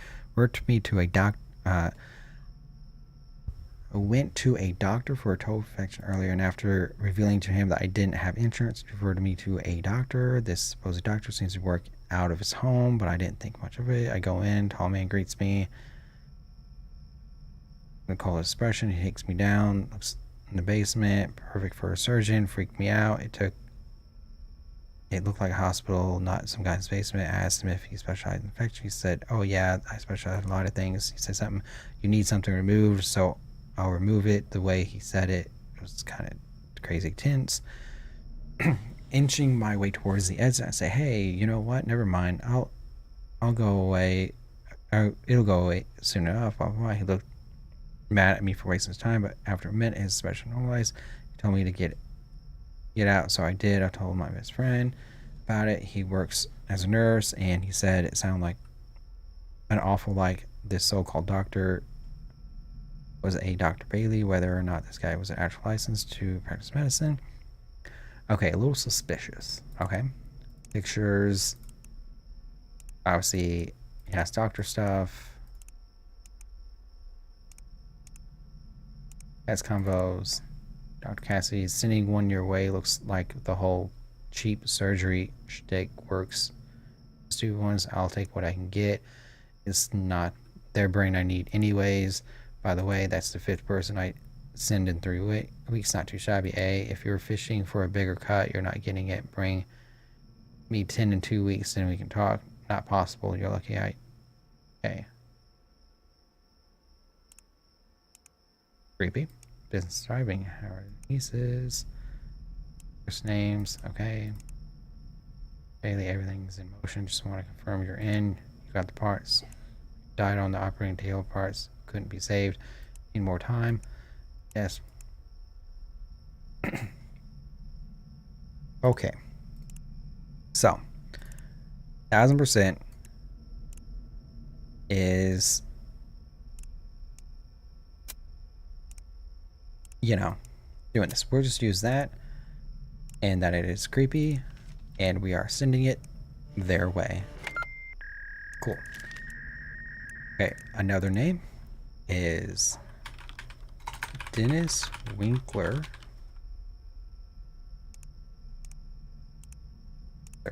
Went to a doctor for a toe infection earlier, and after revealing to him that I didn't have insurance, referred me to a doctor. This supposed doctor seems to work out of his home, but I didn't think much of it. I go in, tall man greets me. I call it expression. He takes me down, looks in the basement, perfect for a surgeon, freaked me out. It looked like a hospital, not some guy's basement. I asked him if he specialized in infection. He said, oh yeah, I specialize in a lot of things. He said something, you need something removed, so I'll remove it. The way he said it was kind of crazy tense. Inching my way towards the edge, I say, hey, you know what? Never mind. I'll go away. It'll go away soon enough. Blah, blah, blah. He looked mad at me for wasting his time, but after a minute, his expression normalized. He told me to get out, so I did. I told my best friend about it. He works as a nurse, and he said it sounded like an awful like this so-called doctor was a Dr. Bailey, whether or not this guy was actually licensed to practice medicine. Okay, a little suspicious. Okay. Pictures. Obviously, he has doctor stuff. Has convos. Dr. Cassidy sending one your way. Looks like the whole cheap surgery shtick works. Stupid ones, I'll take what I can get. It's not their brain I need anyways. By the way, that's the 5th person I send in 3 weeks. Not too shabby, eh? If you're fishing for a bigger cut, you're not getting it. Bring me 10 in 2 weeks, then we can talk. Not possible. You're lucky I... Okay. Creepy. Business driving. How are the nieces? First names. Okay. Bailey, everything's in motion. Just want to confirm you're in. You got the parts. Died on the operating table. Parts couldn't be saved. Need more time. Yes. Okay. So, 1000% is, you know, doing this. We'll just use that, and that it is creepy, and we are sending it their way. Cool. Okay, another name is Dennis Winkler.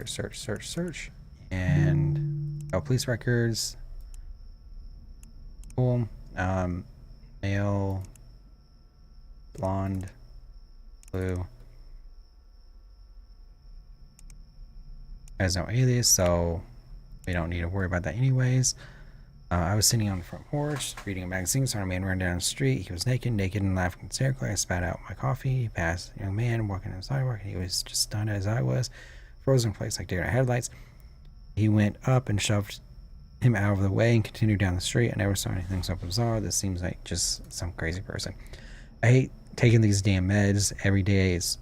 Search. And police records. Cool. Male, blonde, blue. Has no alias, so we don't need to worry about that anyways. I was sitting on the front porch, reading a magazine, saw a man run down the street. He was naked and laughing hysterically. I spat out my coffee. He passed a young man walking on the sidewalk. He was just stunned as I was, frozen in place like deer in headlights. He went up and shoved him out of the way and continued down the street. I never saw anything so bizarre. This seems like just some crazy person. I hate taking these damn meds every day. It's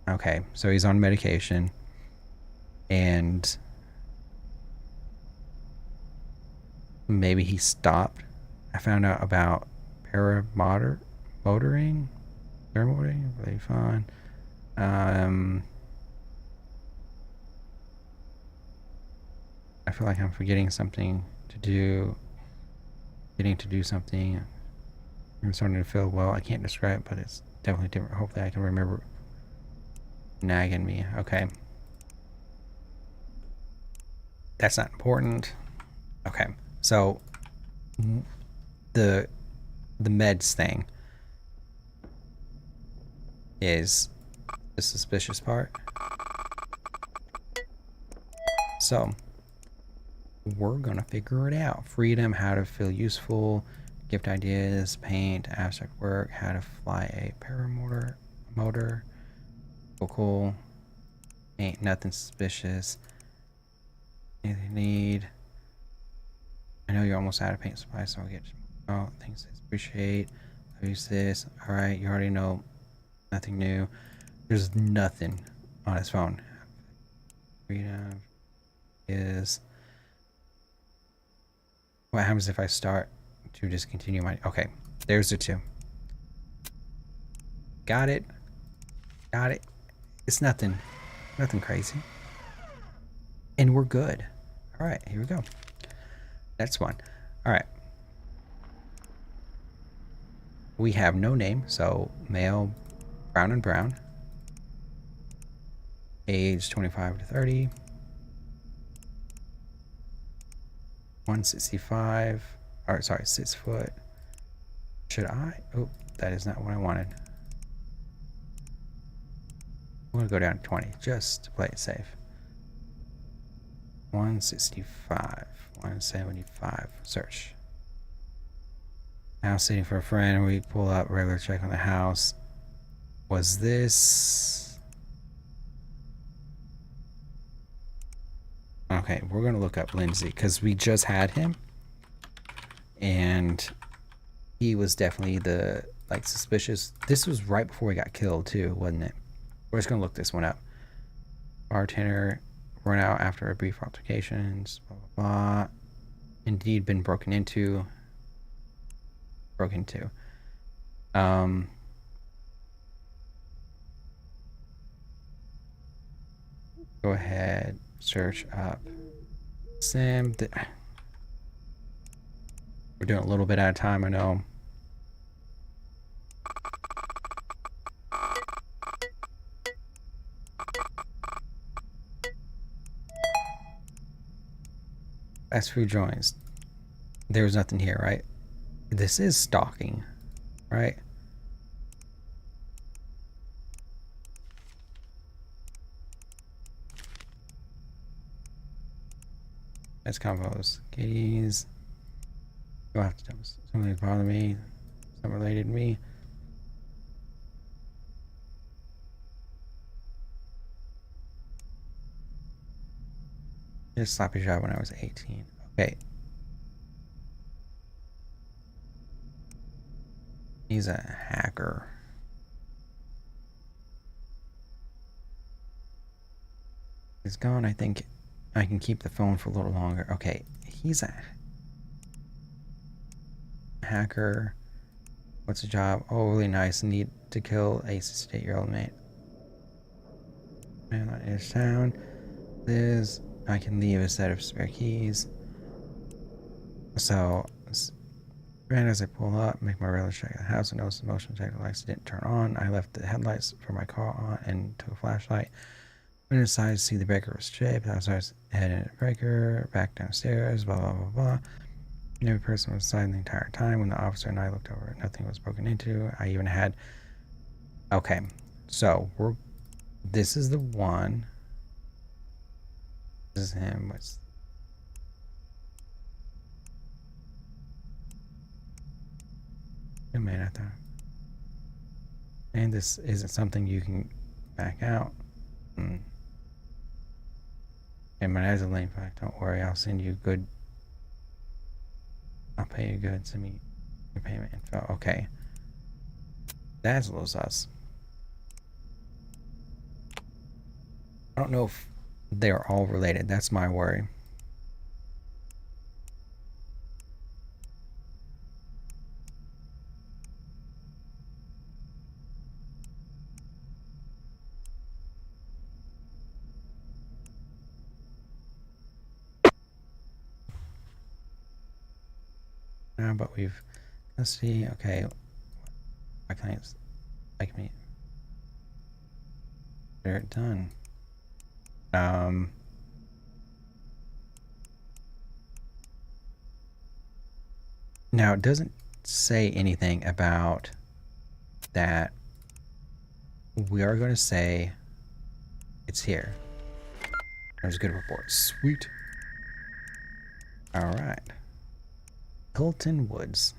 okay. So he's on medication, and maybe he stopped. I found out about paramotoring, really fun. I feel like I'm forgetting something to do. Getting to do something. I'm starting to feel well. I can't describe it, but it's definitely different. Hopefully I can remember. Nagging me. Okay. That's not important. Okay. So the meds thing is the suspicious part. So we're gonna figure it out. Freedom, how to feel useful, gift ideas, paint, abstract work, how to fly a paramotor, Cool. Ain't nothing suspicious. Anything you need? I know you're almost out of paint supplies, so I'll get you. Oh, thanks. Appreciate. I'll use this. Alright, you already know. Nothing new. There's nothing on his phone. Freedom is. What happens if I start to discontinue my. Okay, there's the 2. Got it. Got it. It's nothing. Nothing crazy. And we're good. Alright, here we go. That's one. Alright. We have no name, so male, brown and brown. Age 25 to 30. 165. Or sorry, 6 foot. Should I? Oh, that is not what I wanted. I'm gonna go down to 20 just to play it safe. 165. 175. Search. House sitting for a friend. We pull up, regular check on the house. Was this? Okay, we're gonna look up Lindsay because we just had him, and he was definitely the like suspicious. This was right before he got killed too, wasn't it? We're just gonna look this one up. Bartender run out after a brief altercations. Blah blah blah. Indeed, been broken into. Go ahead, search up Sam. We're doing a little bit at a time, I know. Fast food joints. There was nothing here, right? This is stalking, right? Let's combos. Kitties. You'll have to tell us. Something bothered me. Something related to me. Just sloppy job when I was 18. Okay. He's a hacker. He's gone. I think I can keep the phone for a little longer. Okay. He's a hacker. What's the job? Oh, really nice. Need to kill a 68-year-old mate. Man, that is sound. Liz, I can leave a set of spare keys. So, ran as I pull up, make my regular check of the house, and notice the motion detector lights didn't turn on. I left the headlights for my car on and took a flashlight. Went inside to see the breaker was chipped. I was heading to the breaker, back downstairs, blah, blah, blah, blah. Every person was inside the entire time. When the officer and I looked over, nothing was broken into. I even had... Okay, so this is the one. This is him. What's... Oh man, I thought... And this isn't something you can back out. And man, that's a lame fact. Don't worry, I'll send you good... I'll pay you good. Send me your payment info. Okay. That's a little sus. I don't know if they're all related. That's my worry. But we've... Let's see. Okay. My clients like me. They're done. Now, it doesn't say anything about that. We are going to say it's here. There's a good report. Sweet. All right. Hilton Woods.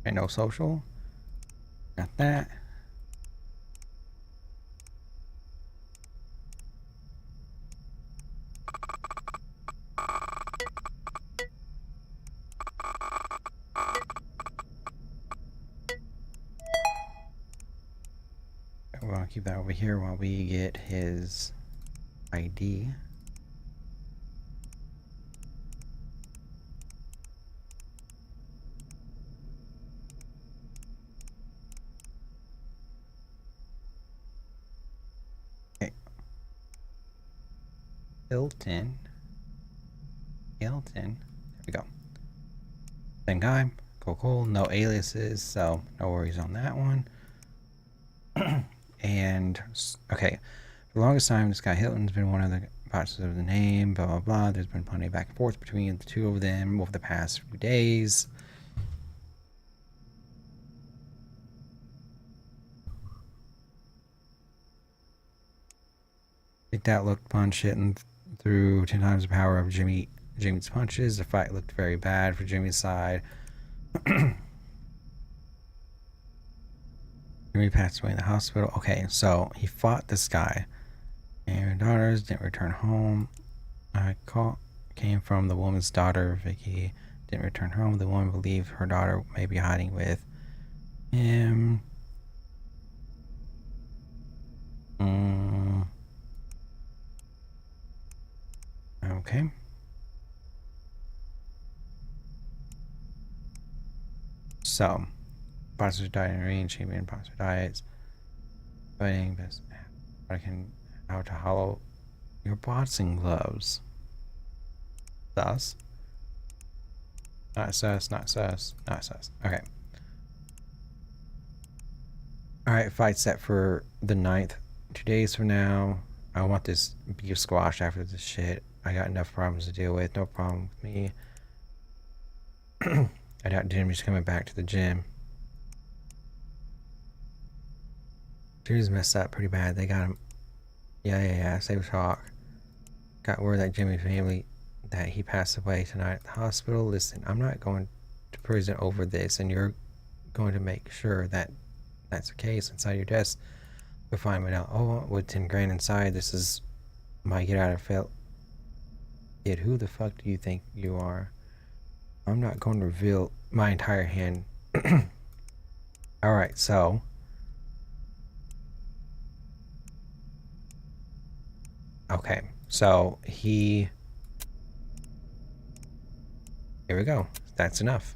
Okay, no social. Got that. We're gonna keep that over here while we get his ID. Okay. Hilton. There we go. Same guy. Cool. No aliases, so no worries on that one. And okay, for the longest time, this guy Hilton's been one of the bosses of the name. Blah blah blah. There's been plenty of back and forth between the two of them over the past few days. Kicked out, looked punch, hitting through 10 times the power of Jimmy's punches. The fight looked very bad for Jimmy's side. Jimmy passed away in the hospital. Okay, so he fought this guy. And her daughters didn't return home. Came from the woman's daughter, Vicky. Didn't return home. The woman believed her daughter may be hiding with him. Okay. So, Boxers diet and range, champion boxer diets. Fighting best. How to hollow your boxing gloves. Thus. Not sus. Okay. Alright, fight set for the 9th. 2 days from now. I want this beef squash after this shit. I got enough problems to deal with. No problem with me. I doubt Jimmy's coming back to the gym. Jimmy's messed up pretty bad. They got him. Yeah. Safe talk. Got word that Jimmy's family, that he passed away tonight at the hospital. Listen, I'm not going to prison over this, and you're going to make sure that that's the case. Inside your desk, you'll find me now. Oh, with 10 grand inside, this is my get out of jail. Kid, who the fuck do you think you are? I'm not going to reveal my entire hand. Alright, so. Okay, so he. Here we go. That's enough.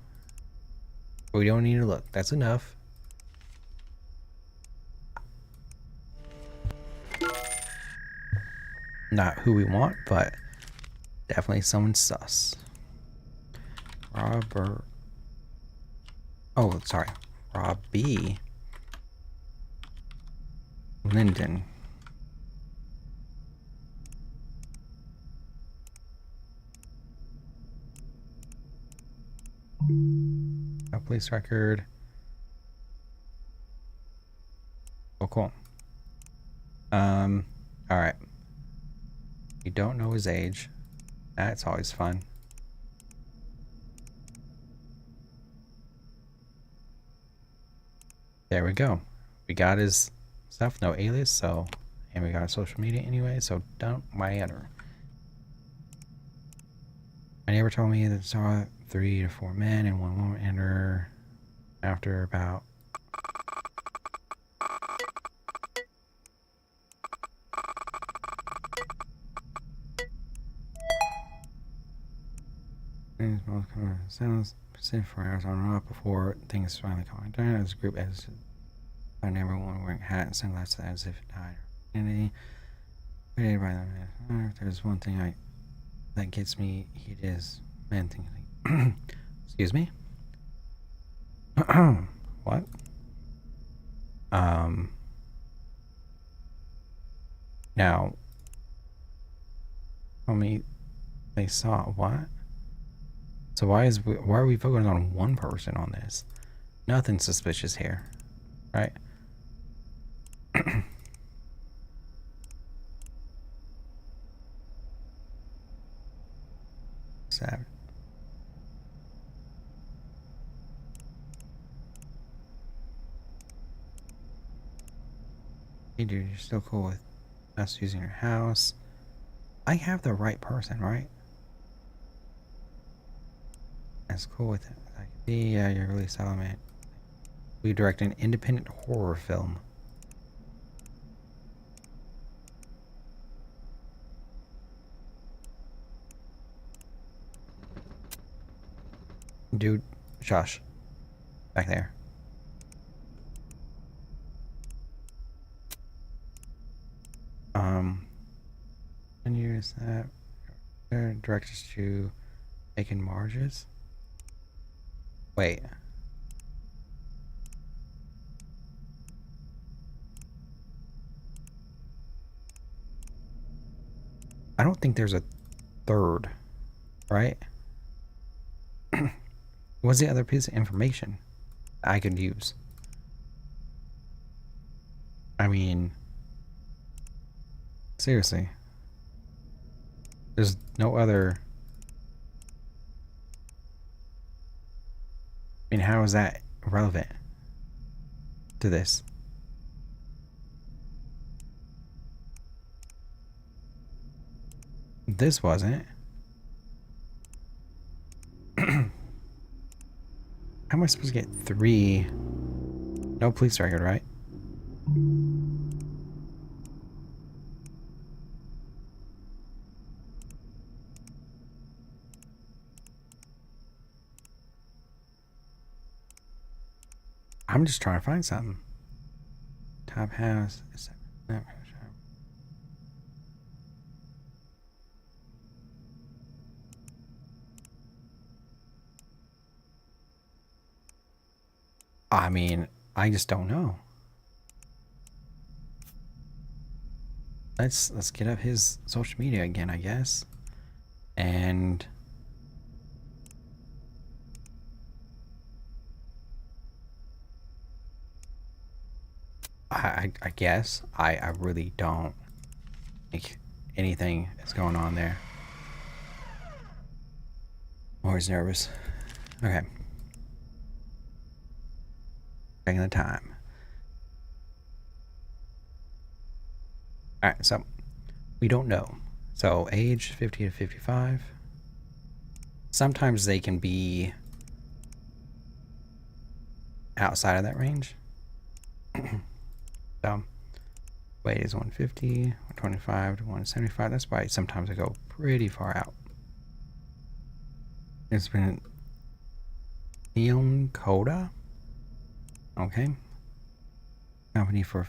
We don't need to look. That's enough. Not who we want, but definitely someone sus. Robert. Oh, sorry. Robbie Linden. No police record. Oh, cool. Alright. You don't know his age. That's always fun. There we go. We got his stuff, no alias, so, and we got his social media anyway, so don't matter. My neighbor told me that saw 3 to 4 men and 1 woman enter after about sounds 4 hours on and off before things finally calmed down. As a group, as I never one wearing a hat and sunglasses as if it died. If there's one thing that gets me, it is men thinking. Excuse me. What? Now, tell me, they saw what? So why are we focusing on one person on this? Nothing suspicious here, right? Sad. Hey dude, you're still cool with us using your house. I have the right person, right? That's cool with it. Like, yeah, you're really solid, man. We direct an independent horror film. Dude, Josh, back there. And use that. Direct us to Bacon Marges. Wait. I don't think there's a third, right? What's the other piece of information I could use? I mean, seriously. There's no other. I mean, how is that relevant to this? This wasn't. How am I supposed to get 3? No police record, right? I'm just trying to find something. Top house. I mean, I just don't know. Let's get up his social media again, I guess. And I guess I really don't think anything is going on there. Always nervous. Okay. Checking the time. Alright, so we don't know. So age 50 to 55. Sometimes they can be outside of that range. So weight is 150, 125 to 175. That's why sometimes I go pretty far out. It's been Neon Coda. Okay. Company for.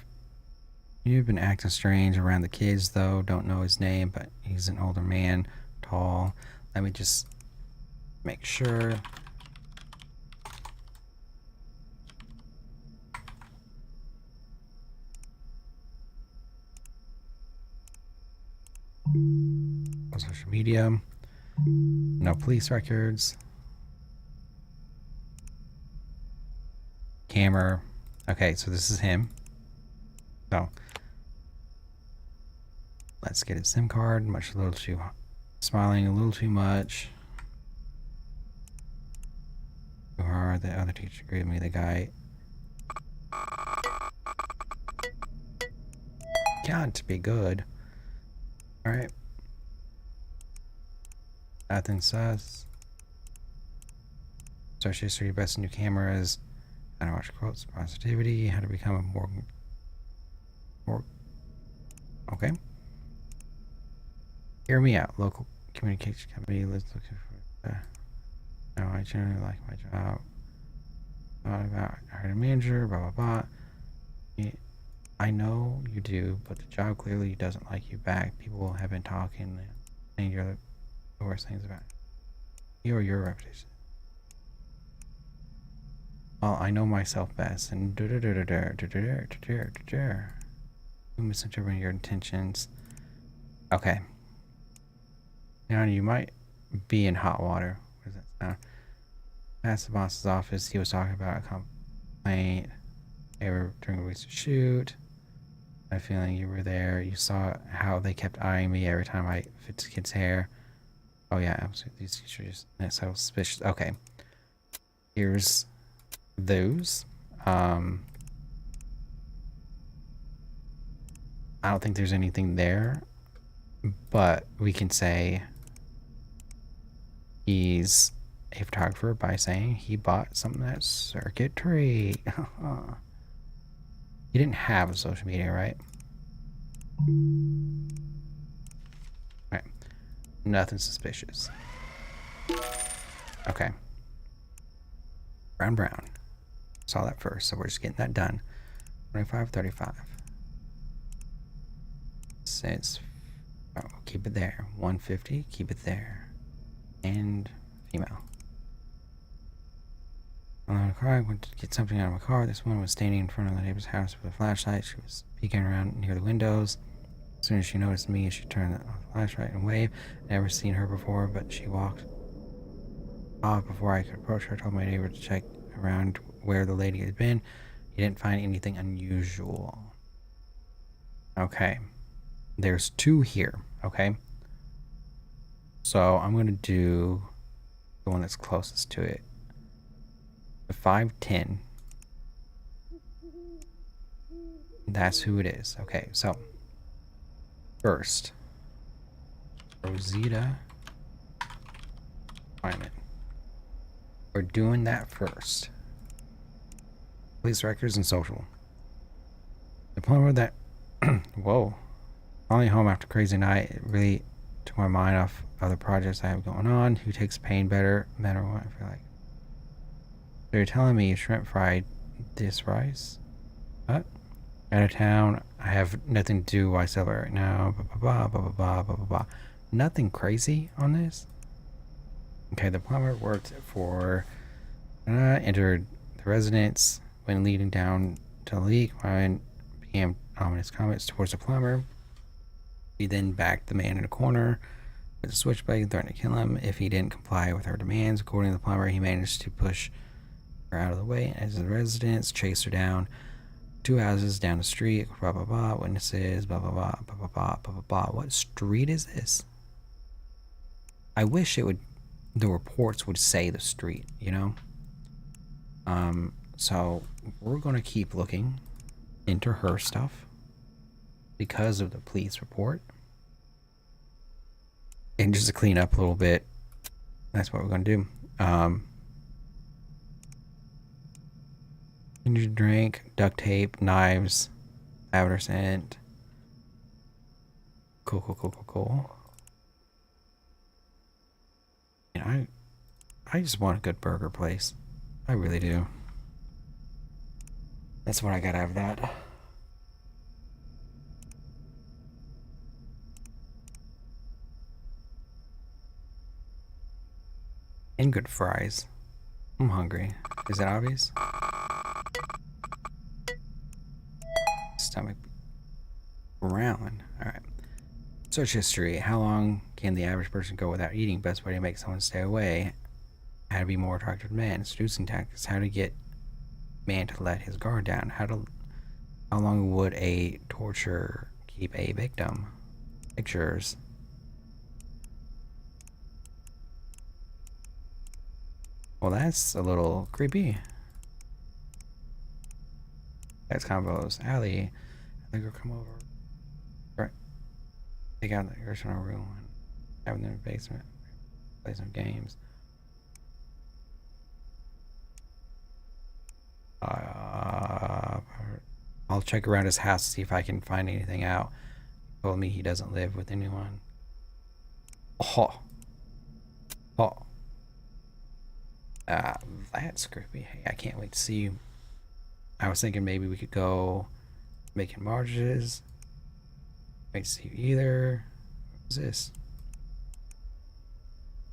You've been acting strange around the kids, though. Don't know his name, but he's an older man, tall. Let me just make sure. Social media. No police records. Camera. Okay, so this is him. So let's get his SIM card. A little too smiling, a little too much. Who are the other teacher? Agree with me, the guy. Got to be good. All right. Nothing sus. Search history, best new cameras. How to watch quotes, positivity, how to become a more. Okay. Hear me out. Local communication company. Let's look for. No, I generally like my job. Thought about hiring a manager. Blah blah blah. I know you do, but the job clearly doesn't like you back. People have been talking, saying you're the worst things about you or your reputation. Well, I know myself best, and misinterpreting your intentions. Okay. Now you might be in hot water. What does that sound? Past the boss's office, he was talking about a complaint. They were during a recent shoot. I have a feeling you were there. You saw how they kept eyeing me every time I fit the kid's hair. Oh yeah, absolutely. These teachers are so suspicious. Okay. Here's those. I don't think there's anything there, but we can say he's a photographer by saying he bought something at Circuitry. He didn't have a social media, right? Right. Nothing suspicious. Okay. Brown. Saw that first, so we're just getting that done. 2535. Says, oh, keep it there. 150, keep it there. And female. I went to get something out of my car. This woman was standing in front of the neighbor's house with a flashlight. She was peeking around near the windows. As soon as she noticed me, she turned on the flashlight and waved. Never seen her before, but she walked off before I could approach her. I told my neighbor to check around where the lady had been. He didn't find anything unusual. Okay. There's 2 here, okay? So I'm going to do the one that's closest to it. The 510. That's who it is. Okay, so first, Rosita Wyman. We're doing that first. Police records and social. The plumber that whoa. Finally home after a crazy night. It really took my mind off other projects I have going on. Who takes pain better no matter what, I feel like. So you're telling me shrimp fried this rice? What? Out of town. I have nothing to do while I celebrate right now. Blah, blah, blah, blah, blah, blah, blah, blah. Nothing crazy on this? Okay, the plumber worked for... entered the residence when leading down to the leak. Ryan began ominous comments towards the plumber. He then backed the man in a corner with a switchblade and threatened to kill him if he didn't comply with her demands. According to the plumber, he managed to push her out of the way as the residents chased her down 2 houses down the street. Blah blah blah. Witnesses. Blah blah blah. Blah blah blah. Blah blah blah. What street is this? I wish it would. The reports would say the street. You know. So we're gonna keep looking into her stuff because of the police report, and just to clean up a little bit. That's what we're gonna do. Energy drink, duct tape, knives, lavender scent. Cool. And I just want a good burger place. I really do. That's what I got out of that. And good fries. I'm hungry. Is that obvious? Stomach growling. Alright. Search history. How long can the average person go without eating? Best way to make someone stay away. How to be more attractive to men. Seducing tactics. How to get man to let his guard down. How long would a torture keep a victim? Pictures. Well, that's a little creepy. That's combos. Allie, I think we'll come over. Right. Take out the original room and have them in the basement. Play some games. I'll check around his house to see if I can find anything out. He told me he doesn't live with anyone. Oh. That's creepy. Hey, I can't wait to see you. I was thinking maybe we could go making marriages. Wait to see you either. What was this?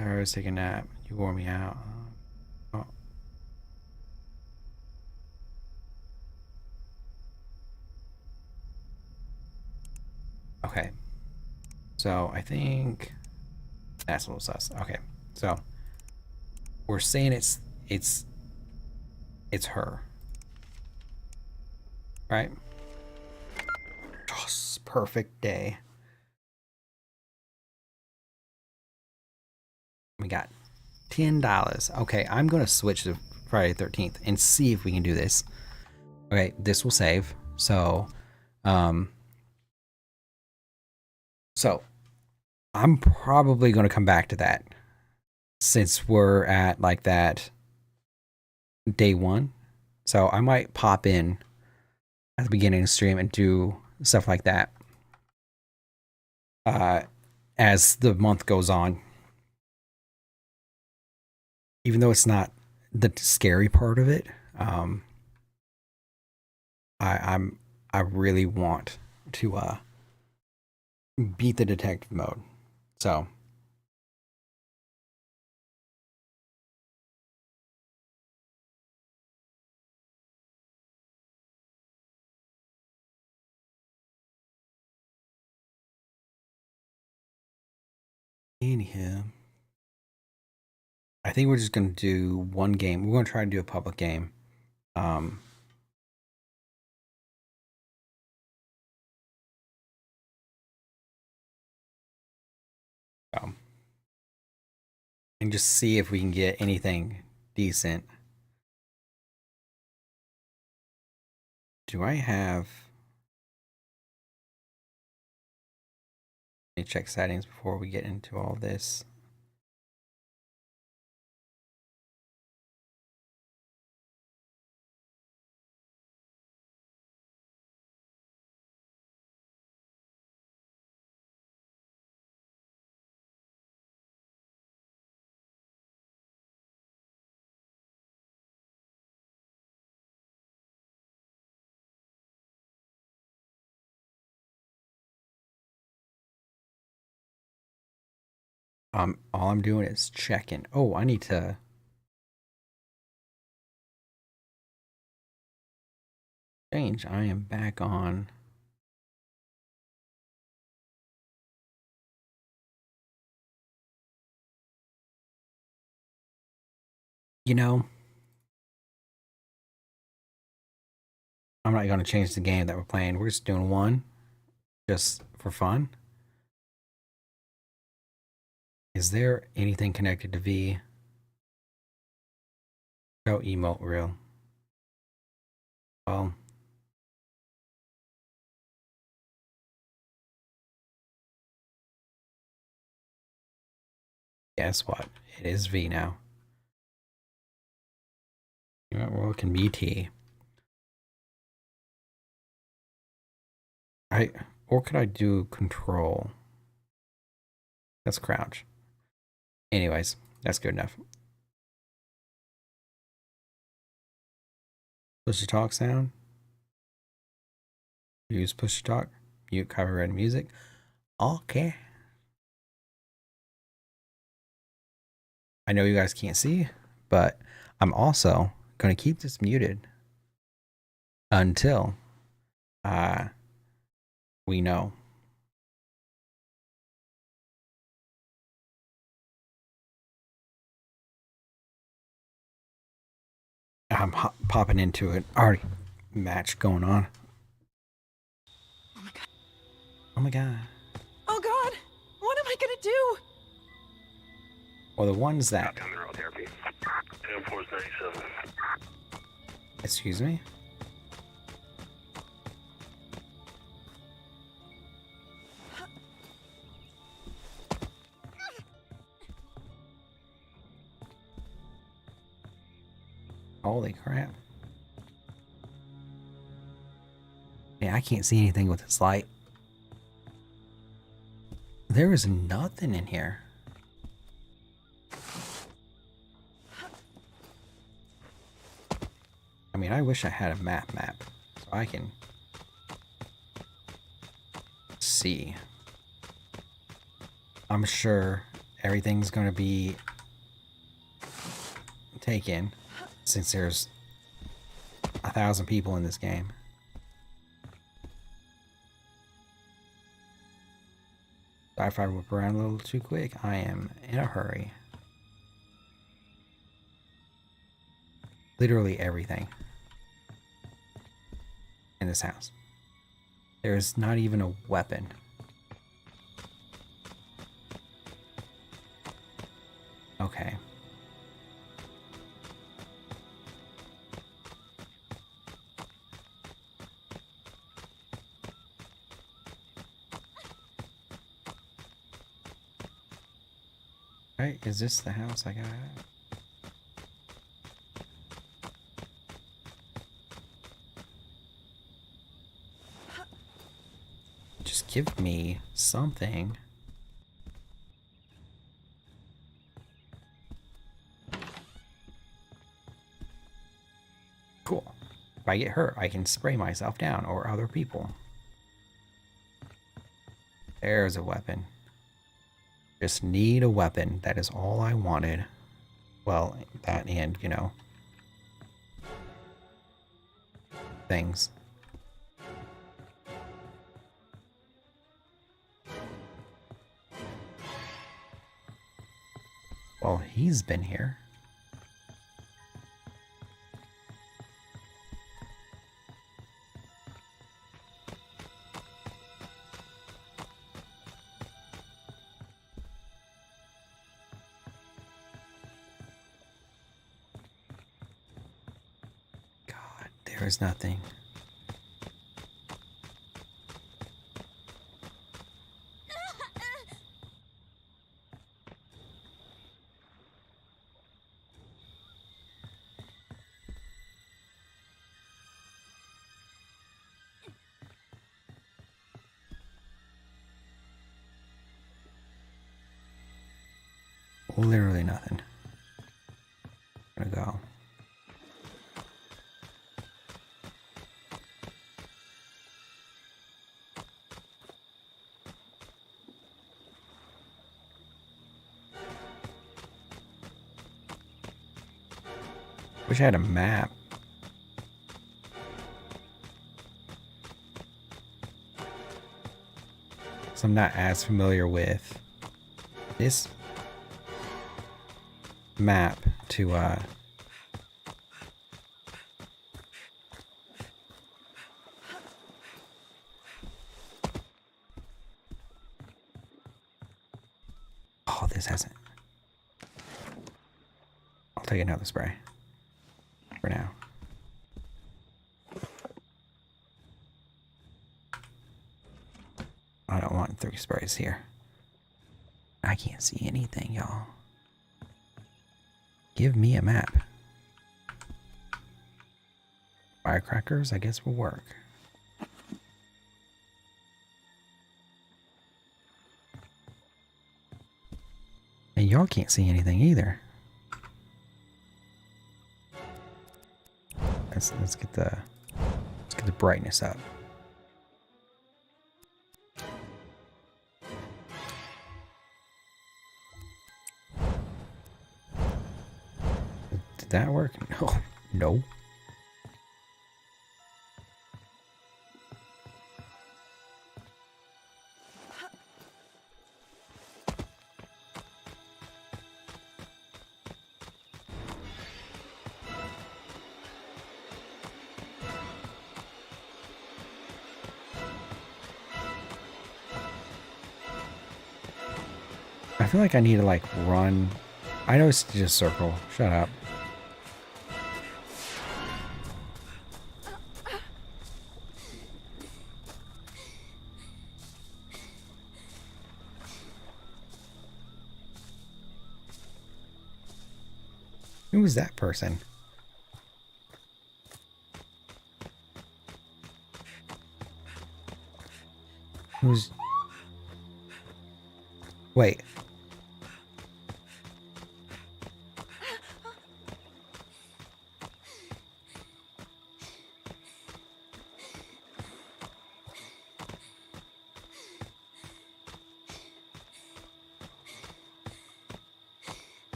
I was taking a nap. You wore me out. Oh. Okay. So I think that's a little sus. Okay. So we're saying it's her. Right? Oh, perfect day. We got $10. Okay, I'm gonna switch to Friday the 13th and see if we can do this. Okay, this will save. So So I'm probably going to come back to that since we're at like that day one. So I might pop in at the beginning of the stream and do stuff like that uh, as the month goes on. Even though it's not the scary part of it, I'm I really want to beat the detective mode. So anyhow, I think we're just gonna do one game. We're gonna try to do a public game. Um, so, and just see if we can get anything decent. Do I have? Let me check settings before we get into all this. All I'm doing is checking. Oh, I need to. Change. I am back on. You know, I'm not going to change the game that we're playing. We're just doing one, just for fun. Is there anything connected to V? Show emote reel. Well, guess what? It is V now. Well, can be T. Or could I do control? That's crouch. Anyways, that's good enough. Push to talk sound. Use push to talk. Mute copyrighted music. Okay. I know you guys can't see, but I'm also going to keep this muted until we know. I'm popping into it. Already match going on. Oh my god. Oh my god. Oh god! What am I gonna do? Well, the ones that. Top 10 mineral therapy. 10-4-37. Excuse me? Holy crap. Man, I can't see anything with this light. There is nothing in here. I mean, I wish I had a map so I can see. I'm sure everything's going to be taken since there's 1,000 people in this game. If I whip around a little too quick, I am in a hurry. Literally everything in this house. There's not even a weapon. Okay. Right? Is this the house I got? Just give me something. Cool. If I get hurt, I can spray myself down or other people. There's a weapon. Just need a weapon. That is all I wanted. Well, that and, you know, things. Well, he's been here. God, there is nothing. Literally nothing. I'm gonna go. Wish I had a map. So I'm not as familiar with this map to oh, this hasn't. I'll take another spray for now. I don't want 3 sprays here. I can't see anything, y'all. Give me a map. Firecrackers, I guess, will work. And y'all can't see anything either. Let's get the brightness up. Did that work? No. No. I feel like I need to like run. I know it's just circle. Shut up. Who was that person? Who's... Wait.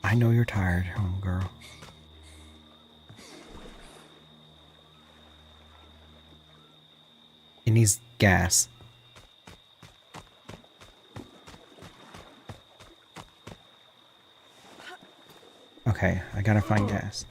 I know you're tired, homegirl. It needs gas. Okay, I gotta find gas.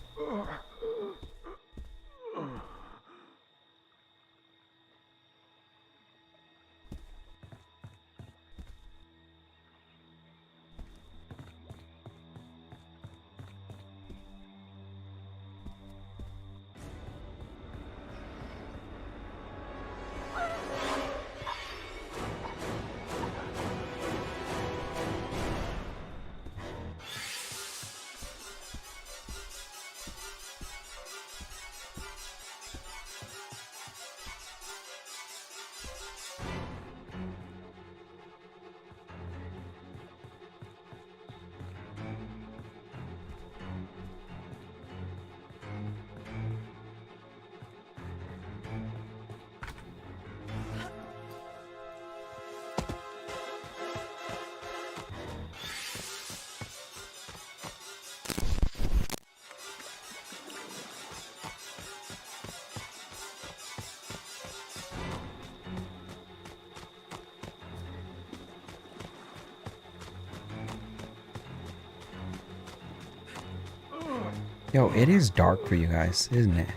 Yo, it is dark for you guys, isn't it?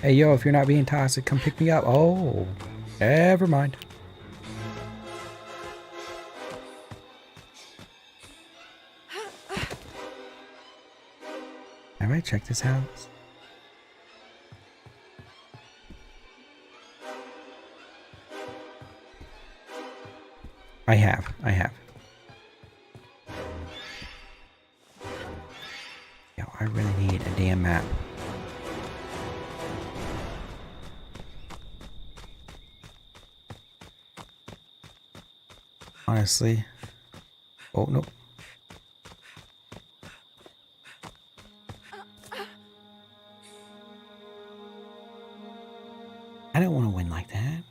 Hey, yo, if you're not being toxic, come pick me up. Oh, never mind. Have I checked this house? I have. Yo, I really need a damn map. Honestly. Oh, nope. I don't want to win like that.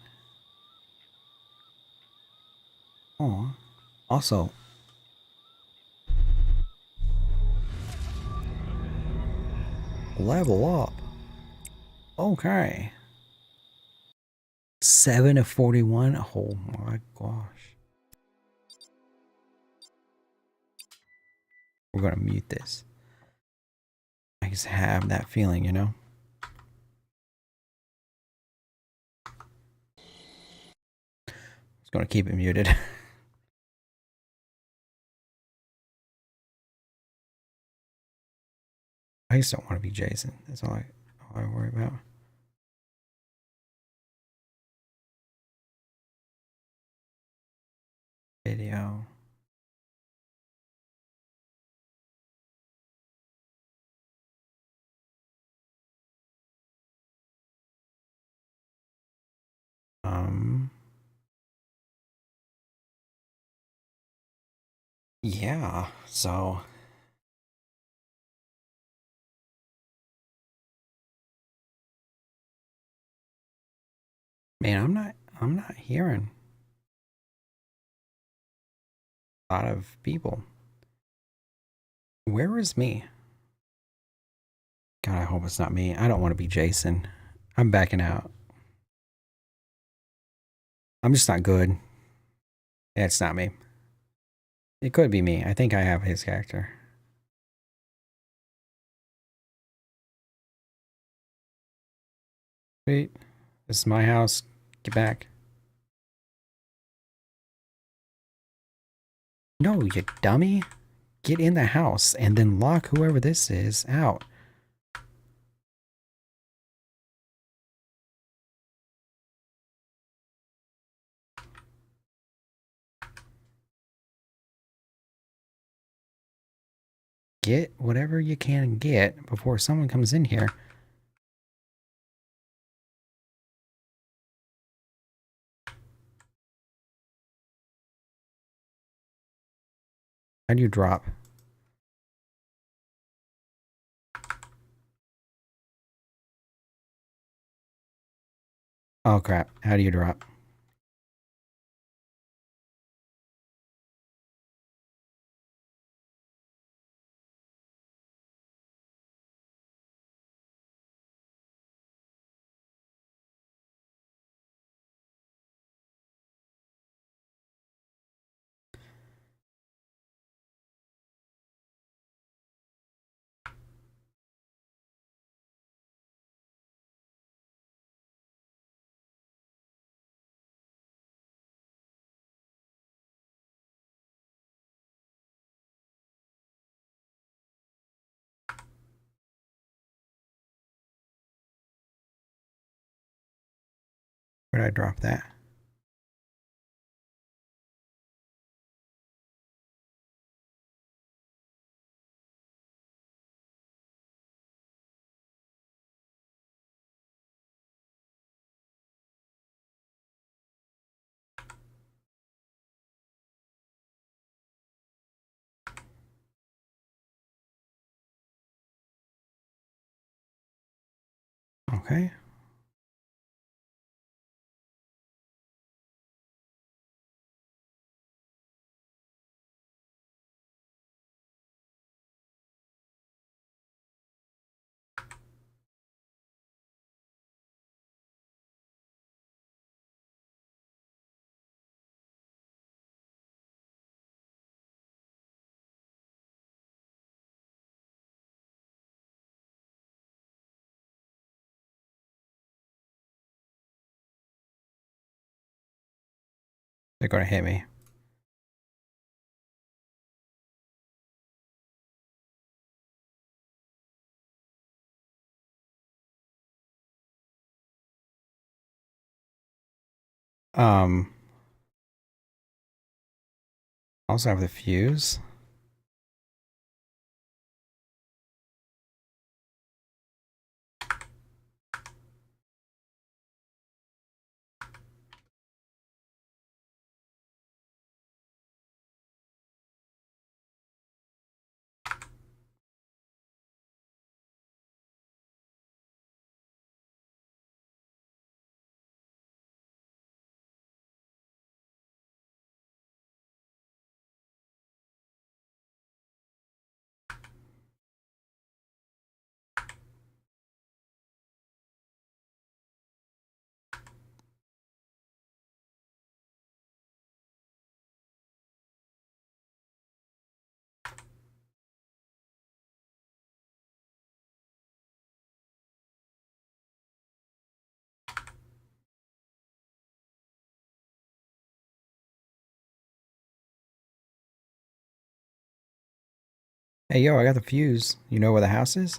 Oh. Also. Level up. Okay. 7 of 41. Oh my gosh. We're going to mute this. I just have that feeling, you know? Just going to keep it muted. I just don't want to be Jason. That's all I worry about. Video. Yeah, so man, I'm not hearing a lot of people. Where is me? God, I hope it's not me. I don't want to be Jason. I'm backing out. I'm just not good. It's not me. It could be me. I think I have his character. Wait, this is my house. Get back. No, you dummy. Get in the house and then lock whoever this is out. Get whatever you can get before someone comes in here. How do you drop? Oh crap. How do you drop? Where did I drop that? Okay. They're going to hit me. Also have the fuse. Hey, yo, I got the fuse. You know where the house is?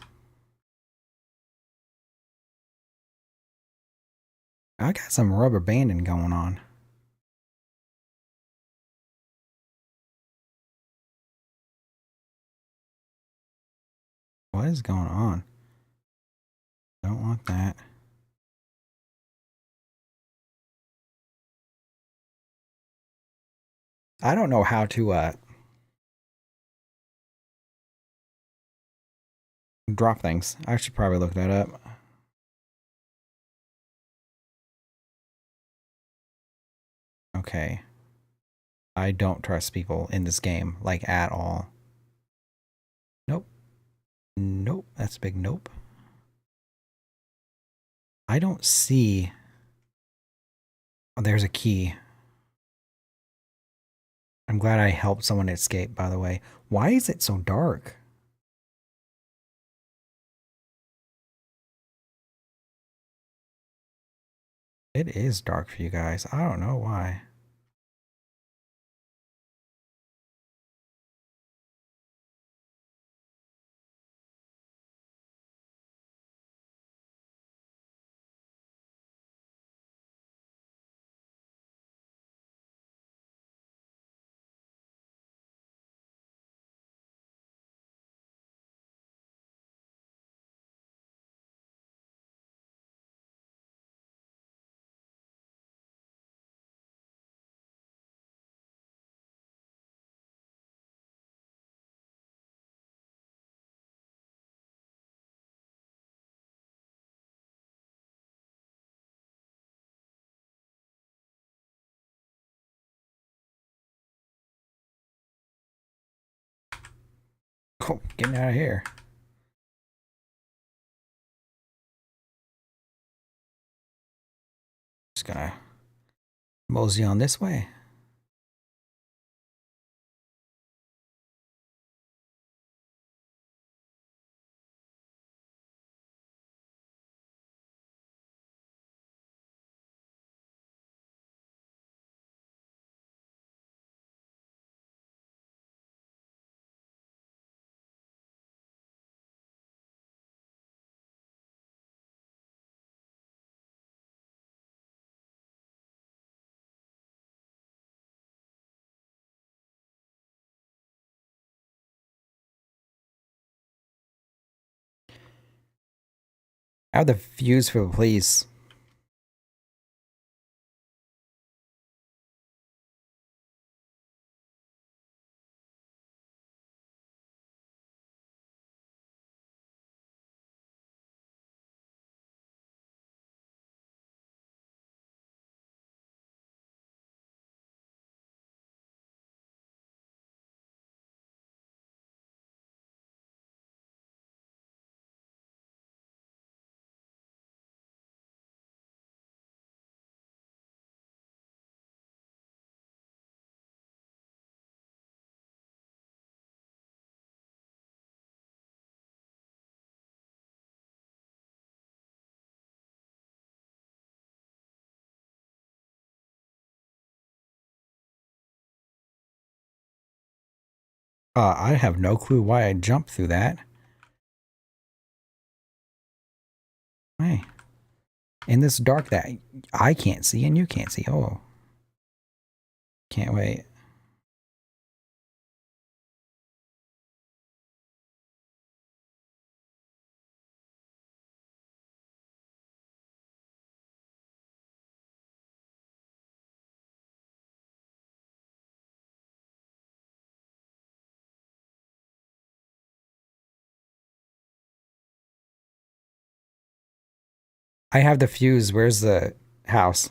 I got some rubber banding going on. What is going on? Don't want that. I don't know how to drop things. I should probably look that up. Okay. I don't trust people in this game, like, at all. Nope. Nope. That's a big nope. I don't see... Oh, there's a key. I'm glad I helped someone escape, by the way. Why is it so dark? It is dark for you guys. I don't know why. Oh, getting out of here. Just gonna mosey on this way. I have the fuse for the police. I have no clue why I jumped through that. Hey, in this dark that I can't see and you can't see. Oh, can't wait. I have the fuse. Where's the house?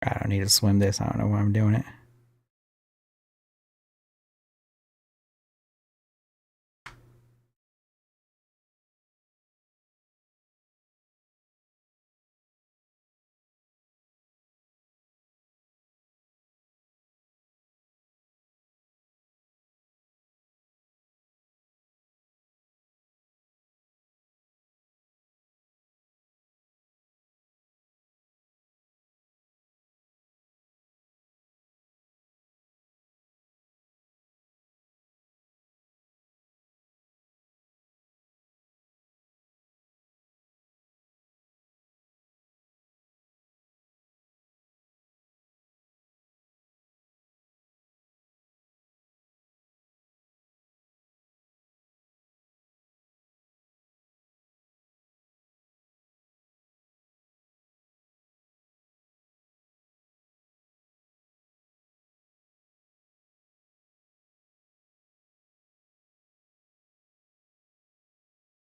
I don't need to swim this. I don't know why I'm doing it.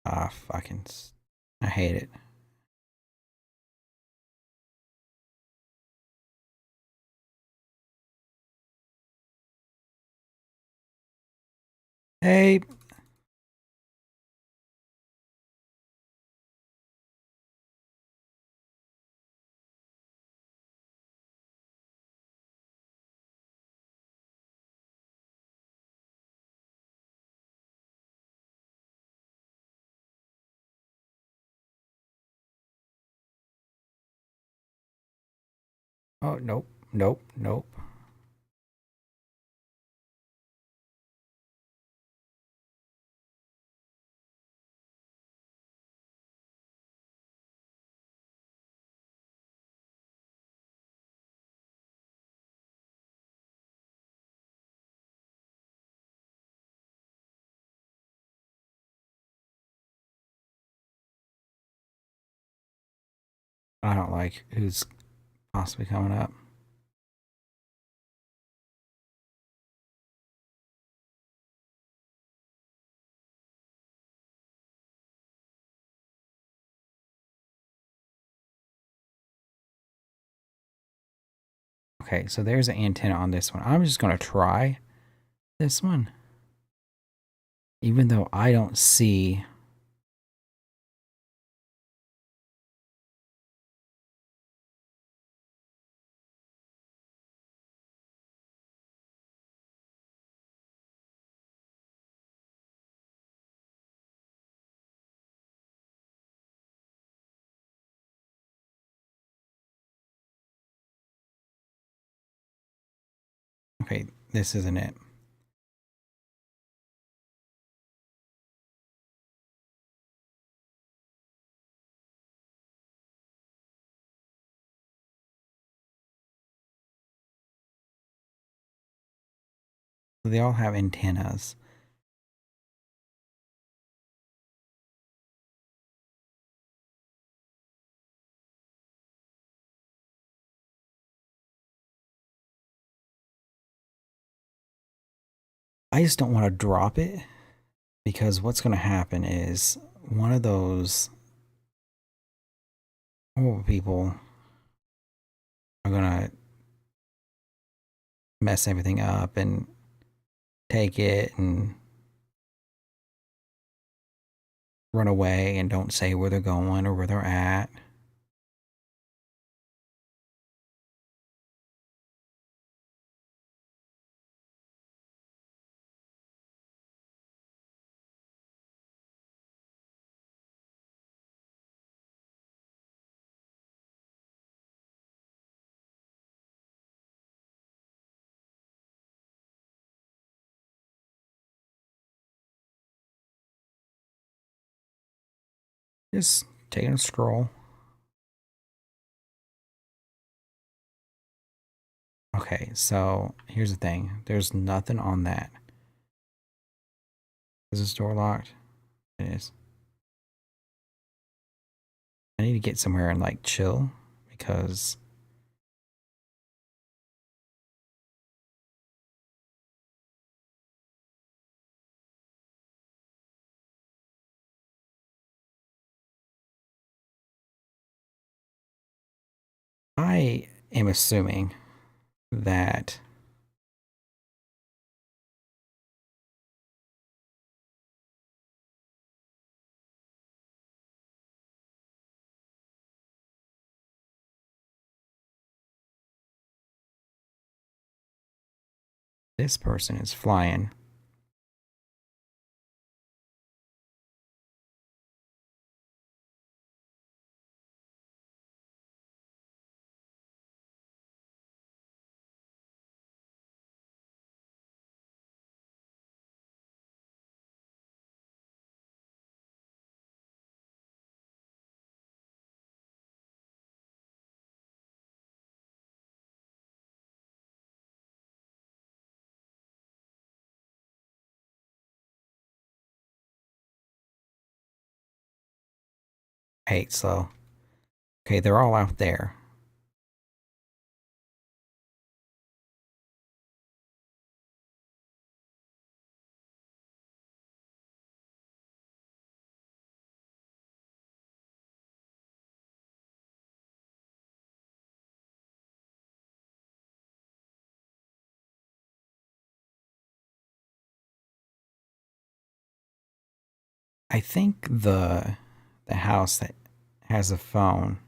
Ah, fucking. I hate it. Hey. Oh, nope. Nope. Nope. I don't like who's possibly coming up. Okay, so there's an antenna on this one. I'm just going to try this one. Even though I don't see... Okay, this isn't it. They all have antennas. I just don't want to drop it because what's going to happen is one of those horrible people are going to mess everything up and take it, and run away and don't say where they're going or where they're at. Just taking a stroll. Okay, so here's the thing. There's nothing on that. Is this door locked? It is. I need to get somewhere and like chill because I am assuming that this person is flying. I hate slow. Okay, they're all out there. I think the house that has a phone.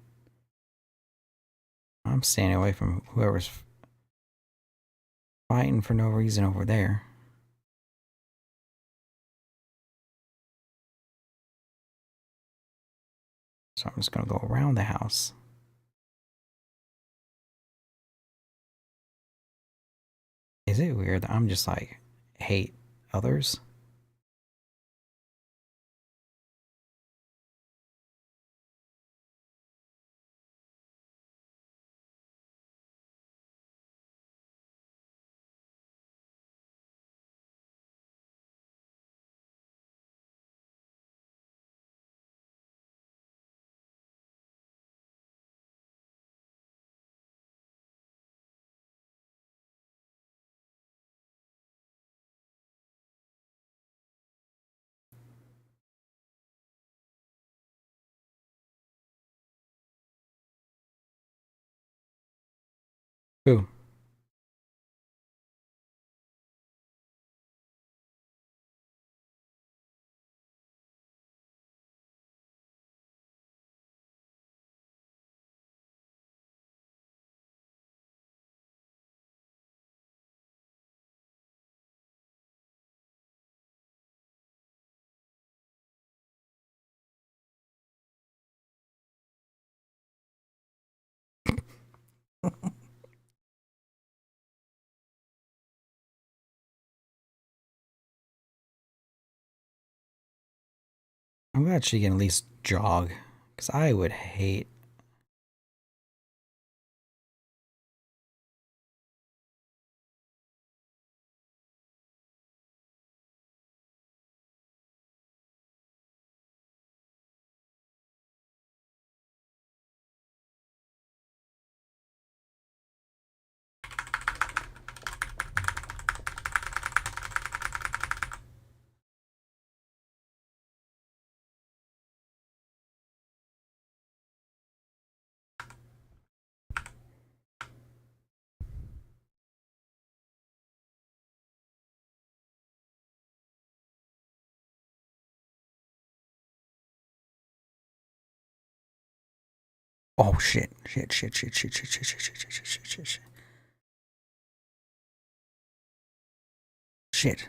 I'm staying away from whoever's fighting for no reason over there. So I'm just gonna go around the house. Is it weird that I'm just like hate others? Who? I'm glad she can at least jog, because I would hate. Oh shit. Shit.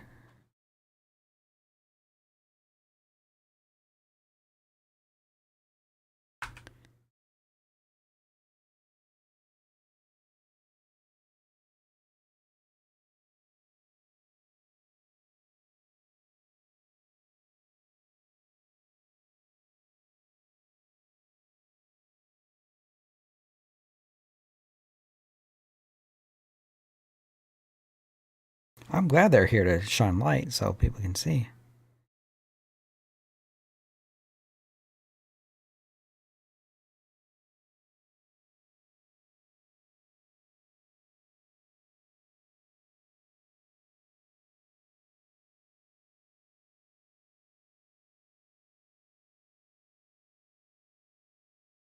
I'm glad they're here to shine light so people can see.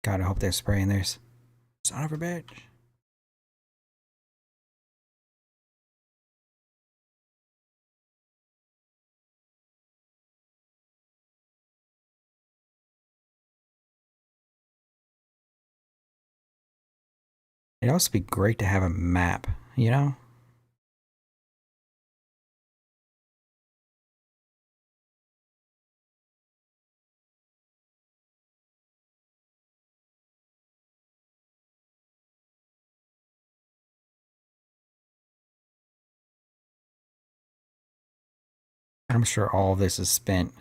God, I hope they're spraying theirs. Son of a bitch. It'd also be great to have a map, you know? I'm sure all of this is spent.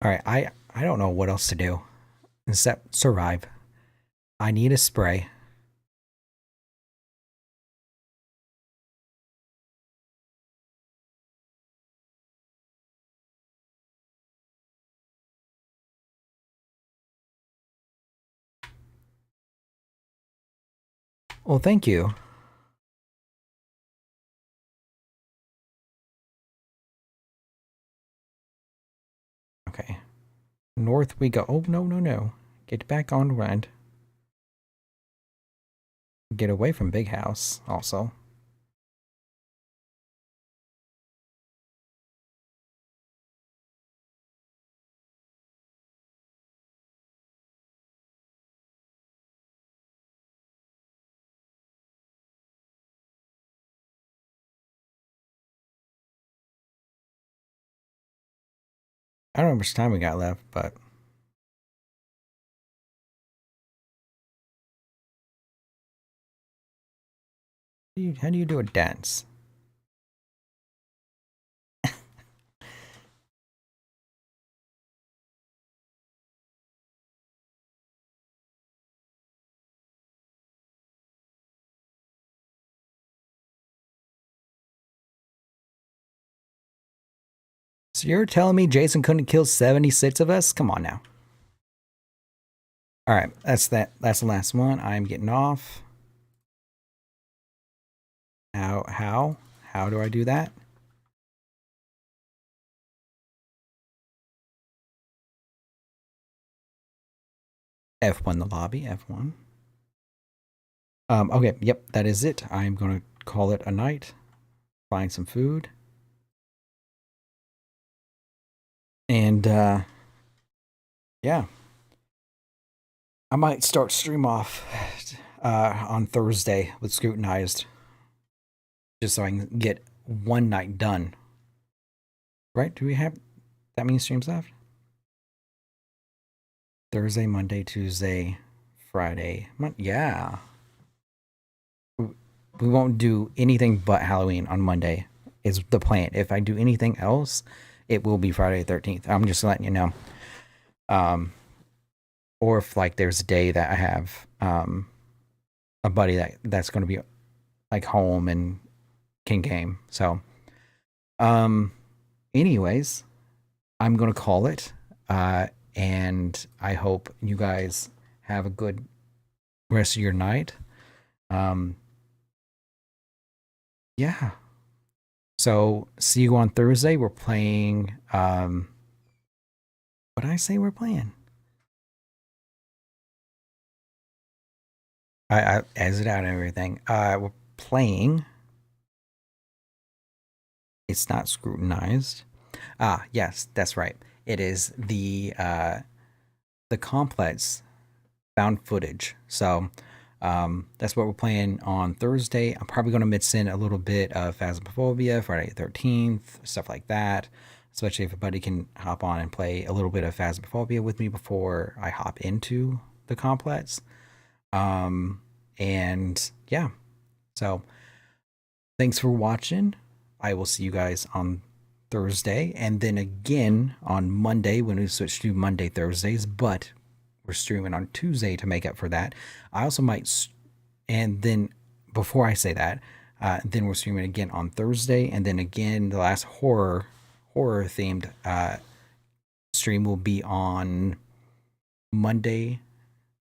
All right, I don't know what else to do except survive. I need a spray. Well, thank you. Okay. North we go. Oh, no. Get back on rent. Get away from Big House, also. I don't know how much time we got left, but how do you do a dance? So you're telling me Jason couldn't kill 76 of us? Come on now. All right, that's that. That's the last one. I'm getting off. How do I do that? F1 the lobby. F1. Okay. Yep. That is it. I'm gonna call it a night. Find some food. And yeah, I might start stream off on Thursday with Scrutinized, just so I can get one night done. Right? Do we have that many streams left? Thursday, Monday, Tuesday, Friday. Yeah. We won't do anything but Halloween on Monday is the plan. If I do anything else, it will be Friday the 13th. I'm just letting you know. Or if like there's a day that I have a buddy that's going to be like home and can game. So anyways, I'm going to call it and I hope you guys have a good rest of your night. Yeah. So see you on Thursday. We're playing what did I say we're playing? I exit out everything. We're playing. It's not scrutinized. Ah, yes, that's right. It is the complex found footage. So that's what we're playing on Thursday. I'm probably going to mix in a little bit of Phasmophobia, Friday the 13th, stuff like that. Especially if everybody can hop on and play a little bit of Phasmophobia with me before I hop into the complex. And yeah, so thanks for watching. I will see you guys on Thursday and then again on Monday when we switch to Monday Thursdays, but we're streaming on Tuesday to make up for that. I also might, and then before I say that, then we're streaming again on Thursday, and then again the last horror themed stream will be on Monday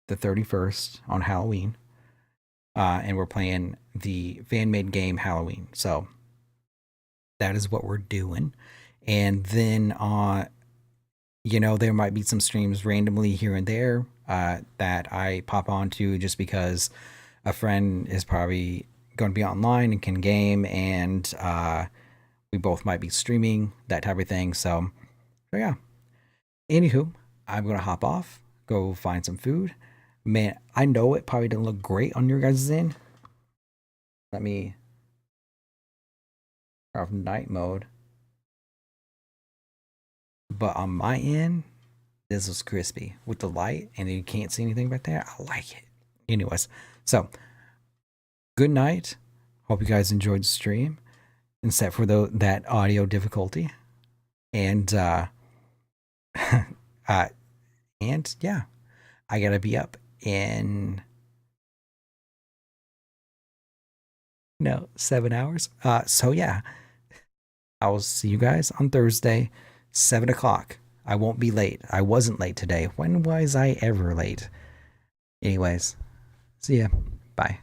the 31st on Halloween. And we're playing the fan-made game Halloween. So that is what we're doing. And then, there might be some streams randomly here and there that I pop onto just because a friend is probably going to be online and can game, and we both might be streaming, that type of thing. So yeah. Anywho, I'm going to hop off, go find some food. Man, I know it probably didn't look great on your guys' end. Let me turn off night mode. But on my end, this was crispy with the light, and you can't see anything back there. I like it. Anyways, so good night. Hope you guys enjoyed the stream, except for that audio difficulty. And and yeah, I gotta be up in 7 hours. So yeah, I will see you guys on Thursday, 7 o'clock. I won't be late. I wasn't late today. When was I ever late? Anyways, see ya. Bye.